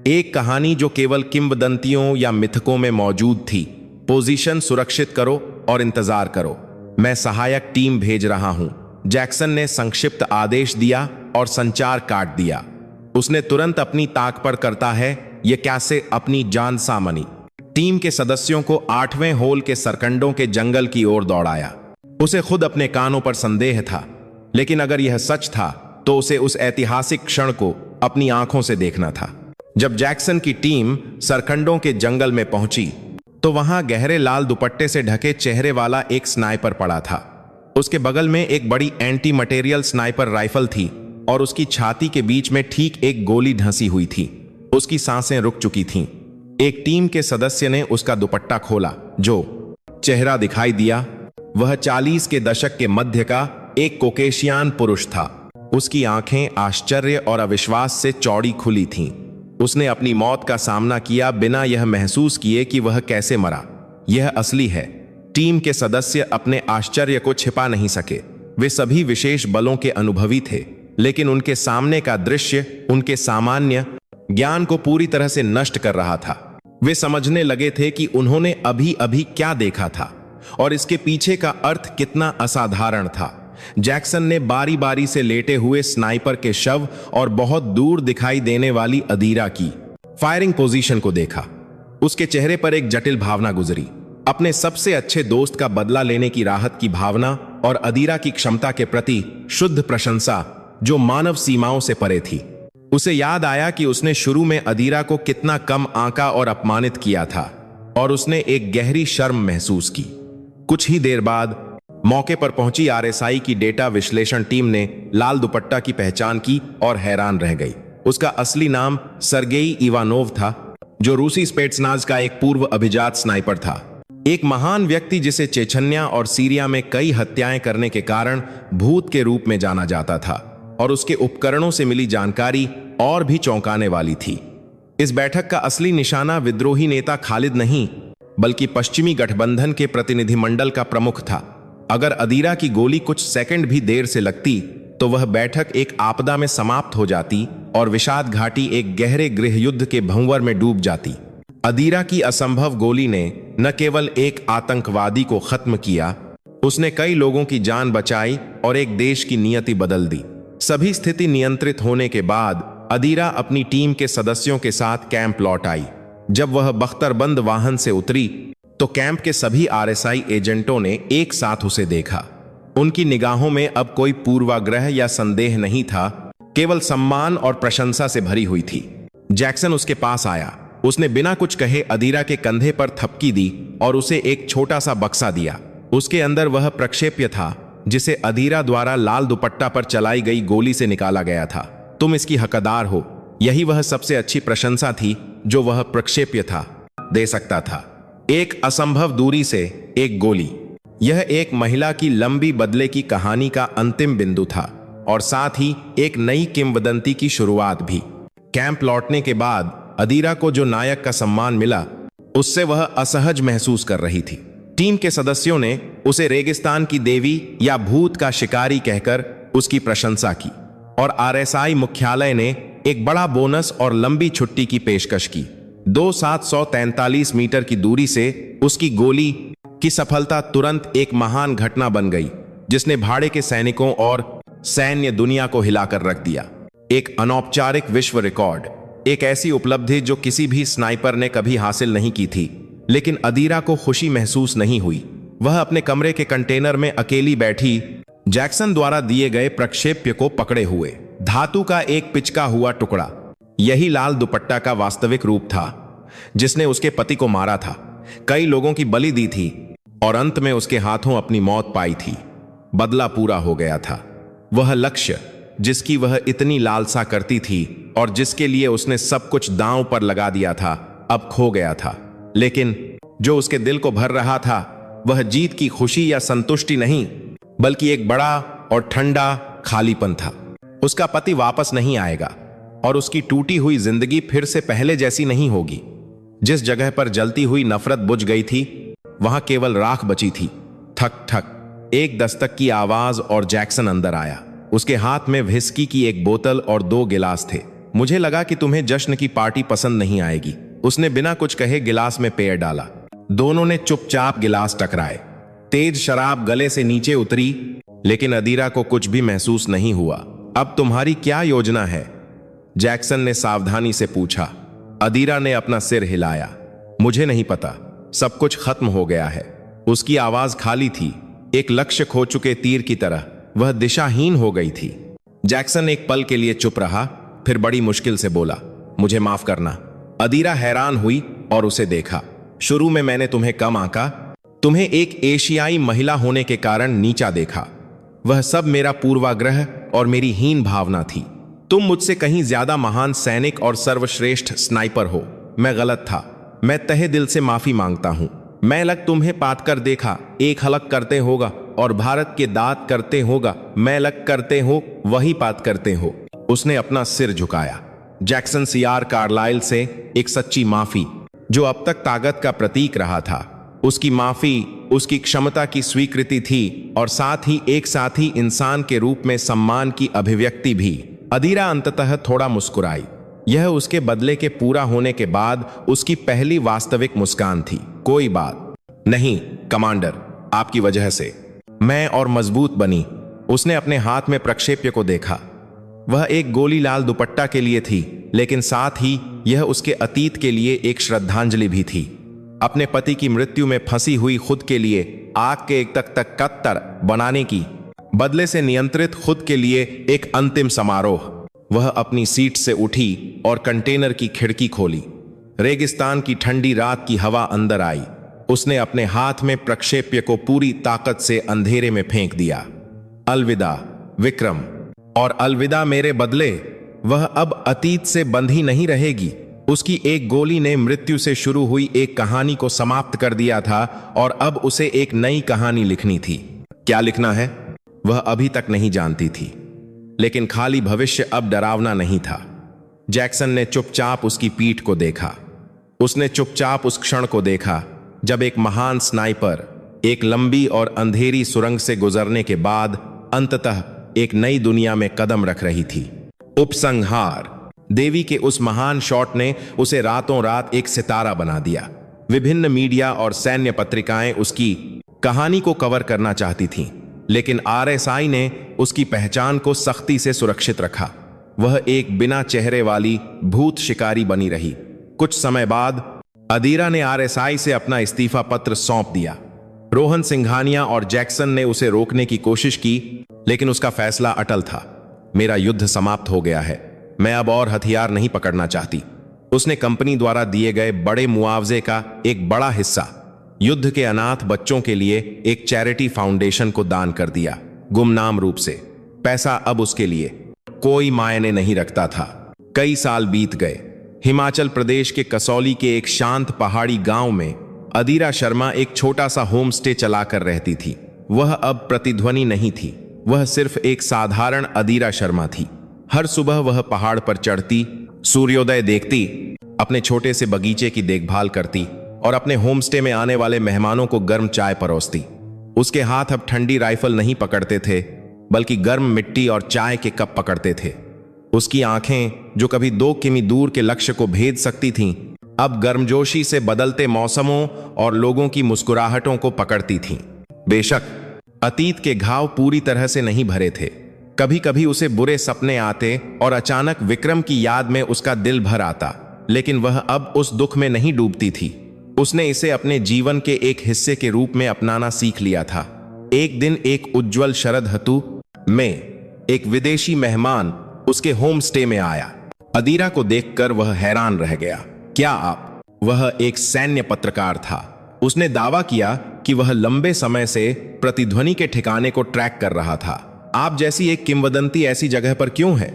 एक कहानी जो केवल किंवदंतियों या मिथकों में मौजूद थी। पोजीशन सुरक्षित करो और इंतजार करो, मैं सहायक टीम भेज रहा हूं। जैक्सन ने संक्षिप्त आदेश दिया और संचार काट दिया। उसने तुरंत अपनी ताक पर करता है यह कैसे अपनी जान सामनी। टीम के सदस्यों को 8वें होल के सरकंडों के जंगल की ओर दौड़ाया। उसे खुद अपने कानों पर संदेह था, लेकिन अगर यह सच था तो उसे उस ऐतिहासिक क्षण को अपनी आंखों से देखना था। जब जैक्सन की टीम सरकंडों के जंगल में पहुंची तो वहां गहरे लाल दुपट्टे से ढके चेहरे वाला एक स्नाइपर पड़ा था। उसके बगल में एक बड़ी एंटी मटेरियल स्नाइपर राइफल थी और उसकी छाती के बीच में ठीक एक गोली धंसी हुई थी। उसकी सांसें रुक चुकी थीं। एक टीम के सदस्य ने उसका दुपट्टा खोला। जो चेहरा दिखाई दिया वह 40 के दशक के मध्य का एक कोकेशियान पुरुष था। उसकी आंखें आश्चर्य और अविश्वास से चौड़ी खुली थीं। उसने अपनी मौत का सामना किया बिना यह महसूस किए कि वह कैसे मरा। यह असली है। टीम के सदस्य अपने आश्चर्य को छिपा नहीं सके। वे सभी विशेष बलों के अनुभवी थे, लेकिन उनके सामने का दृश्य उनके सामान्य ज्ञान को पूरी तरह से नष्ट कर रहा था। वे समझने लगे थे कि उन्होंने अभी अभी क्या देखा था और इसके पीछे का अर्थ कितना असाधारण था। जैक्सन ने बारी बारी से लेटे हुए स्नाइपर के शव और बहुत दूर दिखाई देने वाली अदीरा की फायरिंग पोजीशन को देखा। उसके चेहरे पर एक जटिल भावना गुजरी। अपने सबसे अच्छे दोस्त का बदला लेने की राहत की भावना और अदीरा की क्षमता के प्रति शुद्ध प्रशंसा जो मानव सीमाओं से परे थी। उसे याद आया कि उसने शुरू में अदीरा को कितना कम आंका और अपमानित किया था और उसने एक गहरी शर्म महसूस की। कुछ ही देर बाद मौके पर पहुंची आरएसआई की डेटा विश्लेषण टीम ने लाल दुपट्टा की पहचान की और हैरान रह गई। उसका असली नाम सर्गेई इवानोव था, जो रूसी स्पेट्सनाज का एक पूर्व अभिजात स्नाइपर था। एक महान व्यक्ति जिसे चेचन्या और सीरिया में कई हत्याएं करने के कारण भूत के रूप में जाना जाता था, और उसके उपकरणों से मिली जानकारी और भी चौंकाने वाली थी। इस बैठक का असली निशाना विद्रोही नेता खालिद नहीं, बल्कि पश्चिमी गठबंधन के प्रतिनिधिमंडल का प्रमुख था। अगर अदीरा की गोली कुछ सेकंड भी देर से लगती तो वह बैठक एक आपदा में समाप्त हो जाती और विषाद घाटी एक गहरे गृह युद्ध के भंवर में डूब जाती। अदीरा की असंभव गोली ने न केवल एक आतंकवादी को खत्म किया, उसने कई लोगों की जान बचाई और एक देश की नियति बदल दी। सभी स्थिति नियंत्रित होने के बाद अदीरा अपनी टीम के सदस्यों के साथ कैंप लौट आई। जब वह बख्तरबंद वाहन से उतरी तो कैंप के सभी आरएसआई एजेंटों ने एक साथ उसे देखा। उनकी निगाहों में अब कोई पूर्वाग्रह या संदेह नहीं था, केवल सम्मान और प्रशंसा से भरी हुई थी। जैक्सन उसके पास आया। उसने बिना कुछ कहे अदीरा के कंधे पर थपकी दी और उसे एक छोटा सा बक्सा दिया। उसके अंदर वह प्रक्षेप्य था जिसे अदीरा द्वारा लाल दुपट्टा पर चलाई गई गोली से निकाला गया था। तुम इसकी हकदार हो। यही वह सबसे अच्छी प्रशंसा थी जो वह प्रक्षेप्य था दे सकता था। एक असंभव दूरी से एक गोली। यह एक महिला की लंबी बदले की कहानी का अंतिम बिंदु था और साथ ही एक नई किंवदंती की शुरुआत भी। कैंप लौटने के बाद अदीरा को जो नायक का सम्मान मिला, उससे वह असहज महसूस कर रही थी। टीम के सदस्यों ने उसे रेगिस्तान की देवी या भूत का शिकारी कहकर उसकी प्रशंसा की और आरएसआई मुख्यालय ने एक बड़ा बोनस और लंबी छुट्टी की पेशकश की। 2,743 मीटर की दूरी से उसकी गोली की सफलता तुरंत एक महान घटना बन गई, जिसने भाड़े के सैनिकों और सैन्य दुनिया को हिलाकर रख दिया। एक अनौपचारिक विश्व रिकॉर्ड, एक ऐसी उपलब्धि जो किसी भी स्नाइपर ने कभी हासिल नहीं की थी। लेकिन अदीरा को खुशी महसूस नहीं हुई। वह अपने कमरे के कंटेनर में अकेली बैठी, जैक्सन द्वारा दिए गए प्रक्षेप्य को पकड़े हुए, धातु का एक पिचका हुआ टुकड़ा। यही लाल दुपट्टा का वास्तविक रूप था। जिसने उसके पति को मारा था, कई लोगों की बलि दी थी और अंत में उसके हाथों अपनी मौत पाई थी। बदला पूरा हो गया था। वह लक्ष्य जिसकी वह इतनी लालसा करती थी और जिसके लिए उसने सब कुछ दांव पर लगा दिया था, अब खो गया था। लेकिन जो उसके दिल को भर रहा था वह जीत की खुशी या संतुष्टि नहीं, बल्कि एक बड़ा और ठंडा खालीपन था। उसका पति वापस नहीं आएगा और उसकी टूटी हुई जिंदगी फिर से पहले जैसी नहीं होगी। जिस जगह पर जलती हुई नफरत बुझ गई थी, वहां केवल राख बची थी। ठक ठक, एक दस्तक की आवाज और जैक्सन अंदर आया। उसके हाथ में व्हिस्की की एक बोतल और 2 गिलास थे। मुझे लगा कि तुम्हें जश्न की पार्टी पसंद नहीं आएगी, उसने बिना कुछ कहे गिलास में पेय डाला। दोनों ने चुपचाप गिलास टकराए। तेज शराब गले से नीचे उतरी, लेकिन अदीरा को कुछ भी महसूस नहीं हुआ। अब तुम्हारी क्या योजना है? जैक्सन ने सावधानी से पूछा। अदीरा ने अपना सिर हिलाया। मुझे नहीं पता, सब कुछ खत्म हो गया है। उसकी आवाज खाली थी, एक लक्ष्य खो चुके तीर की तरह। वह दिशाहीन हो गई थी। जैक्सन एक पल के लिए चुप रहा, फिर बड़ी मुश्किल से बोला, मुझे माफ करना। अदीरा हैरान हुई और उसे देखा। शुरू में मैंने तुम्हें कम आंका, तुम्हें एक एशियाई महिला होने के कारण नीचा देखा। वह सब मेरा पूर्वाग्रह और मेरी हीन भावना थी। तुम मुझसे कहीं ज्यादा महान सैनिक और सर्वश्रेष्ठ स्नाइपर हो। मैं गलत था। मैं तहे दिल से माफी मांगता हूं। मैं लग तुम्हें पात कर देखा, एक हलक करते होगा और भारत के दांत करते होगा। मैं लग करते हो, वही पात करते हो। उसने अपना सिर झुकाया। जैक्सन सीआर कार्लाइल से एक सच्ची माफी, जो अब तक ताकत का प्रतीक रहा था। उसकी माफी उसकी क्षमता की स्वीकृति थी और साथ ही एक साथी इंसान के रूप में सम्मान की अभिव्यक्ति भी। अदीरा अंततः थोड़ा मुस्कुराई। यह उसके बदले के पूरा होने के बाद उसकी पहली वास्तविक मुस्कान थी। कोई बात नहीं कमांडर, आपकी वजह से मैं और मजबूत बनी। उसने अपने हाथ में प्रक्षेप्य को देखा। वह एक गोली लाल दुपट्टा के लिए थी, लेकिन साथ ही यह उसके अतीत के लिए एक श्रद्धांजलि भी थी। अपने पति की मृत्यु में फंसी हुई खुद के लिए आग के एक तक तक कत्तर बनाने की बदले से नियंत्रित खुद के लिए एक अंतिम समारोह। वह अपनी सीट से उठी और कंटेनर की खिड़की खोली। रेगिस्तान की ठंडी रात की हवा अंदर आई। उसने अपने हाथ में प्रक्षेप्य को पूरी ताकत से अंधेरे में फेंक दिया। अलविदा विक्रम, और अलविदा मेरे बदले। वह अब अतीत से बंधी नहीं रहेगी। उसकी एक गोली ने मृत्यु से शुरू हुई एक कहानी को समाप्त कर दिया था और अब उसे एक नई कहानी लिखनी थी। क्या लिखना है वह अभी तक नहीं जानती थी, लेकिन खाली भविष्य अब डरावना नहीं था। जैक्सन ने चुपचाप उसकी पीठ को देखा। उसने चुपचाप उस क्षण को देखा जब एक महान स्नाइपर एक लंबी और अंधेरी सुरंग से गुजरने के बाद अंततः एक नई दुनिया में कदम रख रही थी। उपसंहार। देवी के उस महान शॉट ने उसे रातों रात एक सितारा बना दिया। विभिन्न मीडिया और सैन्य पत्रिकाएं उसकी कहानी को कवर करना चाहती थीं, लेकिन आरएसआई ने उसकी पहचान को सख्ती से सुरक्षित रखा। वह एक बिना चेहरे वाली भूत शिकारी बनी रही। कुछ समय बाद अदीरा ने आरएसआई से अपना इस्तीफा पत्र सौंप दिया। रोहन सिंघानिया और जैक्सन ने उसे रोकने की कोशिश की, लेकिन उसका फैसला अटल था। मेरा युद्ध समाप्त हो गया है, मैं अब और हथियार नहीं पकड़ना चाहती। उसने कंपनी द्वारा दिए गए बड़े मुआवजे का एक बड़ा हिस्सा युद्ध के अनाथ बच्चों के लिए एक चैरिटी फाउंडेशन को दान कर दिया, गुमनाम रूप से। पैसा अब उसके लिए कोई मायने नहीं रखता था। कई साल बीत गए। हिमाचल प्रदेश के कसौली के एक शांत पहाड़ी गांव में अदीरा शर्मा एक छोटा सा होम स्टे चलाकर रहती थी। वह अब प्रतिध्वनि नहीं थी, वह सिर्फ एक साधारण अदीरा शर्मा थी। हर सुबह वह पहाड़ पर चढ़ती, सूर्योदय देखती, अपने छोटे से बगीचे की देखभाल करती और अपने होमस्टे में आने वाले मेहमानों को गर्म चाय परोसती। उसके हाथ अब ठंडी राइफल नहीं पकड़ते थे, बल्कि गर्म मिट्टी और चाय के कप पकड़ते थे। उसकी आंखें, जो कभी 2 किमी दूर के लक्ष्य को भेद सकती थीं, अब गर्मजोशी से बदलते मौसमों और लोगों की मुस्कुराहटों को पकड़ती थीं। बेशक अतीत के घाव पूरी तरह से नहीं भरे थे। कभी कभी उसे बुरे सपने आते और अचानक विक्रम की याद में उसका दिल भर आता, लेकिन वह अब उस दुख में नहीं डूबती थी। उसने इसे अपने जीवन के एक हिस्से के रूप में अपनाना सीख लिया था। एक दिन एक उज्जवल शरद ऋतु में एक विदेशी मेहमान उसके होम स्टे में आया। अदीरा को देखकर वह हैरान रह गया। क्या आप? वह एक सैन्य पत्रकार था। उसने दावा किया कि वह लंबे समय से प्रतिध्वनि के ठिकाने को ट्रैक कर रहा था। आप जैसी एक किंवदंती ऐसी जगह पर क्यों है?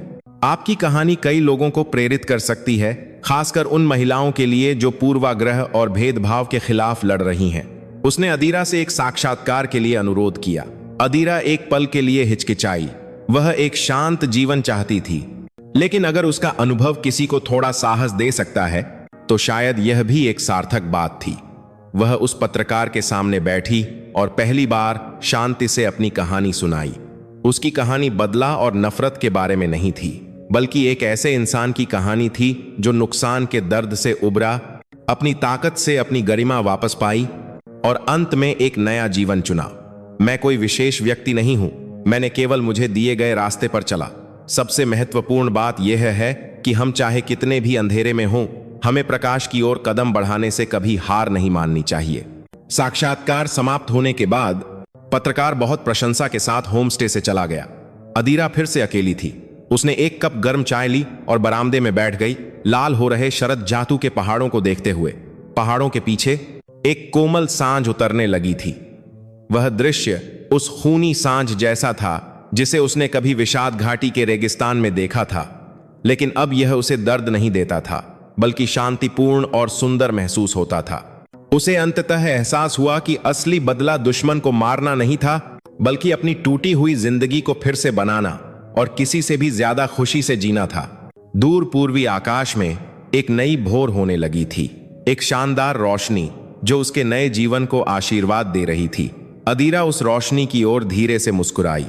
आपकी कहानी कई लोगों को प्रेरित कर सकती है, खासकर उन महिलाओं के लिए जो पूर्वाग्रह और भेदभाव के खिलाफ लड़ रही हैं। उसने अदीरा से एक साक्षात्कार के लिए अनुरोध किया। अदीरा एक पल के लिए हिचकिचाई। वह एक शांत जीवन चाहती थी, लेकिन अगर उसका अनुभव किसी को थोड़ा साहस दे सकता है तो शायद यह भी एक सार्थक बात थी। वह उस पत्रकार के सामने बैठी और पहली बार शांति से अपनी कहानी सुनाई। उसकी कहानी बदला और नफरत के बारे में नहीं थी, बल्कि एक ऐसे इंसान की कहानी थी जो नुकसान के दर्द से उबरा, अपनी ताकत से अपनी गरिमा वापस पाई और अंत में एक नया जीवन चुना। मैं कोई विशेष व्यक्ति नहीं हूं, मैंने केवल मुझे दिए गए रास्ते पर चला। सबसे महत्वपूर्ण बात यह है कि हम चाहे कितने भी अंधेरे में हों, हमें प्रकाश की ओर कदम बढ़ाने से कभी हार नहीं माननी चाहिए। साक्षात्कार समाप्त होने के बाद पत्रकार बहुत प्रशंसा के साथ होमस्टे से चला गया। अदीरा फिर से अकेली थी। उसने एक कप गर्म चाय ली और बरामदे में बैठ गई, लाल हो रहे शरद जातू के पहाड़ों को देखते हुए। पहाड़ों के पीछे एक कोमल सांझ उतरने लगी थी। वह दृश्य उस खूनी सांझ जैसा था जिसे उसने कभी विषाद घाटी के रेगिस्तान में देखा था, लेकिन अब यह उसे दर्द नहीं देता था, बल्कि शांतिपूर्ण और सुंदर महसूस होता था। उसे अंततः एहसास हुआ कि असली बदला दुश्मन को मारना नहीं था, बल्कि अपनी टूटी हुई जिंदगी को फिर से बनाना और किसी से भी ज्यादा खुशी से जीना था। दूर पूर्वी आकाश में एक नई भोर होने लगी थी, एक शानदार रोशनी जो उसके नए जीवन को आशीर्वाद दे रही थी। अदीरा उस रोशनी की ओर धीरे से मुस्कुराई।